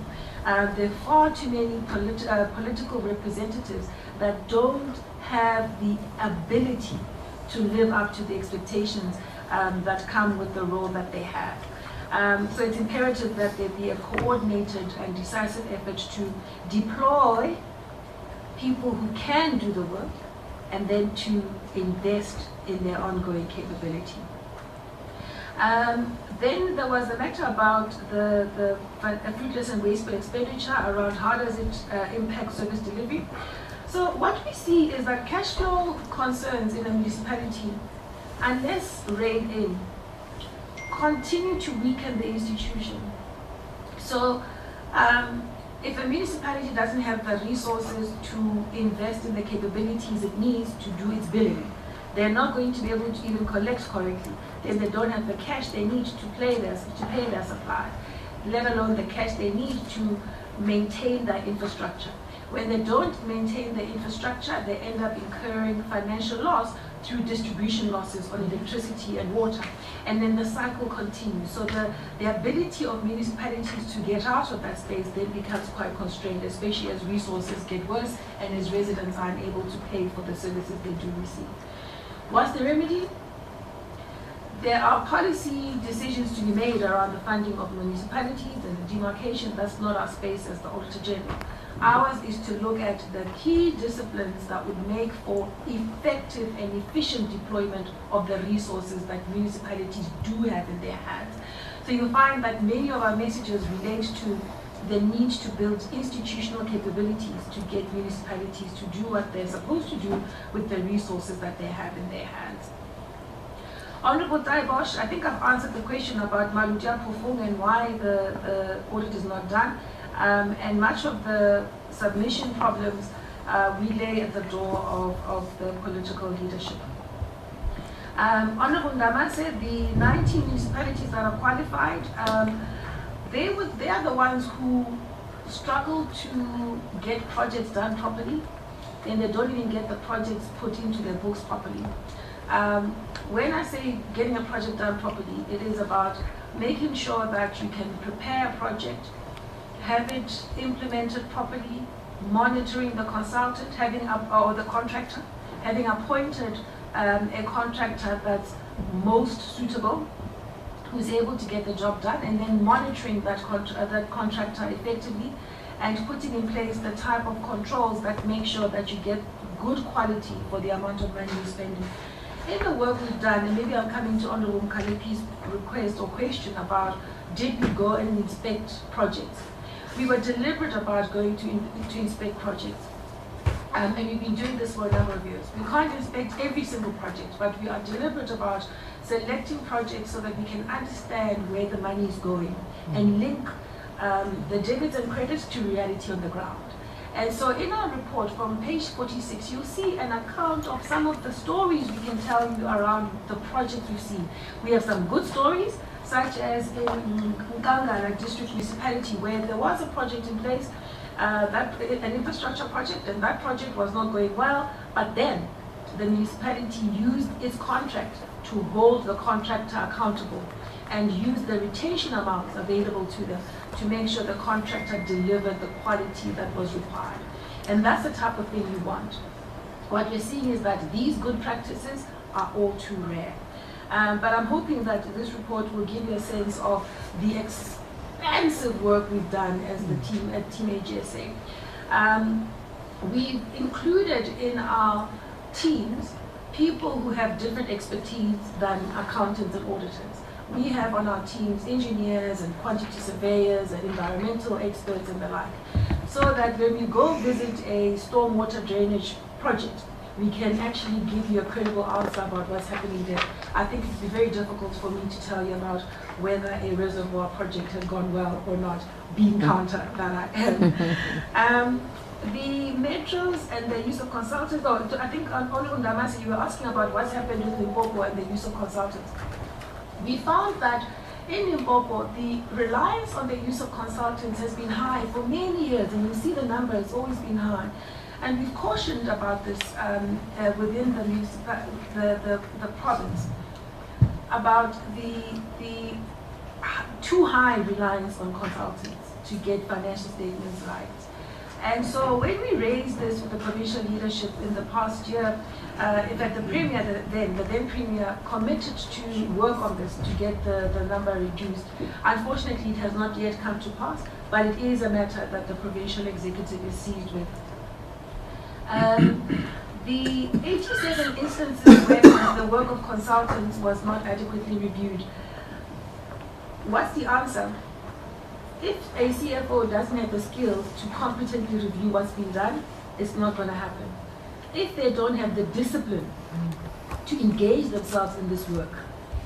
There are far too many political representatives that don't have the ability to live up to the expectations that come with the role that they have. So it's imperative that there be a coordinated and decisive effort to deploy people who can do the work and then to invest in their ongoing capability. Then there was a matter about the fruitless and wasteful expenditure around how does it impact service delivery. So what we see is that cash flow concerns in a municipality, unless reined in, continue to weaken the institution. So if a municipality doesn't have the resources to invest in the capabilities it needs to do its billing, they're not going to be able to even collect correctly. Then they don't have the cash they need to pay their suppliers, let alone the cash they need to maintain their infrastructure. When they don't maintain the infrastructure, they end up incurring financial loss through distribution losses on electricity and water. And then the cycle continues. So the ability of municipalities to get out of that space then becomes quite constrained, especially as resources get worse and as residents are unable to pay for the services they do receive. What's the remedy? There are policy decisions to be made around the funding of municipalities and the demarcation. That's not our space as the Auditor-General. Ours is to look at the key disciplines that would make for effective and efficient deployment of the resources that municipalities do have in their hands. So you'll find that many of our messages relate to the need to build institutional capabilities to get municipalities to do what they're supposed to do with the resources that they have in their hands. Honorable Bosch, I think I've answered the question about Maluja Pufung and why the audit is not done. And much of the submission problems we lay at the door of the political leadership. Honorable Ndama said the 19 municipalities that are qualified, they are the ones who struggle to get projects done properly, and they don't even get the projects put into their books properly. When I say getting a project done properly, it is about making sure that you can prepare a project, have it implemented properly, monitoring the consultant, or the contractor, having appointed a contractor that's most suitable, who's able to get the job done, and then monitoring that contractor effectively and putting in place the type of controls that make sure that you get good quality for the amount of money you're spending. In the work we've done, and maybe I'm coming to Honorable Mkalepi's request or question about did we go and inspect projects? We were deliberate about going to inspect projects. And we've been doing this for a number of years. We can't inspect every single project, but we are deliberate about selecting projects so that we can understand where the money is going and link the debits and credits to reality on the ground. And so in our report from page 46, you'll see an account of some of the stories we can tell you around the projects we've seen. We have some good stories, such as in Nkangala District Municipality, where there was a project in place, an infrastructure project, and that project was not going well, but then the municipality used its contract to hold the contractor accountable and use the retention amounts available to them to make sure the contractor delivered the quality that was required. And that's the type of thing you want. What we're seeing is that these good practices are all too rare. But I'm hoping that this report will give you a sense of the expansive work we've done as the team at Team AGSA. We've included in our teams people who have different expertise than accountants and auditors. We have on our teams engineers and quantity surveyors and environmental experts and the like, so that when we go visit a stormwater drainage project, we can actually give you a credible answer about what's happening there. I think it would be very difficult for me to tell you about whether a reservoir project has gone well or not, being counter that I am. The metros and the use of consultants, I think Honorable Ndamase, you were asking about what's happened with Limpopo and the use of consultants. We found that in Limpopo, the reliance on the use of consultants has been high for many years, and you see the number has always been high. And we've cautioned about this within the province, about the too high reliance on consultants to get financial statements right. And so when we raised this with the provincial leadership in the past year, in fact the Premier, the then Premier, committed to work on this to get the number reduced. Unfortunately, it has not yet come to pass, but it is a matter that the provincial executive is seized with. The 87 instances where the work of consultants was not adequately reviewed. What's the answer? If a CFO doesn't have the skills to competently review what's been done, it's not going to happen. If they don't have the discipline to engage themselves in this work,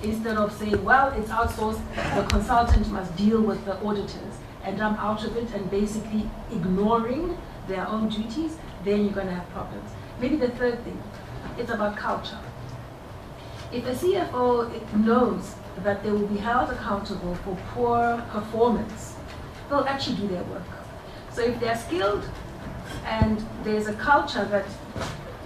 instead of saying, well, it's outsourced, the consultant must deal with the auditors, and I'm out of it, and basically ignoring their own duties, then you're going to have problems. Maybe the third thing, it's about culture. If a CFO knows that they will be held accountable for poor performance, they'll actually do their work. So if they're skilled and there's a culture that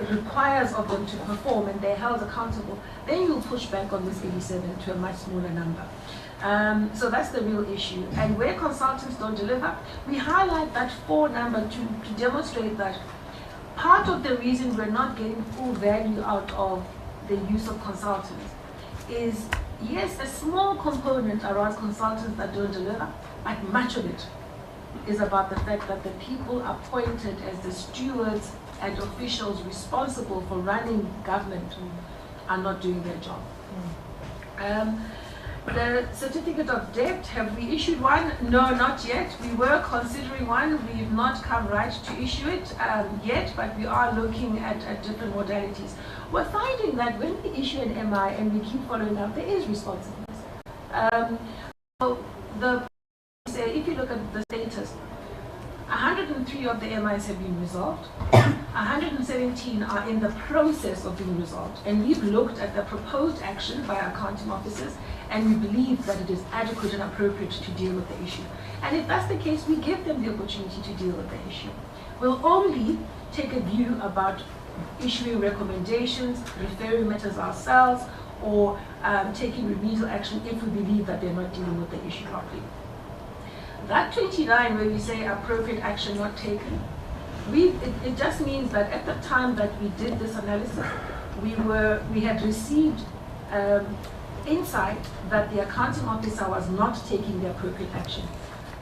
requires of them to perform and they're held accountable, then you'll push back on this 87 to a much smaller number. So that's the real issue. And where consultants don't deliver, we highlight that 4 number to demonstrate that part of the reason we're not getting full value out of the use of consultants is, yes, a small component around consultants that don't deliver, but much of it is about the fact that the people appointed as the stewards and officials responsible for running government are not doing their job. The certificate of debt, have we issued one? No, not yet. We were considering one. We've not come right to issue it yet, but we are looking at different modalities. We're finding that when we issue an MI and we keep following up, there is responsiveness. If you look at the status, 103 of the MIs have been resolved, 117 are in the process of being resolved, and we've looked at the proposed action by our accounting officers, and we believe that it is adequate and appropriate to deal with the issue. And if that's the case, we give them the opportunity to deal with the issue. We'll only take a view about issuing recommendations, referring matters ourselves, or taking remedial action if we believe that they're not dealing with the issue properly. That 29, where we say appropriate action not taken, it just means that at the time that we did this analysis, we had received insight that the accounting officer was not taking the appropriate action,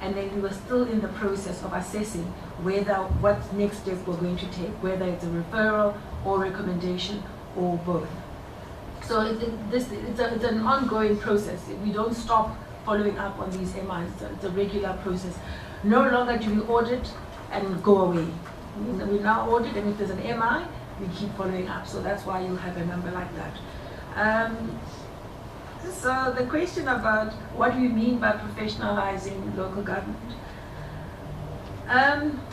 and then we were still in the process of assessing what next step we're going to take, whether it's a referral or recommendation or both. So it's an ongoing process. We don't stop following up on these MIs. It's a regular process. No longer do we audit and go away. We now audit, and if there's an MI, we keep following up. So that's why you'll have a number like that. So the question about what do we mean by professionalizing local government?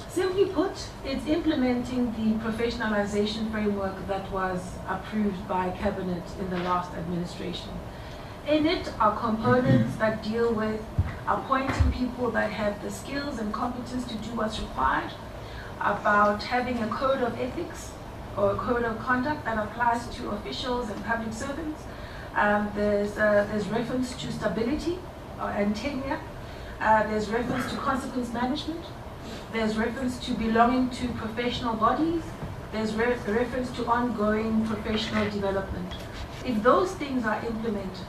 Simply put, it's implementing the professionalization framework that was approved by Cabinet in the last administration. In it are components that deal with appointing people that have the skills and competence to do what's required, about having a code of ethics or a code of conduct that applies to officials and public servants. There's reference to stability and tenure. There's reference to consequence management. There's reference to belonging to professional bodies. There's reference to ongoing professional development. If those things are implemented,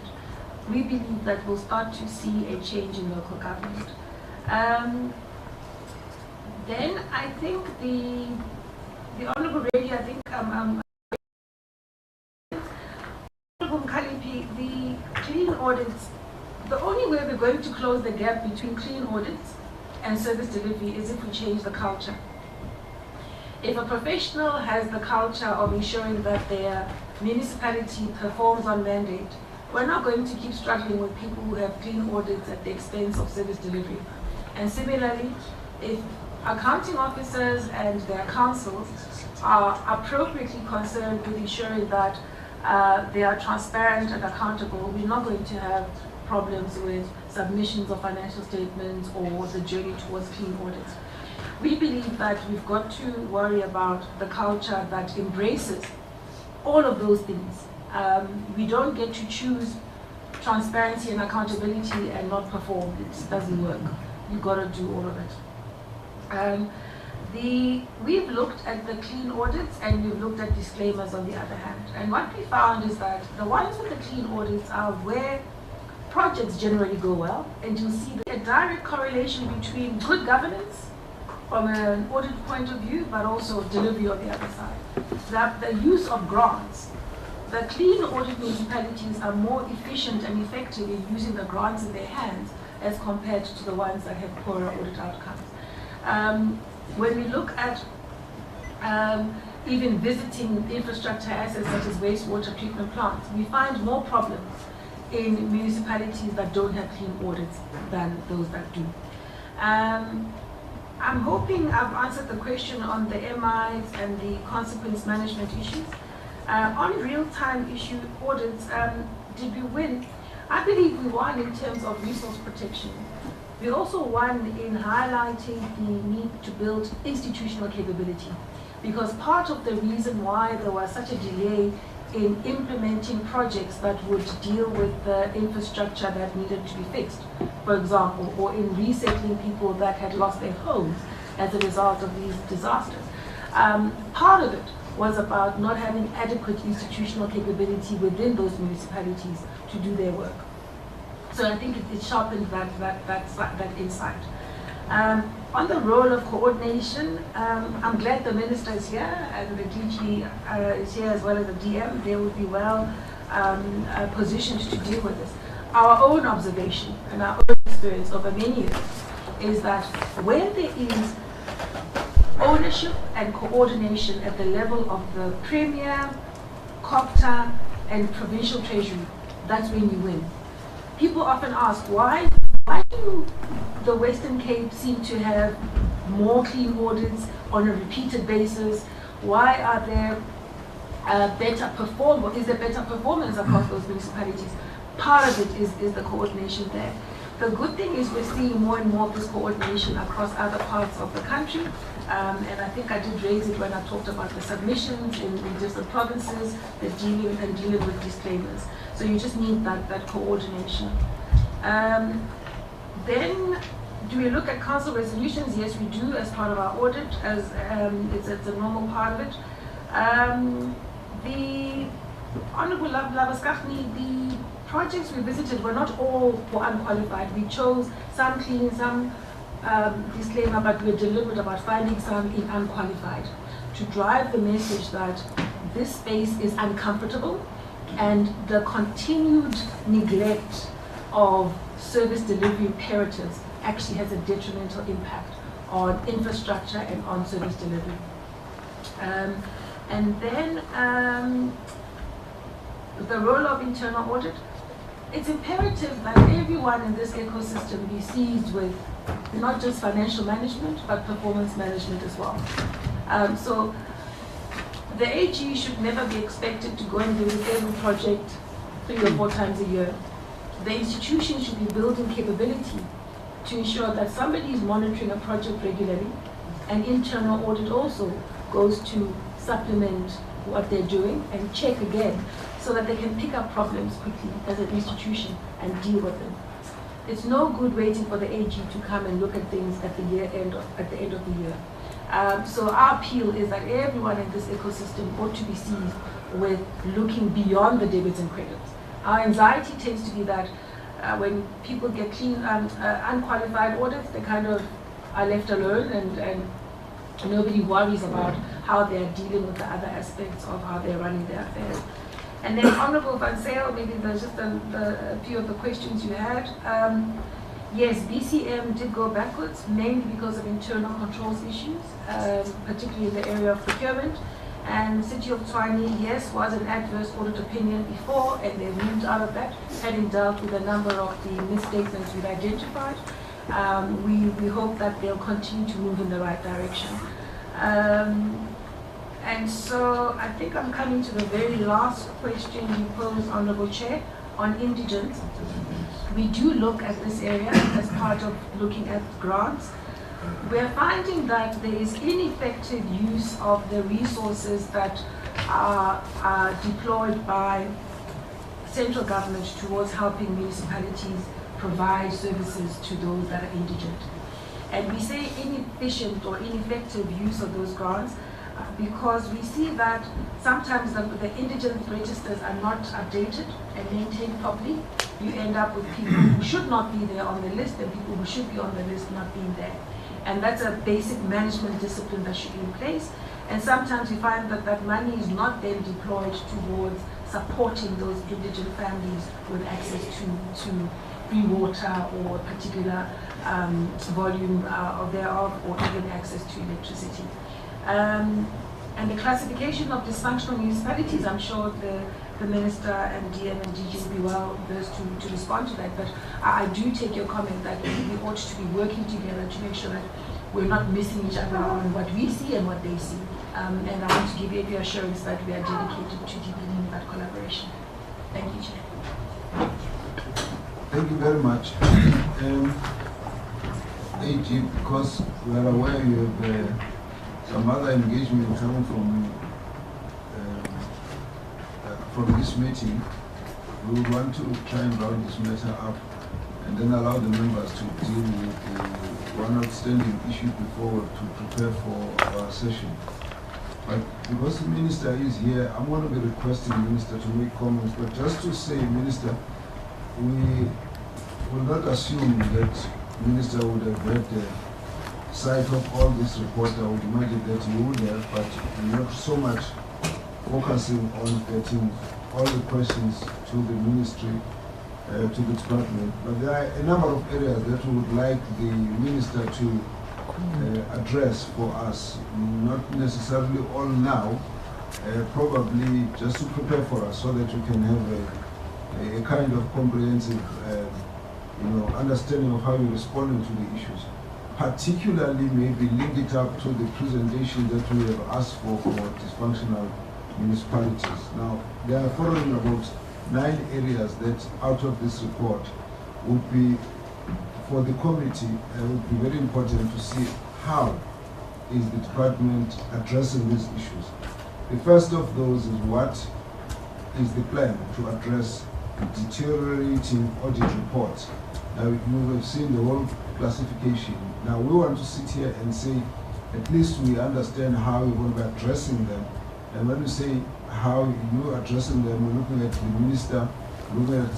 we believe that we'll start to see a change in local government. Then I think the Honourable Reddy, I think Honourable Mkalipi, the clean audits, the only way we're going to close the gap between clean audits and service delivery is if we change the culture. If a professional has the culture of ensuring that their municipality performs on mandate, we're not going to keep struggling with people who have clean audits at the expense of service delivery. And similarly, if accounting officers and their councils are appropriately concerned with ensuring that they are transparent and accountable, we're not going to have problems with submissions of financial statements or the journey towards clean audits. We believe that we've got to worry about the culture that embraces all of those things. We don't get to choose transparency and accountability and not perform. It doesn't work. You've got to do all of it. We've looked at the clean audits and we've looked at disclaimers on the other hand. And what we found is that the ones with the clean audits are where projects generally go well, and you'll see a direct correlation between good governance from an audit point of view, but also delivery on the other side. The use of grants. The clean audit municipalities are more efficient and effective in using the grants in their hands as compared to the ones that have poorer audit outcomes. When we look at even visiting infrastructure assets such as wastewater treatment plants, we find more problems in municipalities that don't have clean audits than those that do. I'm hoping I've answered the question on the MIs and the consequence management issues. On real-time issue audits, did we win? I believe we won in terms of resource protection. We also won in highlighting the need to build institutional capability, because part of the reason why there was such a delay in implementing projects that would deal with the infrastructure that needed to be fixed, for example, or in resettling people that had lost their homes as a result of these disasters. Part of it was about not having adequate institutional capability within those municipalities to do their work. So I think it sharpened that insight. On the role of coordination, I'm glad the Minister is here and the DG is here as well as the DM. They would be well positioned to deal with this. Our own observation and our own experience over many years is that when there is ownership and coordination at the level of the Premier, COPTA and Provincial Treasury, that's when you win. People often ask, why do the Western Cape seem to have more clean audits on a repeated basis? Why are there is there better performance across those municipalities? Part of it is the coordination there. The good thing is we're seeing more and more of this coordination across other parts of the country. And I think I did raise it when I talked about the submissions in different provinces, the dealing with disclaimers. So you just need that coordination. Then, do we look at council resolutions? Yes, we do as part of our audit, as it's a normal part of it. The Honourable Labaskachni, the projects we visited were not all for unqualified. We chose some clean, some disclaimer, but we were deliberate about finding some in unqualified to drive the message that this space is uncomfortable and the continued neglect of service delivery imperatives actually has a detrimental impact on infrastructure and on service delivery. And then the role of internal audit. It's imperative that everyone in this ecosystem be seized with not just financial management, but performance management as well. So the AG should never be expected to go and visit every project 3 or 4 times a year. The institution should be building capability to ensure that somebody is monitoring a project regularly, and internal audit also goes to supplement what they're doing and check again so that they can pick up problems quickly as an institution and deal with them. It's no good waiting for the AG to come and look at things at the end of the year. So our appeal is that everyone in this ecosystem ought to be seized with looking beyond the debits and credits. Our anxiety tends to be that when people get clean unqualified audits, they kind of are left alone and nobody worries about how they are dealing with the other aspects of how they're running their affairs. And then Honourable Van Zyl, maybe there's just a few of the questions you had. Yes, BCM did go backwards, mainly because of internal controls issues, particularly in the area of procurement. And City of Tshwane, yes, was an adverse audit opinion before, and they moved out of that, having dealt with a number of the misstatements we've identified. We hope that they'll continue to move in the right direction. And so I think I'm coming to the very last question you posed, Honorable Chair, on indigents. We do look at this area as part of looking at grants. We're finding that there is ineffective use of the resources that are deployed by central government towards helping municipalities provide services to those that are indigent. And we say inefficient or ineffective use of those grants because we see that sometimes the indigent registers are not updated and maintained properly. You end up with people who should not be there on the list and people who should be on the list not being there. And that's a basic management discipline that should be in place. And sometimes we find that that money is not then deployed towards supporting those indigent families with access to free water or a particular volume thereof, or even access to electricity. And the classification of dysfunctional municipalities, I'm sure the Minister and DM and DG will be well versed to respond to that. But I do take your comment that we ought to be working together to make sure that we're not missing each other on what we see and what they see. And I want to give you the assurance that we are dedicated to deepening that collaboration. Thank you, Chair. Thank you very much. AG, because we are aware you have some other engagement coming from this meeting, we would want to try and round this matter up and then allow the members to deal with the one outstanding issue before to prepare for our session. But because the Minister is here, I'm going to be requesting the Minister to make comments, but just to say, Minister, we will not assume that the Minister would have read the site of all this report. I would imagine that you would have, but not so much focusing on getting all the questions to the Ministry, to the Department. But there are a number of areas that we would like the Minister to address for us, not necessarily all now, probably just to prepare for us so that we can have a kind of comprehensive understanding of how you're responding to the issues. Particularly maybe link it up to the presentation that we have asked for dysfunctional municipalities. Now, there are following about 9 areas that out of this report would be, for the committee, would be very important to see how is the department addressing these issues. The first of those is what is the plan to address deteriorating audit reports. Now, you have seen the whole classification. Now, we want to sit here and say, at least we understand how we're going to be addressing them. And when we say how you're addressing them, we're looking at the Minister, looking at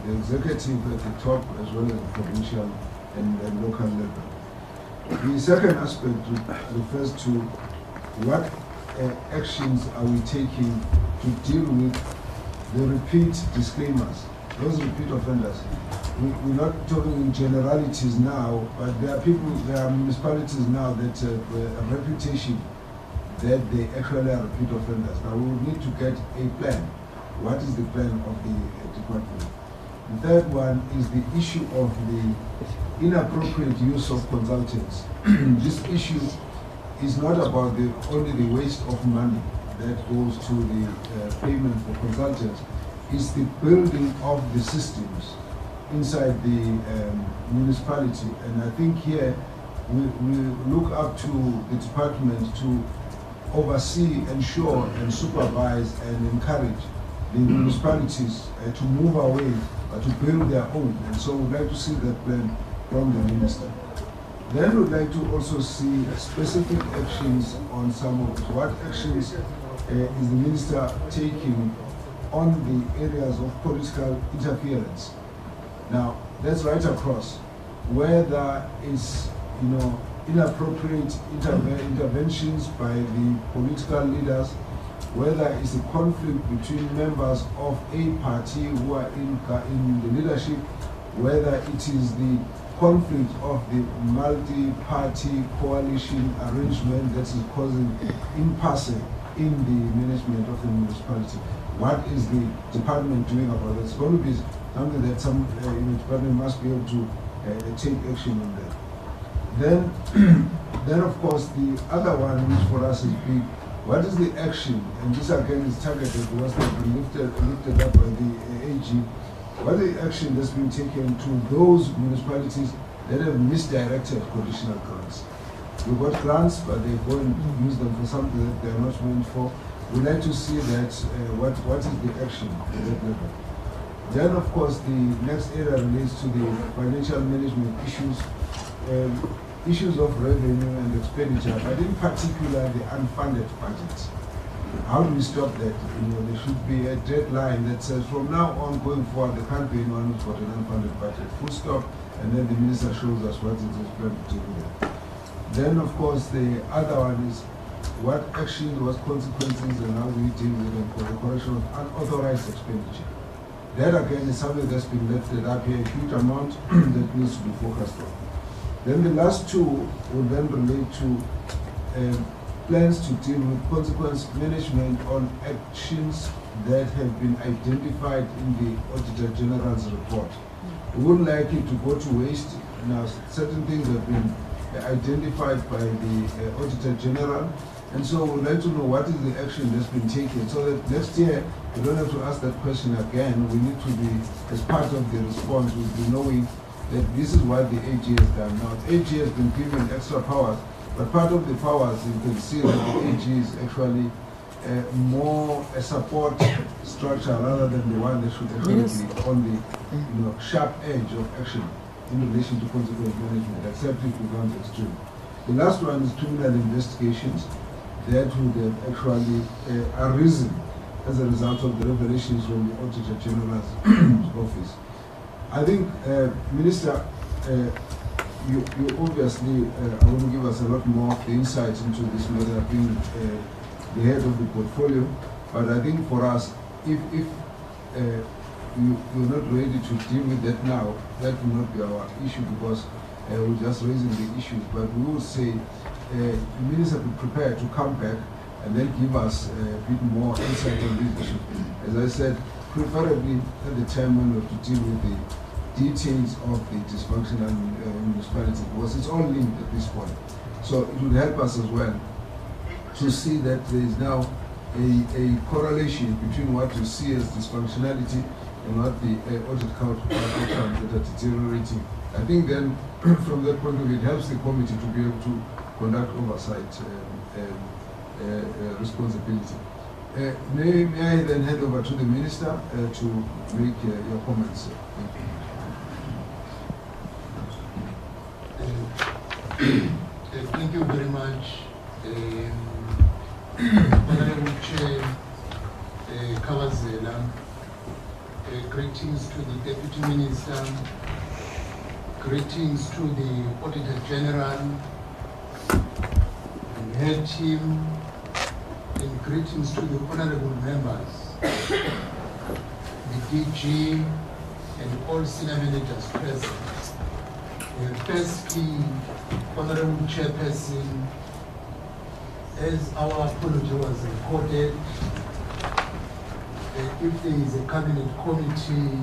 the executive at the top, as well as the provincial and local level. The second aspect refers to what actions are we taking to deal with the repeat disclaimers, those repeat offenders. We're not talking in generalities now, but there are municipalities now that have a reputation that they actually are repeat offenders. Now we will need to get a plan. What is the plan of the department? The third one is the issue of the inappropriate use of consultants. This issue is not about only the waste of money that goes to the payment for consultants. It's the building of the systems inside the municipality. And I think here we look up to the department to oversee, ensure, and supervise and encourage the municipalities to move away, to build their own. And so we'd like to see that plan from the Minister. Then we'd like to also see specific actions on some of it. What actions is the Minister taking on the areas of political interference? Now, that's right across. Where there is, inappropriate interventions by the political leaders, where there is a conflict between members of a party who are in the leadership, whether it is the conflict of the multi-party coalition arrangement that is causing impasse in the management of the municipality. What is the department doing about it? It's going to be something that some department must be able to take action on that. Then of course the other one, which for us is big, what is the action? And this again is targeted because they've been lifted up by the AG. What is the action that's been taken to those municipalities that have misdirected conditional grants? We've got grants, but they go and use them for something that they're not meant for. We'd like to see that what is the action at that level. Then, of course, the next area relates to the financial management issues, issues of revenue and expenditure, but in particular the unfunded budgets. How do we stop that? There should be a deadline that says from now on going forward there can't be anyone who's got an unfunded budget. Full stop, and then the minister shows us what it is planned to do with it. Then of course the other one is what action, what consequences, and how do we deal with them for the correction of unauthorized expenditure. That again is something that's been lifted up here, a huge amount that needs to be focused on. Then the last two will then relate to plans to deal with consequence management on actions that have been identified in the Auditor-General's report. We wouldn't like it to go to waste. Now, certain things have been identified by the Auditor-General, and so we'd like to know what is the action that's been taken, so that next year we don't have to ask that question again. We need to be, as part of the response, we'll be knowing that this is what the AG has done. Now, the AG has been given extra powers, but part of the powers, you can see that the AG is actually more a support structure rather than the one that should actually be on the sharp edge of action in relation to consequence management, except if we can't extreme. The last one is criminal investigations that would have actually arisen as a result of the revelations from the Auditor-General's office. I think, Minister, you obviously are going to give us a lot more of the insights into this matter, being the head of the portfolio. But I think for us, if you're not ready to deal with that now, that will not be our issue, because we're just raising the issues. But we will say the minister be prepared to come back and then give us a bit more insight on these issues. As I said, preferably at the time when we have to deal with the details of the dysfunctional municipality, because it's all linked at this point. So it would help us as well to see that there is now a correlation between what you see as dysfunctionality and what the audit outcomes that are deteriorating. I think then, from that point of view, it helps the committee to be able to conduct oversight responsibility. May I then hand over to the Minister to make your comments. Thank you. Thank you very much, Honorable Chair Kawazela. Greetings to the Deputy Minister, greetings to the Auditor-General and her team, and greetings to the honorable members, the DG, and all senior managers present. Firstly, Honorable Chairperson, as our apology was recorded, if there is a cabinet committee,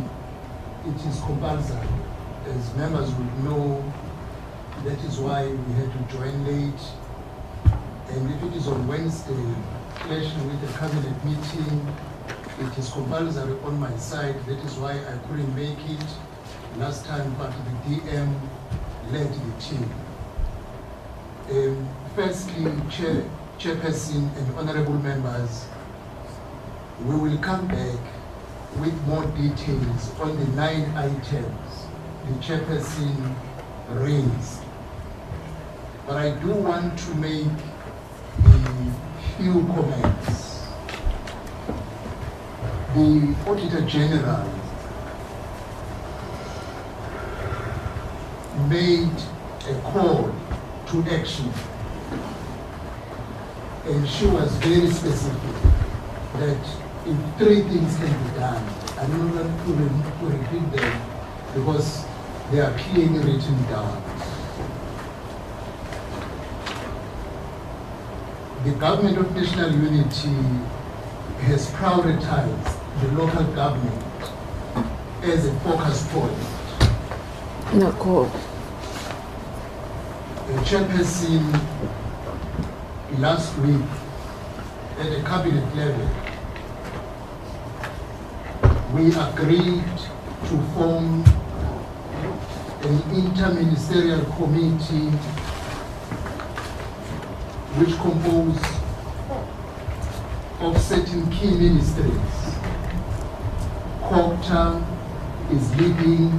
it is compulsory. As members would know, that is why we had to join late. And if it is on Wednesday, clashing with the cabinet meeting, it is compulsory on my side. That is why I couldn't make it last time, but the DM led the team. Firstly, Chairperson and honorable members, we will come back with more details on the 9 items the Chairperson raised. But I do want to make a few comments. The Auditor-General made a call to action, and she was very specific that if 3 things can be done, I'm not going to repeat them, because they are clearly written down. The Government of National Unity has prioritized the local government as a focus point. No, go. The chairperson last week at the cabinet level, we agreed to form an interministerial committee which composed of certain key ministries. Cooperative is leading,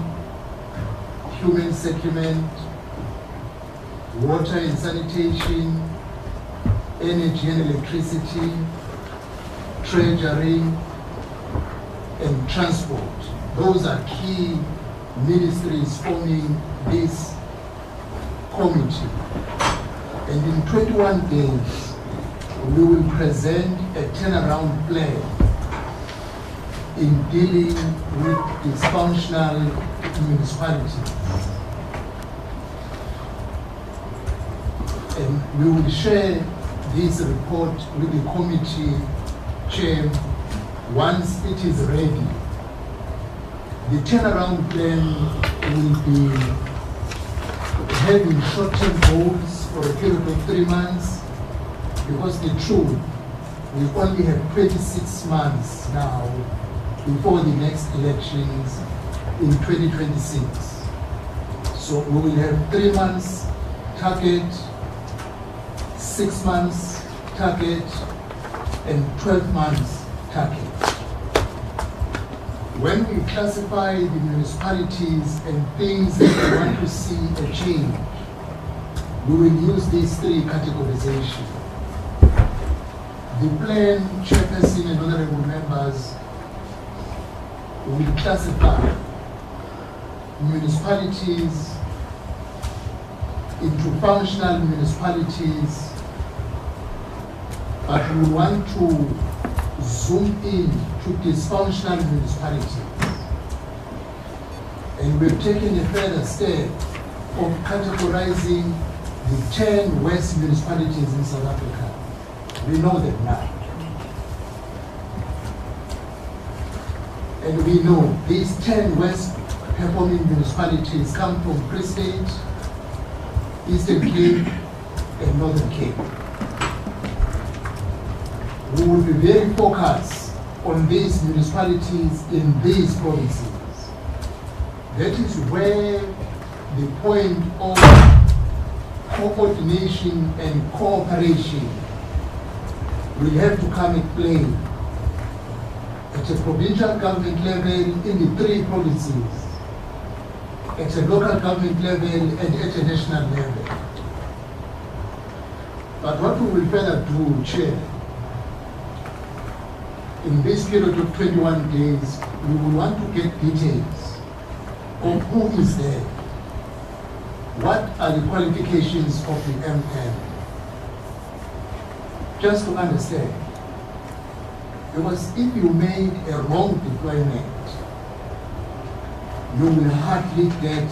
human settlement, water and sanitation, energy and electricity, treasury, and transport. Those are key ministries forming this committee. And in 21 days, we will present a turnaround plan in dealing with dysfunctional municipalities. And we will share this report with the committee chair once it is ready. The turnaround plan will be having short-term goals for a period of 3 months, because the truth, we only have 26 months now before the next elections in 2026. So we will have 3 months target, 6 months target, and 12 months target. When we classify the municipalities and things that we want to see a change, we will use these 3 categorizations. The plan, chairperson and honorable members, will classify municipalities into functional municipalities, but we want to zoom in to dysfunctional municipalities. And we've taken a further step of categorizing the 10 West municipalities in South Africa. We know them now. And we know these 10 West performing municipalities come from Free State, Eastern Cape, and Northern Cape. We will be very focused on these municipalities in these provinces. That is where the point of coordination and cooperation will have to come in play at a provincial government level in the 3 provinces, at a local government level, and at a national level. But what we will further do, Chair, in this period of 21 days, we will want to get details of who is there. What are the qualifications of the MM? Just to understand. Because if you made a wrong deployment, you will hardly get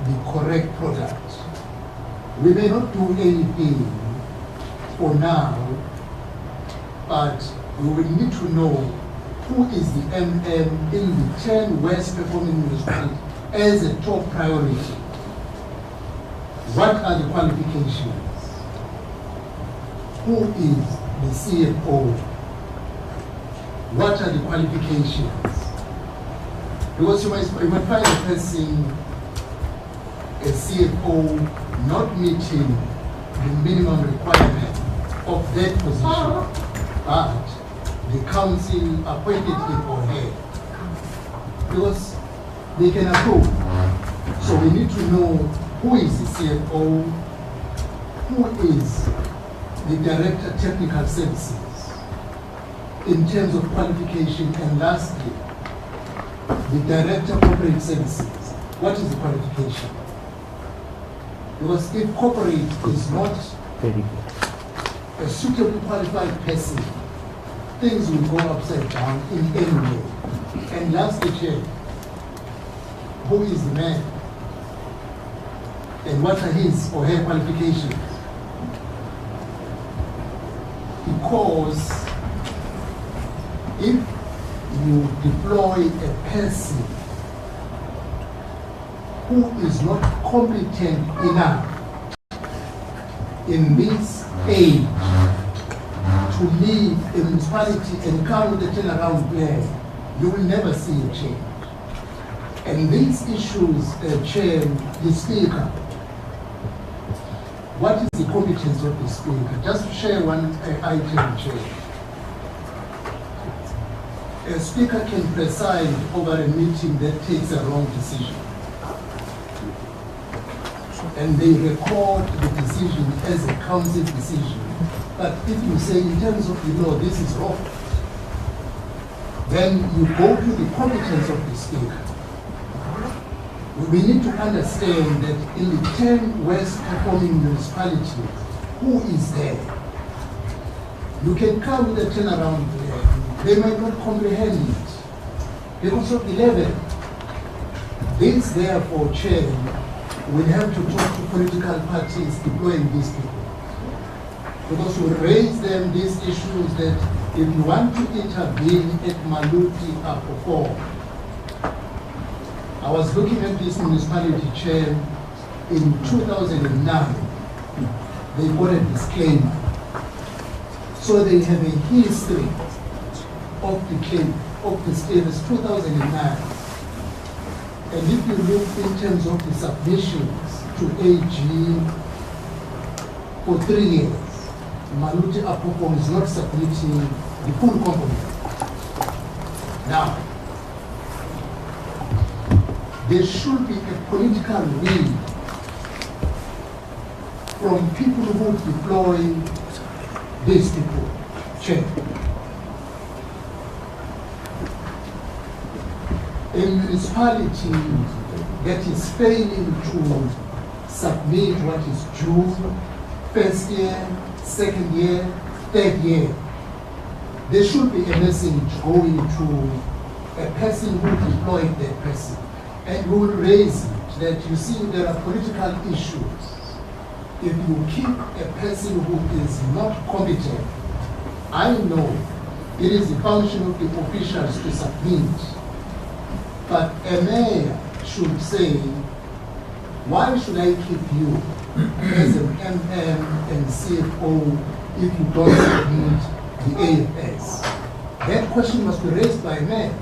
the correct product. We may not do anything for now, but we will need to know who is the MM in the 10 West performing municipalities as a top priority. What are the qualifications? Who is the CFO? What are the qualifications? Because you might find a person, a CFO, not meeting the minimum requirement of that position, but the council appointed him or her, because they can approve. So we need to know who is the CFO, who is the Director of Technical Services in terms of qualification, and lastly, the Director of Corporate Services. What is the qualification? Because if corporate is not a suitably qualified person, things will go upside down in any way. And lastly, Chair, who is the man and what are his or her qualifications. Because if you deploy a person who is not competent enough in this age to lead a municipality and come with a turnaround plan, you will never see a change. And these issues, Chair, the Speaker, what is the competence of the Speaker? Just to share one item, Chair. A Speaker can preside over a meeting that takes a wrong decision. And they record the decision as a council decision. But if you say in terms of the law, this is wrong, then you go to the competence of the Speaker. We need to understand that in the 10 worst performing municipalities, who is there? You can come with a turnaround plan. They might not comprehend it because of the level. This, therefore, Chair, we have to talk to political parties deploying these people. Because we raise them these issues that if you want to intervene at Maluti Apoko, I was looking at this municipality, Chair, in 2009, they got a disclaimer. So they have a history of the claim, of the status 2009. And if you look in terms of the submissions to AG for 3 years, Maluti Apoko is not submitting the full complement. Now, there should be a political will from people who deploy these people. Check. A municipality that is failing to submit what is due first year, second year, third year, there should be a message going to a person who deployed that person. And we will raise it that you see there are political issues. If you keep a person who is not competent, I know it is the function of the officials to submit. But a mayor should say, why should I keep you as an MM and CFO if you don't submit the AFS? That question must be raised by a mayor.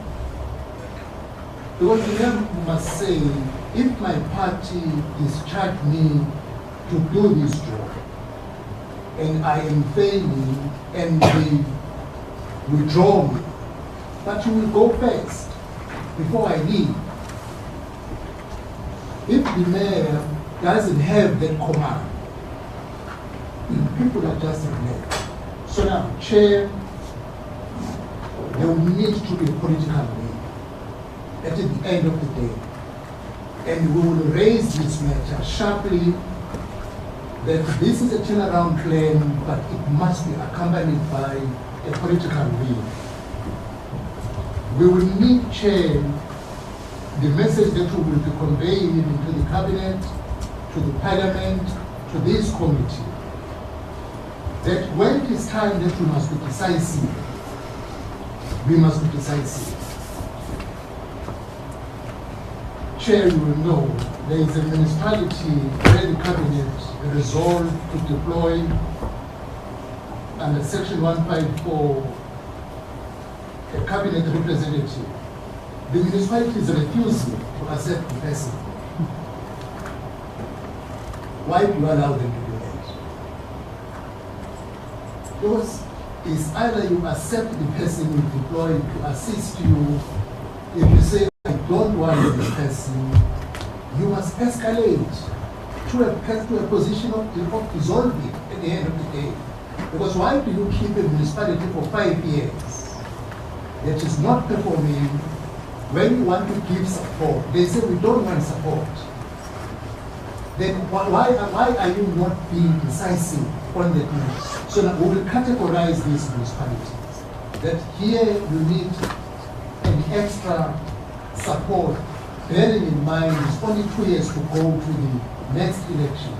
Because the mayor must say, if my party discharged me to do this job, and I am failing, and they withdraw me, but you will go first before I leave. If the mayor doesn't have that command, people are just ignored. So now, Chair, there will need to be a political will at the end of the day. And we will raise this matter sharply that this is a turnaround plan, but it must be accompanied by a political will. We will need, Chair, the message that we will be conveying even to the Cabinet, to the Parliament, to this committee, that when it is time that we must be decisive, we must be decisive. Chair, you will know there is a municipality where the Cabinet resolved to deploy under Section 154 a Cabinet representative. The municipality is refusing to accept the person. Why do you allow them to do that? Because it's either you accept the person you deploy to assist you. If you say, I don't want this person, you must escalate to a position of dissolving at the end of the day. Because why do you keep a municipality for 5 years that is not performing? When you want to give support, they say we don't want support. Then why are you not being decisive on the matter? So now we will categorize these municipalities. That here you need an extra support bearing in mind it's only 2 years to go to the next election.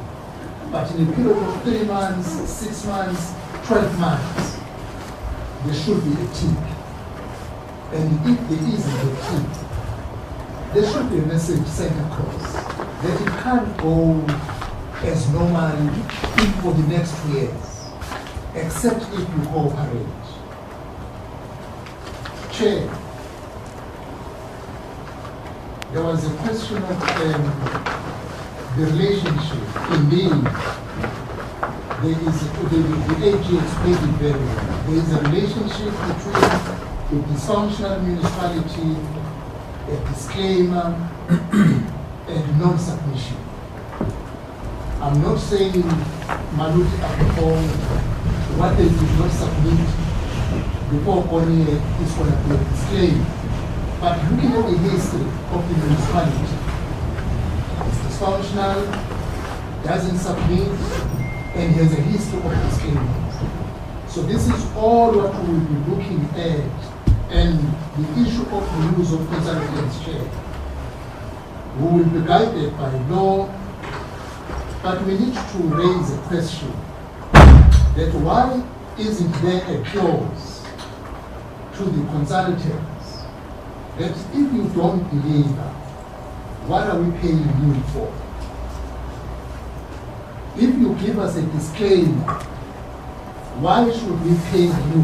But in a period of 3 months, 6 months, 12 months, there should be a tick. And if there isn't a tick, there should be a message sent across that it can't go as normal for the next 2 years, except if you cooperate. Chair, there was a question of the relationship. Indeed, there is the AG explained it very well. There is a relationship between a dysfunctional municipality, a disclaimer, and non-submission. I'm not saying Maluti performed what they did not submit before Kony is going to be disclaimed. But looking at the history of the municipality, it's dysfunctional, doesn't submit, and has a history of disclaimers. So this is all what we will be looking at, and the issue of the use of consultants, Chair. We will be guided by law, but we need to raise a question that why isn't there a clause to the consultants that if you don't deliver, what are we paying you for? If you give us a disclaimer, why should we pay you?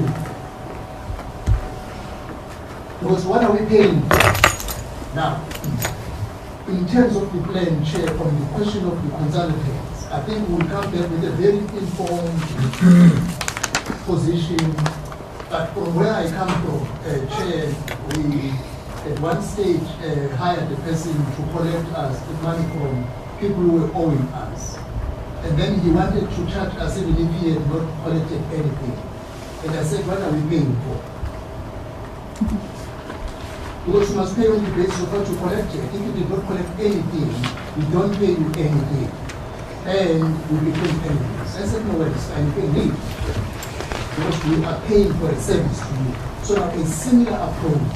Because what are we paying for? Now, in terms of the plan, Chair, on the question of the consultants, I think we'll come back with a very informed position. But from where I come from, Chair, we at one stage hired a person to collect us the money from people who were owing us. And then he wanted to charge us even if he had not collected anything. And I said, what are we paying for? Because you must pay on the basis of what you collected. If you did not collect anything, we don't pay you anything. And we became enemies. I said, no, wait, I'm paying you. Because we are paying for a service to you. So now a similar approach.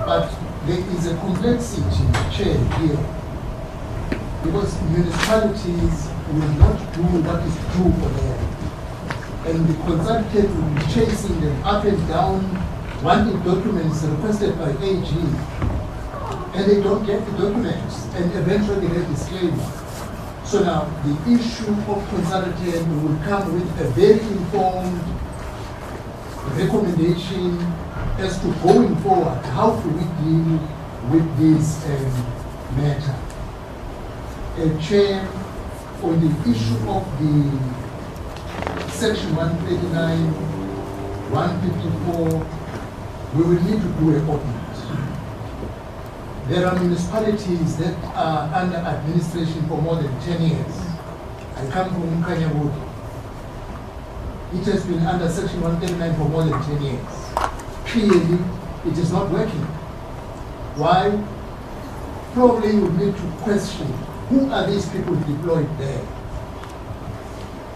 But there is a complexity, Chair, here. Because municipalities will not do what is due for them. And the consultant will be chasing them up and down, wanting documents requested by AG, and they don't get the documents, and eventually they disclaimer. So now the issue of consultant will come with a very informed recommendation as to going forward, how do we deal with this matter. Chair, on the issue of the Section 139, 154, we will need to do an audit. There are municipalities that are under administration for more than 10 years. I come from Kanyawood. It has been under Section 139 for more than 10 years. Clearly, it is not working. Why? Probably you need to question who are these people deployed there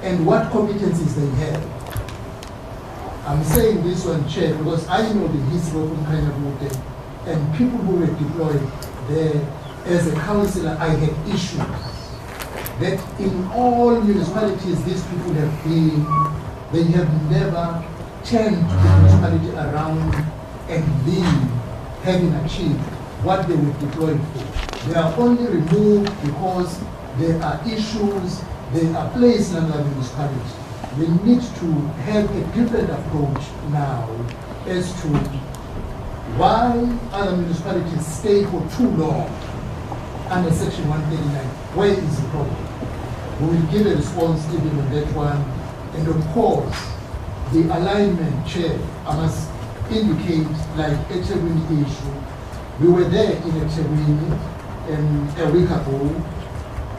and what competencies they have. I'm saying this one, Chair, because I know the history of Kanyawood and people who were deployed there. As a councillor, I had issues that in all municipalities these people have been, they have never turned the municipality around and been having achieved what they were deployed for. They are only removed because there are issues, they are placed in another municipality. We need to have a different approach now as to why other municipalities stay for too long under Section 139. Where is the problem? We will give a response even on that one. And of course, the alignment, Chair, I must indicate, like Echewini issue. We were there in Echewini a week ago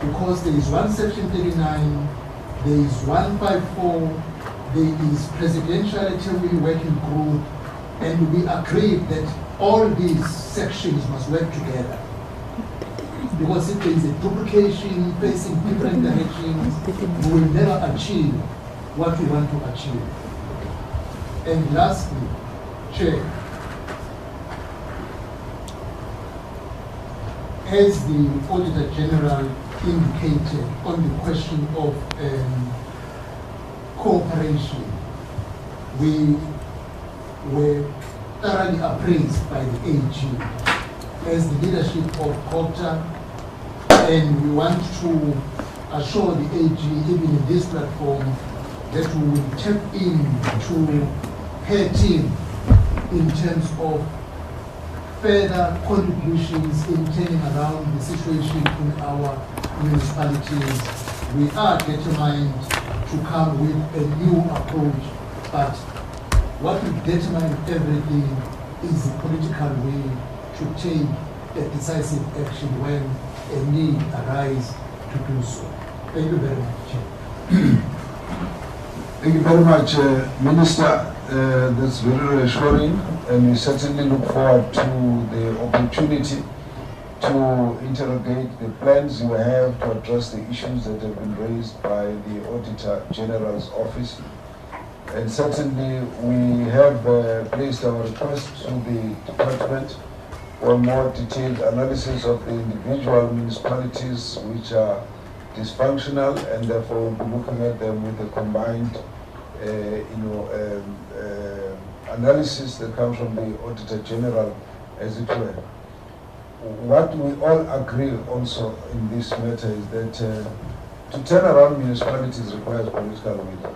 because there is one Section 39, there is 154, there is Presidential Echewini Working Group, and we agreed that all these sections must work together. Because if there is a duplication facing different directions, we will never achieve what we want to achieve. And lastly, Chair, as the Auditor General indicated on the question of cooperation, we were thoroughly appraised by the AG as the leadership of COPTA, and we want to assure the AG, even in this platform, that we will tap into her team in terms of further contributions in turning around the situation in our municipalities. We are determined to come with a new approach, but what will determine everything is the political way to take a decisive action when a need arises to do so. Thank you very much, Chair. Thank you very much, Minister. That's very reassuring, and we certainly look forward to the opportunity to interrogate the plans you have to address the issues that have been raised by the Auditor-General's Office. And certainly we have placed our request to the department for more detailed analysis of the individual municipalities which are dysfunctional, and therefore we'll be looking at them with a combined analysis that comes from the Auditor General, as it were. What we all agree also in this matter is that to turn around municipalities requires political will.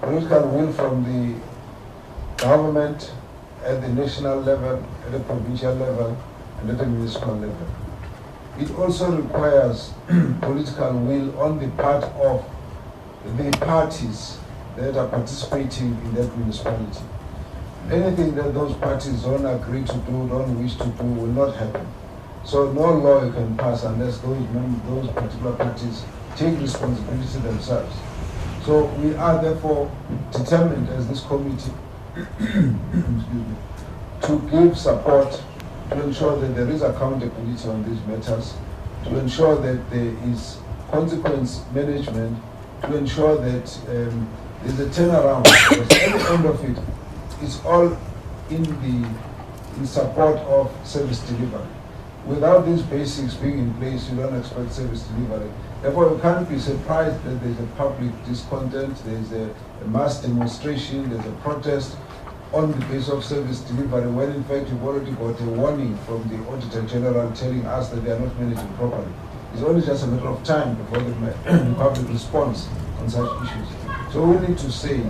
Political will from the government at the national level, at the provincial level, and at the municipal level. It also requires political will on the part of the parties that are participating in that municipality. Anything that those parties don't agree to do, don't wish to do, will not happen. So no law you can pass unless those particular parties take responsibility themselves. So we are therefore determined as this committee to give support to ensure that there is accountability on these matters, to ensure that there is consequence management, to ensure that there's a turnaround. Because at the end of it, it's all in support of service delivery. Without these basics being in place, you don't expect service delivery. Therefore, you can't be surprised that there's a public discontent, there's a mass demonstration, there's a protest on the basis of service delivery, when in fact you've already got a warning from the Auditor General telling us that they are not managing properly. It's only just a matter of time before the public response on such issues. So we need to say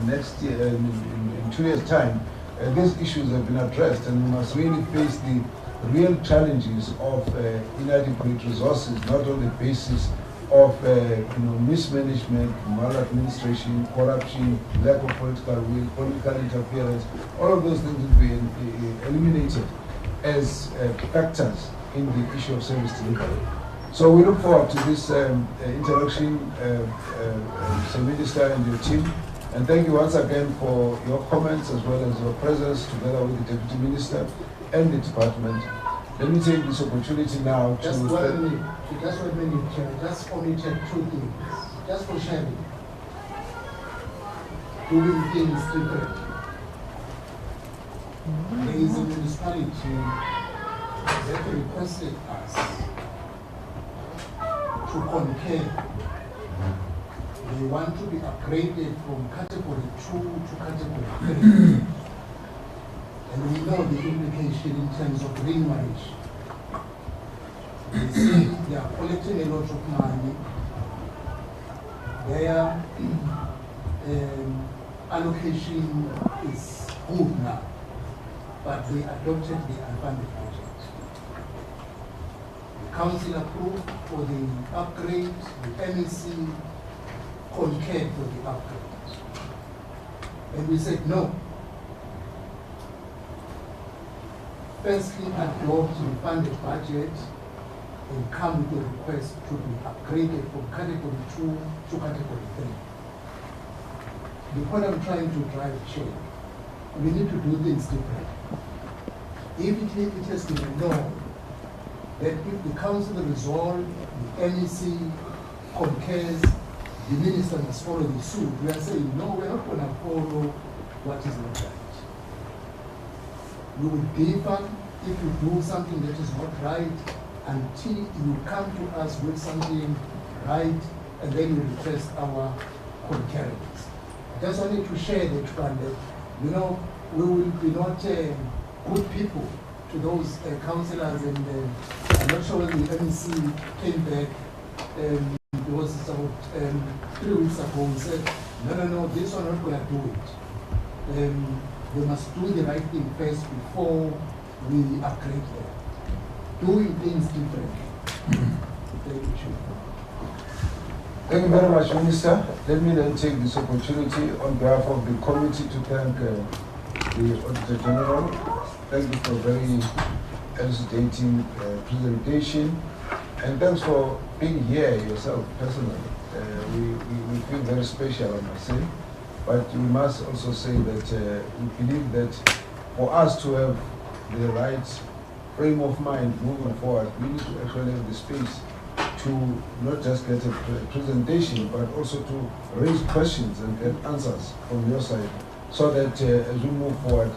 next year, in 2 years' time, these issues have been addressed, and we must really face the real challenges of inadequate resources, not on the basis of mismanagement, maladministration, corruption, lack of political will, political interference. All of those things will be eliminated as factors in the issue of service delivery. So we look forward to this interaction, Mr. Minister and your team. And thank you once again for your comments as well as your presence together with the Deputy Minister and the department. Let me take this opportunity now to... Just 1 minute, Chair. Just for me, check 2 things. Just for sharing. Doing things different. There is a municipality that requested us to concur. They want to be upgraded from category 2 to category 3. And we know the implication in terms of greenwich. They say they are collecting a lot of money. Their allocation is good now, but they adopted the unfunded project. The council approved for the upgrade, the MEC concurred for the upgrade. And we said no. Firstly, adopt the funded budget and come with a request to be upgraded from category 2 to category 3. The point I'm trying to drive, Chair, we need to do things differently. If it has to be known that if the council resolves, the MEC concurs, the minister must follow the suit. We are saying, no, we're not going to follow what is not right. We will differ if you do something that is not right until you come to us with something right, and then you request our concurrence. I just wanted to share that one, that, you know, we will be not good people to those councillors, and I'm not sure when the MEC came back, it was about 3 weeks ago, and said, no, this one not going to do it. They must do the right thing first before we upgrade them. Doing things differently. Thank you. Thank you very much, Minister. Let me then take this opportunity on behalf of the committee to thank the Auditor General. Thank you for very elucidating presentation, and thanks for being here yourself personally. We feel very special, I must say, but we must also say that we believe that for us to have the right frame of mind moving forward, we need to actually have the space to not just get a presentation, but also to raise questions and get answers from your side, so that as we move forward.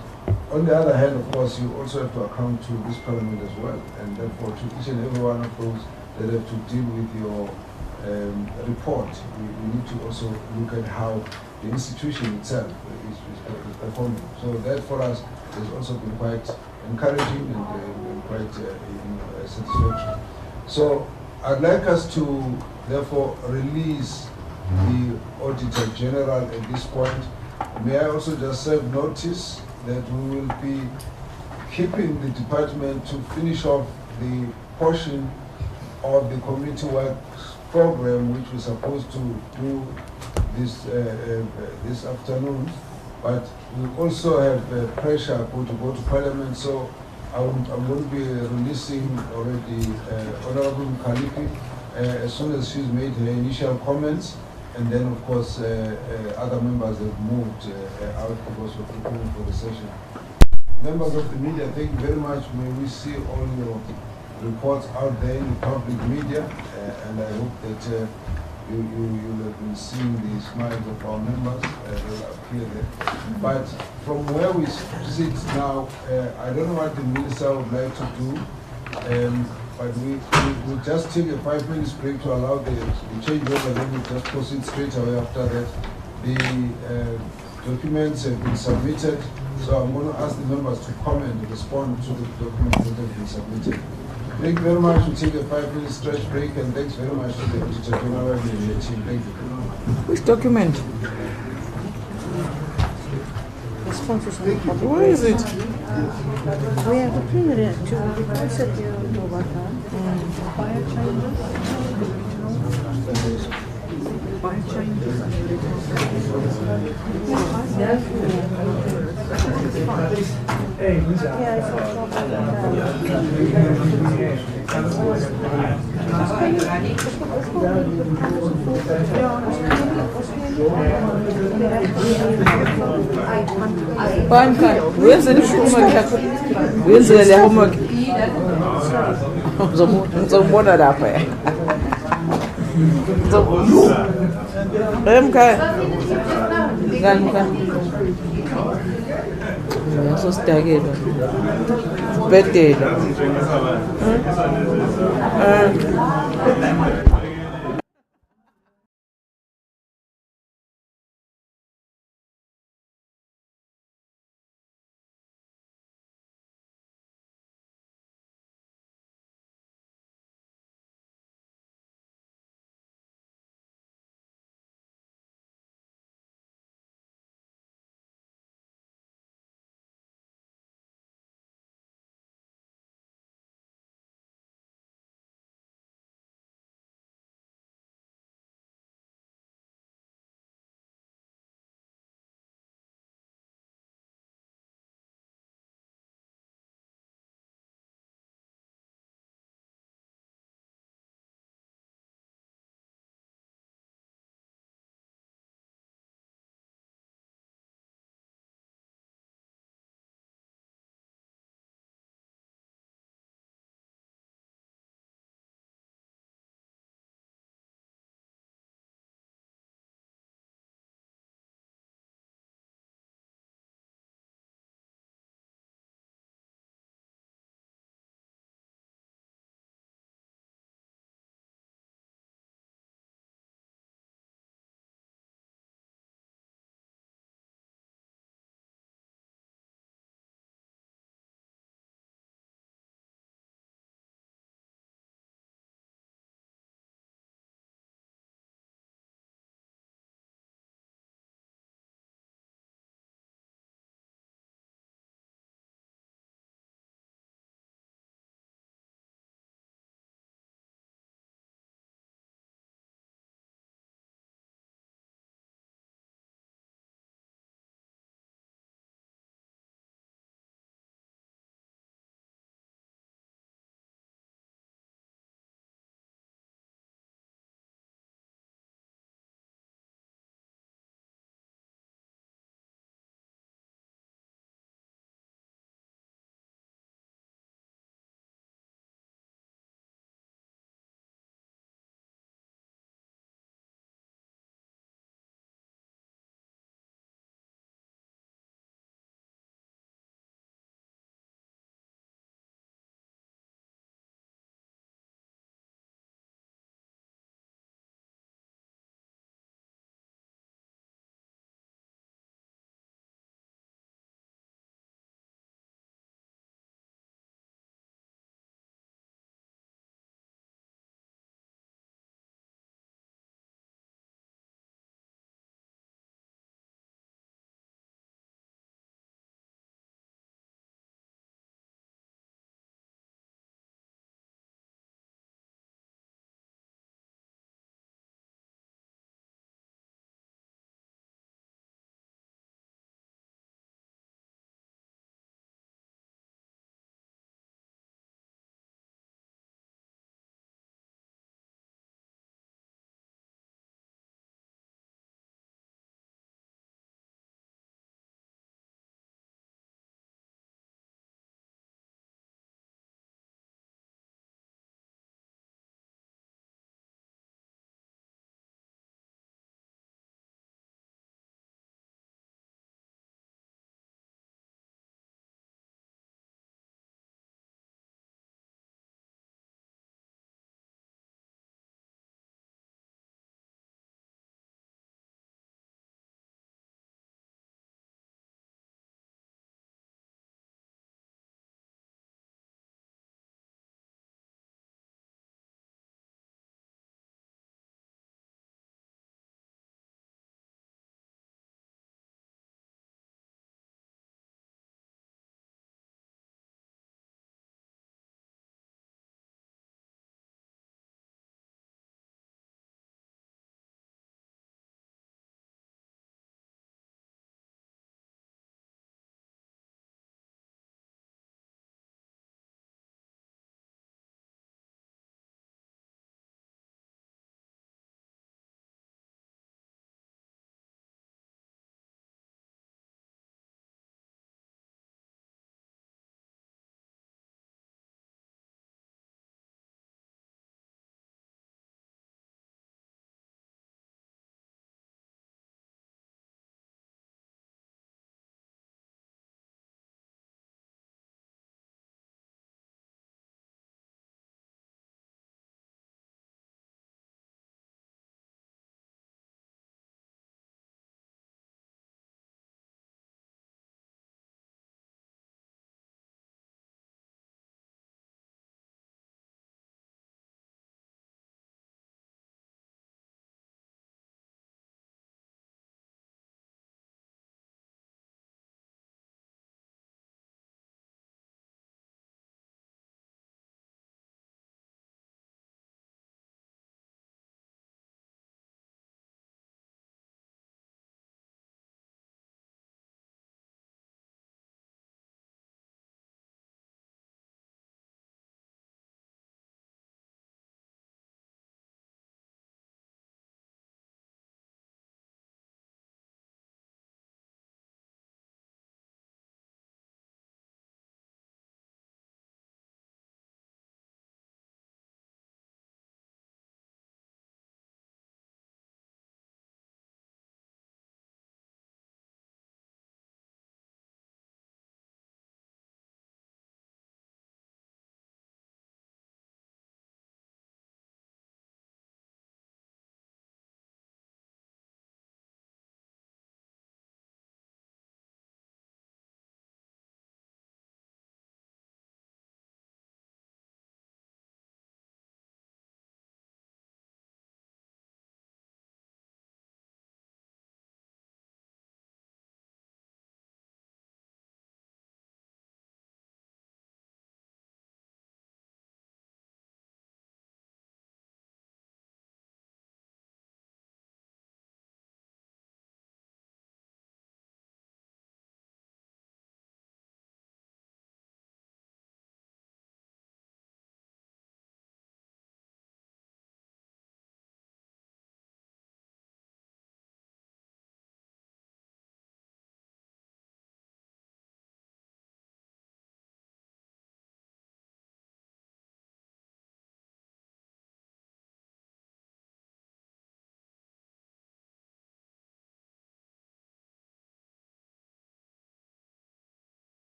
On the other hand, of course, you also have to account to this parliament as well, and therefore to each and every one of those that have to deal with your report. We need to also look at how the institution itself is performing. So that for us has also been quite encouraging and quite satisfactory. So I'd like us to therefore release the Auditor General at this point. May I also just serve notice that we will be keeping the department to finish off the portion of the community work program which we're supposed to do this afternoon, but we also have pressure to go to Parliament, so I'm going to be releasing already Honorable Mkhaliki as soon as she's made her initial comments, and then of course other members have moved out because we're preparing for the session. Members of the media, thank you very much. May we see all your reports out there in the public media, and I hope that you have been seeing the smiles of our members. They will appear there. But from where we sit now, I don't know what the minister would like to do, but we'll just take a 5 minutes break to allow the changeover, then we'll just proceed straight away after that. The documents have been submitted, so I'm going to ask the members to comment and respond to the documents that have been submitted. Thank you very much. We'll take a 5 minute stretch break, and thanks very much to the Auditor General and the team. Thank you. Which document? Where is it? We are looking at it to replace it here in Novata. Fire changes. Fire changes. Yeah, it's all Banka, where's the homework? Where's the homework? Uzomona lapha ya. Ngani. Yasosidakela. Bhedela.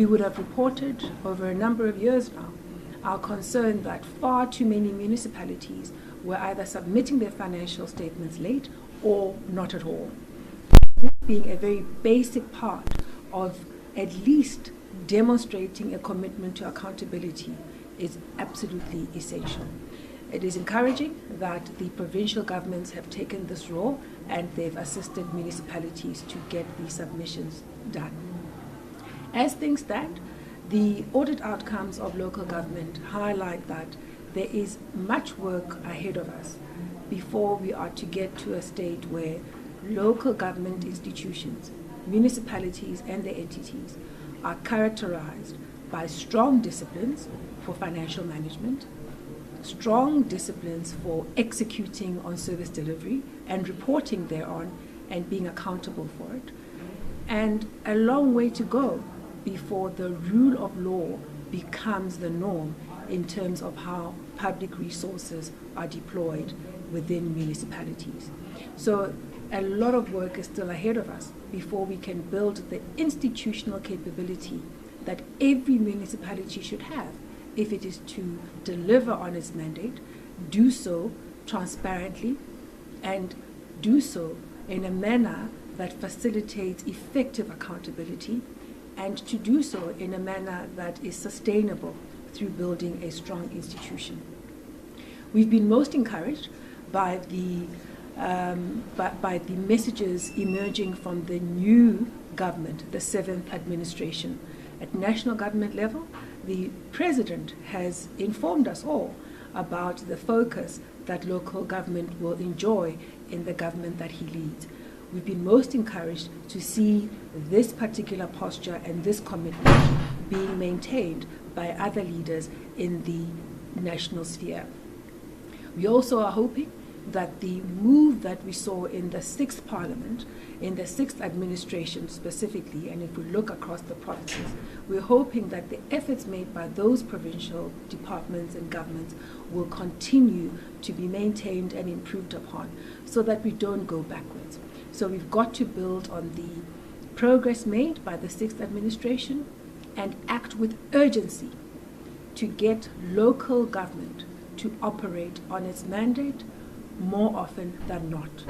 we would have reported over a number of years now our concern that far too many municipalities were either submitting their financial statements late or not at all. This being a very basic part of at least demonstrating a commitment to accountability is absolutely essential. It is encouraging that the provincial governments have taken this role and they've assisted municipalities to get these submissions done. As things stand, the audit outcomes of local government highlight that there is much work ahead of us before we are to get to a state where local government institutions, municipalities and their entities are characterized by strong disciplines for financial management, strong disciplines for executing on service delivery and reporting thereon and being accountable for it, and a long way to go before the rule of law becomes the norm in terms of how public resources are deployed within municipalities. So a lot of work is still ahead of us before we can build the institutional capability that every municipality should have if it is to deliver on its mandate, do so transparently, and do so in a manner that facilitates effective accountability, and to do so in a manner that is sustainable through building a strong institution. We've been most encouraged by the messages emerging from the new government, the 7th administration. At national government level, the President has informed us all about the focus that local government will enjoy in the government that he leads. We've been most encouraged to see this particular posture and this commitment being maintained by other leaders in the national sphere. We also are hoping that the move that we saw in the 6th Parliament, in the 6th administration specifically, and if we look across the provinces, we're hoping that the efforts made by those provincial departments and governments will continue to be maintained and improved upon so that we don't go backwards. So we've got to build on the progress made by the 6th administration and act with urgency to get local government to operate on its mandate more often than not,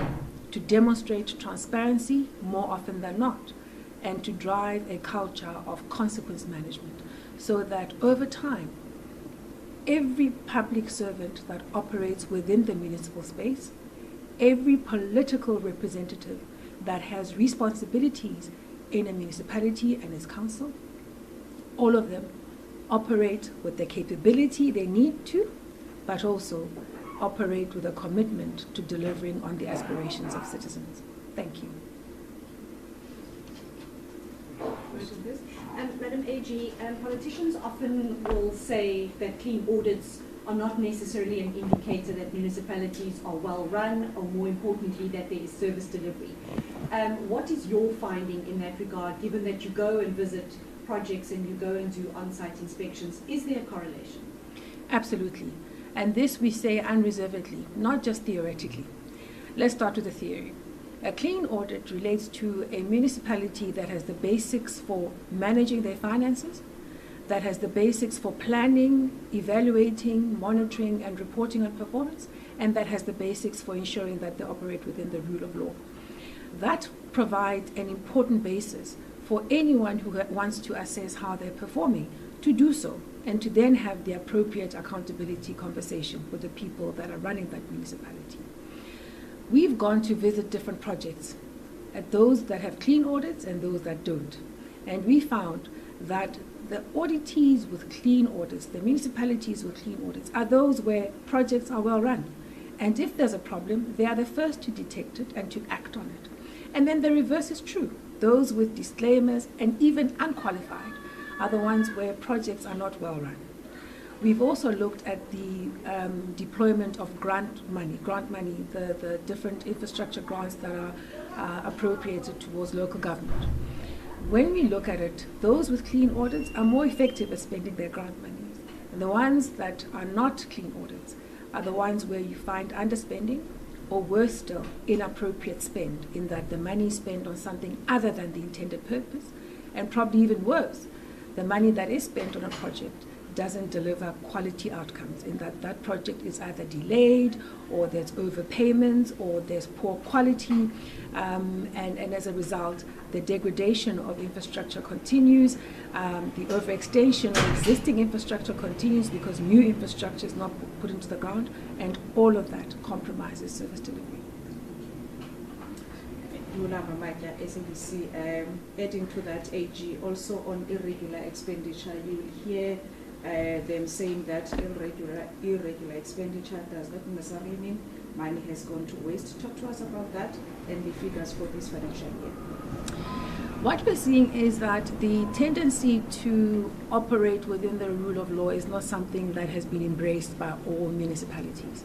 to demonstrate transparency more often than not, and to drive a culture of consequence management so that over time, every public servant that operates within the municipal space, every political representative that has responsibilities in a municipality and its council, all of them operate with the capability they need to, but also operate with a commitment to delivering on the aspirations of citizens. Thank you. Madam AG, politicians often will say that clean audits are not necessarily an indicator that municipalities are well run, or more importantly, that there is service delivery. What is your finding in that regard, given that you go and visit projects and you go and do on-site inspections? Is there a correlation? Absolutely. And this we say unreservedly, not just theoretically. Let's start with the theory. A clean audit relates to a municipality that has the basics for managing their finances, that has the basics for planning, evaluating, monitoring, and reporting on performance, and that has the basics for ensuring that they operate within the rule of law. That provides an important basis for anyone who wants to assess how they're performing to do so, and to then have the appropriate accountability conversation with the people that are running that municipality. We've gone to visit different projects, at those that have clean audits and those that don't. And we found that the auditees with clean audits, the municipalities with clean audits, are those where projects are well run. And if there's a problem, they are the first to detect it and to act on it. And then the reverse is true. Those with disclaimers and even unqualified are the ones where projects are not well run. We've also looked at the deployment of grant money, the different infrastructure grants that are appropriated towards local government. When we look at it, those with clean audits are more effective at spending their grant monies. And the ones that are not clean audits are the ones where you find underspending, or worse still, inappropriate spend, in that the money is spent on something other than the intended purpose, and probably even worse, the money that is spent on a project doesn't deliver quality outcomes, in that that project is either delayed, or there's overpayments, or there's poor quality, and as a result, the degradation of infrastructure continues, the overextension of existing infrastructure continues because new infrastructure is not put into the ground, and all of that compromises service delivery. Lula Mamaja, SABC, adding to that, AG, also on irregular expenditure, you will hear them saying that irregular expenditure does not necessarily mean money has gone to waste. Talk to us about that and the figures for this financial year. What we're seeing is that the tendency to operate within the rule of law is not something that has been embraced by all municipalities.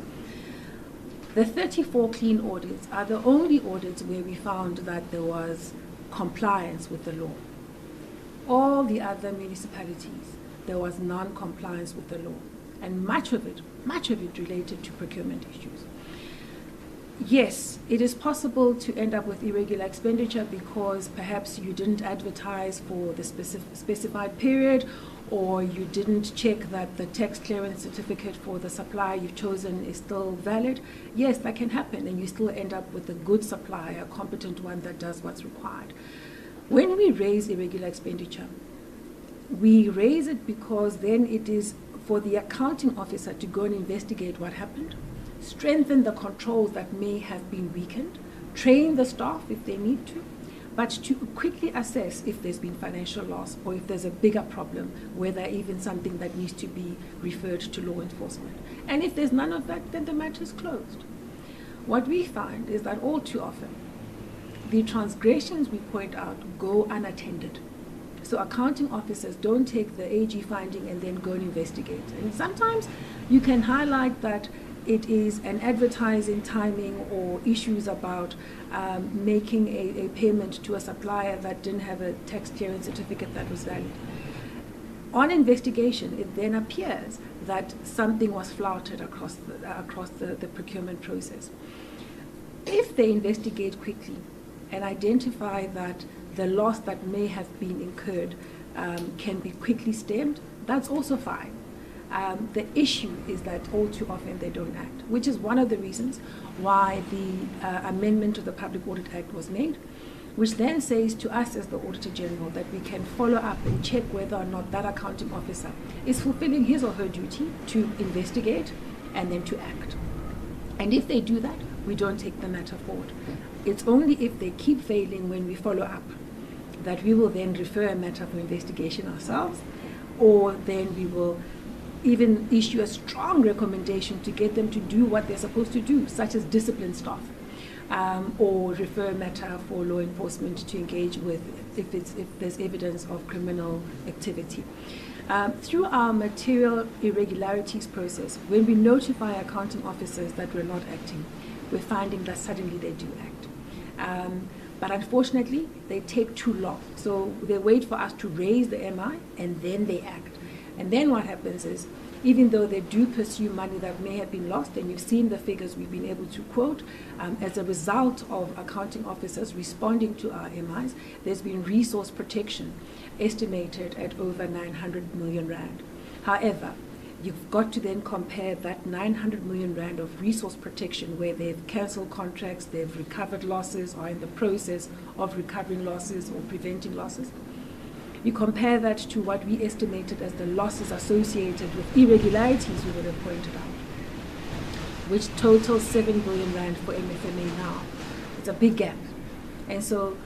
The 34 clean audits are the only audits where we found that there was compliance with the law. All the other municipalities, there was non-compliance with the law, and much of it related to procurement issues. Yes, it is possible to end up with irregular expenditure because perhaps you didn't advertise for the specified period, or you didn't check that the tax clearance certificate for the supplier you've chosen is still valid. Yes, that can happen, and you still end up with a good supplier, a competent one that does what's required. When we raise irregular expenditure, we raise it because then it is for the accounting officer to go and investigate what happened, strengthen the controls that may have been weakened, train the staff if they need to, but to quickly assess if there's been financial loss or if there's a bigger problem, whether even something that needs to be referred to law enforcement. And if there's none of that, then the matter is closed. What we find is that all too often, the transgressions we point out go unattended. So accounting officers don't take the AG finding and then go and investigate. And sometimes you can highlight that it is an advertising timing or issues about making a payment to a supplier that didn't have a tax clearance certificate that was valid. On investigation, it then appears that something was flouted across the procurement process. If they investigate quickly and identify that the loss that may have been incurred can be quickly stemmed, that's also fine. The issue is that all too often they don't act, which is one of the reasons why the amendment to the Public Audit Act was made, which then says to us as the Auditor-General that we can follow up and check whether or not that accounting officer is fulfilling his or her duty to investigate and then to act. And if they do that, we don't take the matter forward. It's only if they keep failing when we follow up that we will then refer a matter for investigation ourselves, or then we will even issue a strong recommendation to get them to do what they're supposed to do, such as discipline staff, or refer a matter for law enforcement to engage with if there's evidence of criminal activity. Through our material irregularities process, when we notify accounting officers that we're not acting, we're finding that suddenly they do act. But unfortunately, they take too long. So they wait for us to raise the MI and then they act. And then what happens is, even though they do pursue money that may have been lost, and you've seen the figures we've been able to quote, as a result of accounting officers responding to our MIs, there's been resource protection estimated at over 900 million rand. However, you've got to then compare that 900 million rand of resource protection where they've cancelled contracts, they've recovered losses, or in the process of recovering losses or preventing losses. You compare that to what we estimated as the losses associated with irregularities we would have pointed out, which totals 7 billion rand for MFMA now. It's a big gap. And so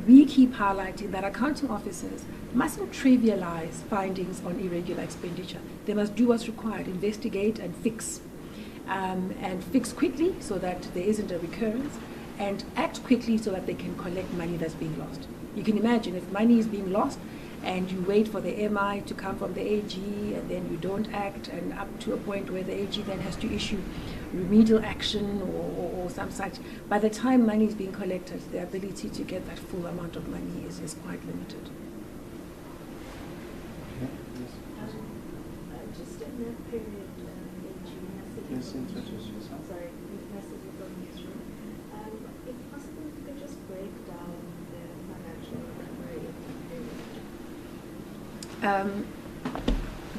we keep highlighting that accounting officers mustn't trivialize findings on irregular expenditure. They must do what's required, investigate and fix quickly so that there isn't a recurrence, and act quickly so that they can collect money that's being lost. You can imagine if money is being lost and you wait for the MI to come from the AG and then you don't act, and up to a point where the AG then has to issue remedial action or some such. By the time money is being collected, the ability to get that full amount of money is quite limited. Just in that period, Yes, introduce yourself. Sorry, messages on this room. If possible, if you could just break down the financial recovery of the period.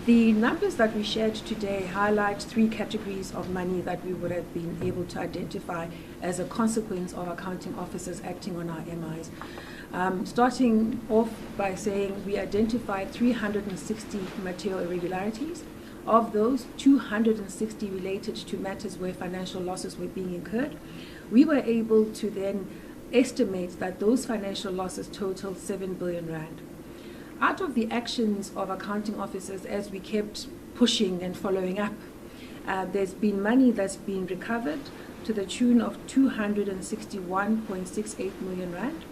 The numbers that we shared today highlight 3 categories of money that we would have been able to identify as a consequence of accounting officers acting on our MIs. Starting off by saying we identified 360 material irregularities. Of those, 260 related to matters where financial losses were being incurred. We were able to then estimate that those financial losses totaled 7 billion rand. Out of the actions of accounting officers as we kept pushing and following up, there's been money that's been recovered to the tune of 261.68 million rand,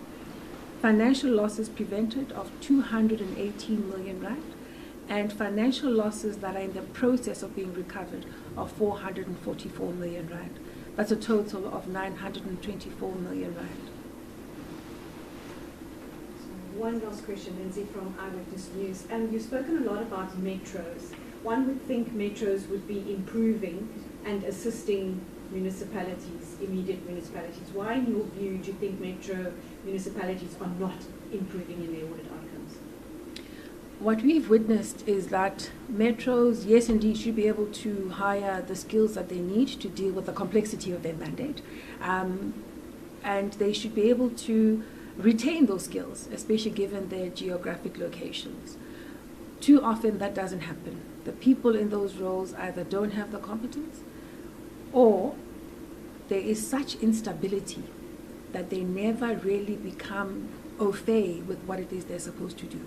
financial losses prevented of 218 million rand, and financial losses that are in the process of being recovered of 444 million rand. That's a total of 924 million rand. One last question, Lindsay, from Eyewitness News. You've spoken a lot about metros. One would think metros would be improving and assisting municipalities, immediate municipalities. Why, in your view, do you think metro municipalities are not improving in their audit outcomes? What we've witnessed is that metros, yes, indeed, should be able to hire the skills that they need to deal with the complexity of their mandate. And they should be able to retain those skills, especially given their geographic locations. Too often that doesn't happen. The people in those roles either don't have the competence or there is such instability that they never really become au fait with what it is they're supposed to do.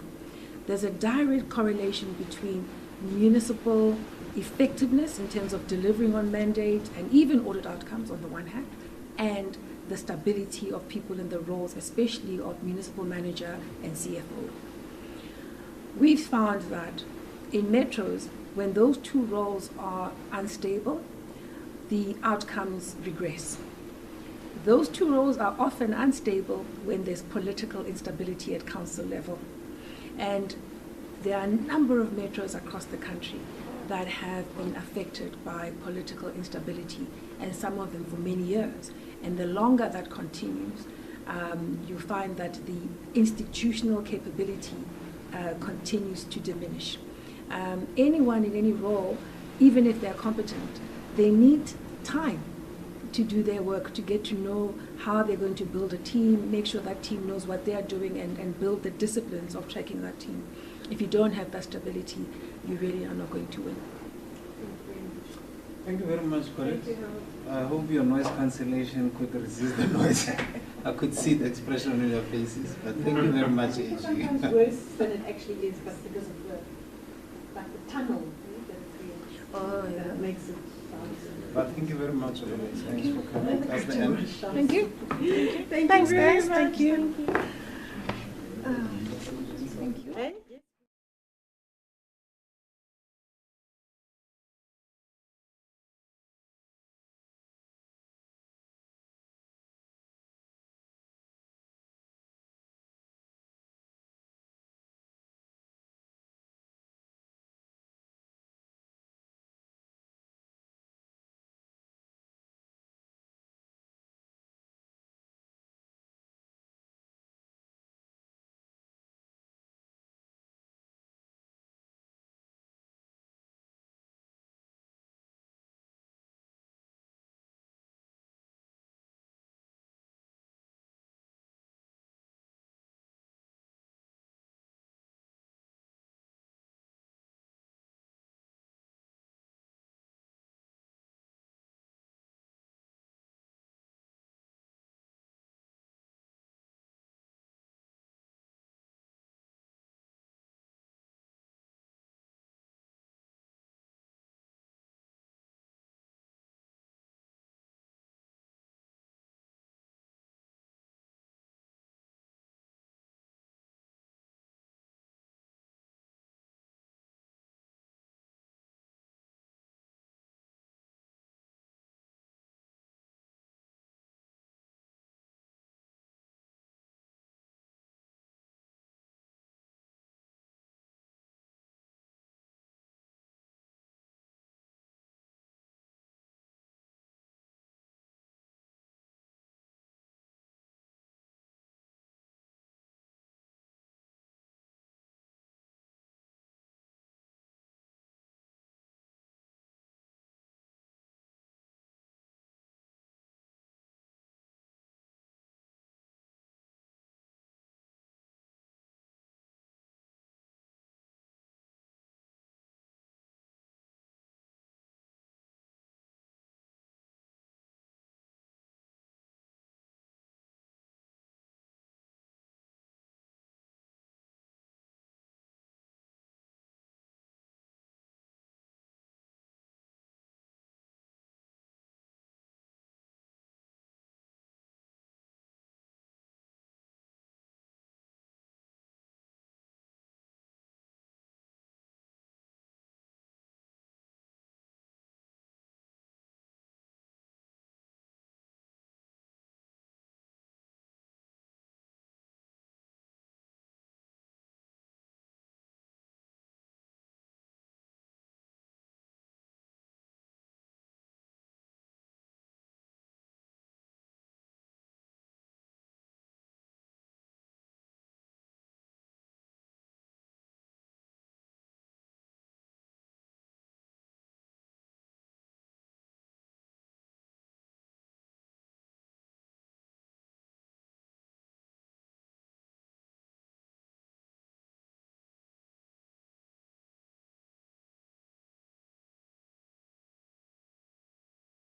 There's a direct correlation between municipal effectiveness in terms of delivering on mandate and even audit outcomes on the one hand, and the stability of people in the roles, especially of municipal manager and CFO. We've found that in metros, when those 2 roles are unstable, the outcomes regress. Those 2 roles are often unstable when there's political instability at council level. And there are a number of metros across the country that have been affected by political instability, and some of them for many years. And the longer that continues, you find that the institutional capability continues to diminish. Anyone in any role, even if they're competent, they need time to do their work, to get to know how they're going to build a team, make sure that team knows what they are doing, and build the disciplines of tracking that team. If you don't have that stability, you really are not going to win. Thank you very much, colleagues. I hope your noise cancellation could resist the noise. I could see the expression on your faces, but thank you very much, AG. Sometimes worse than it actually is, but because of the tunnel that it's created. Oh, yeah. That makes it But thank you very much, always. Thanks for coming. That's the end. Thank you. Thank Thanks, you very guys. much. Thank you. Thank you.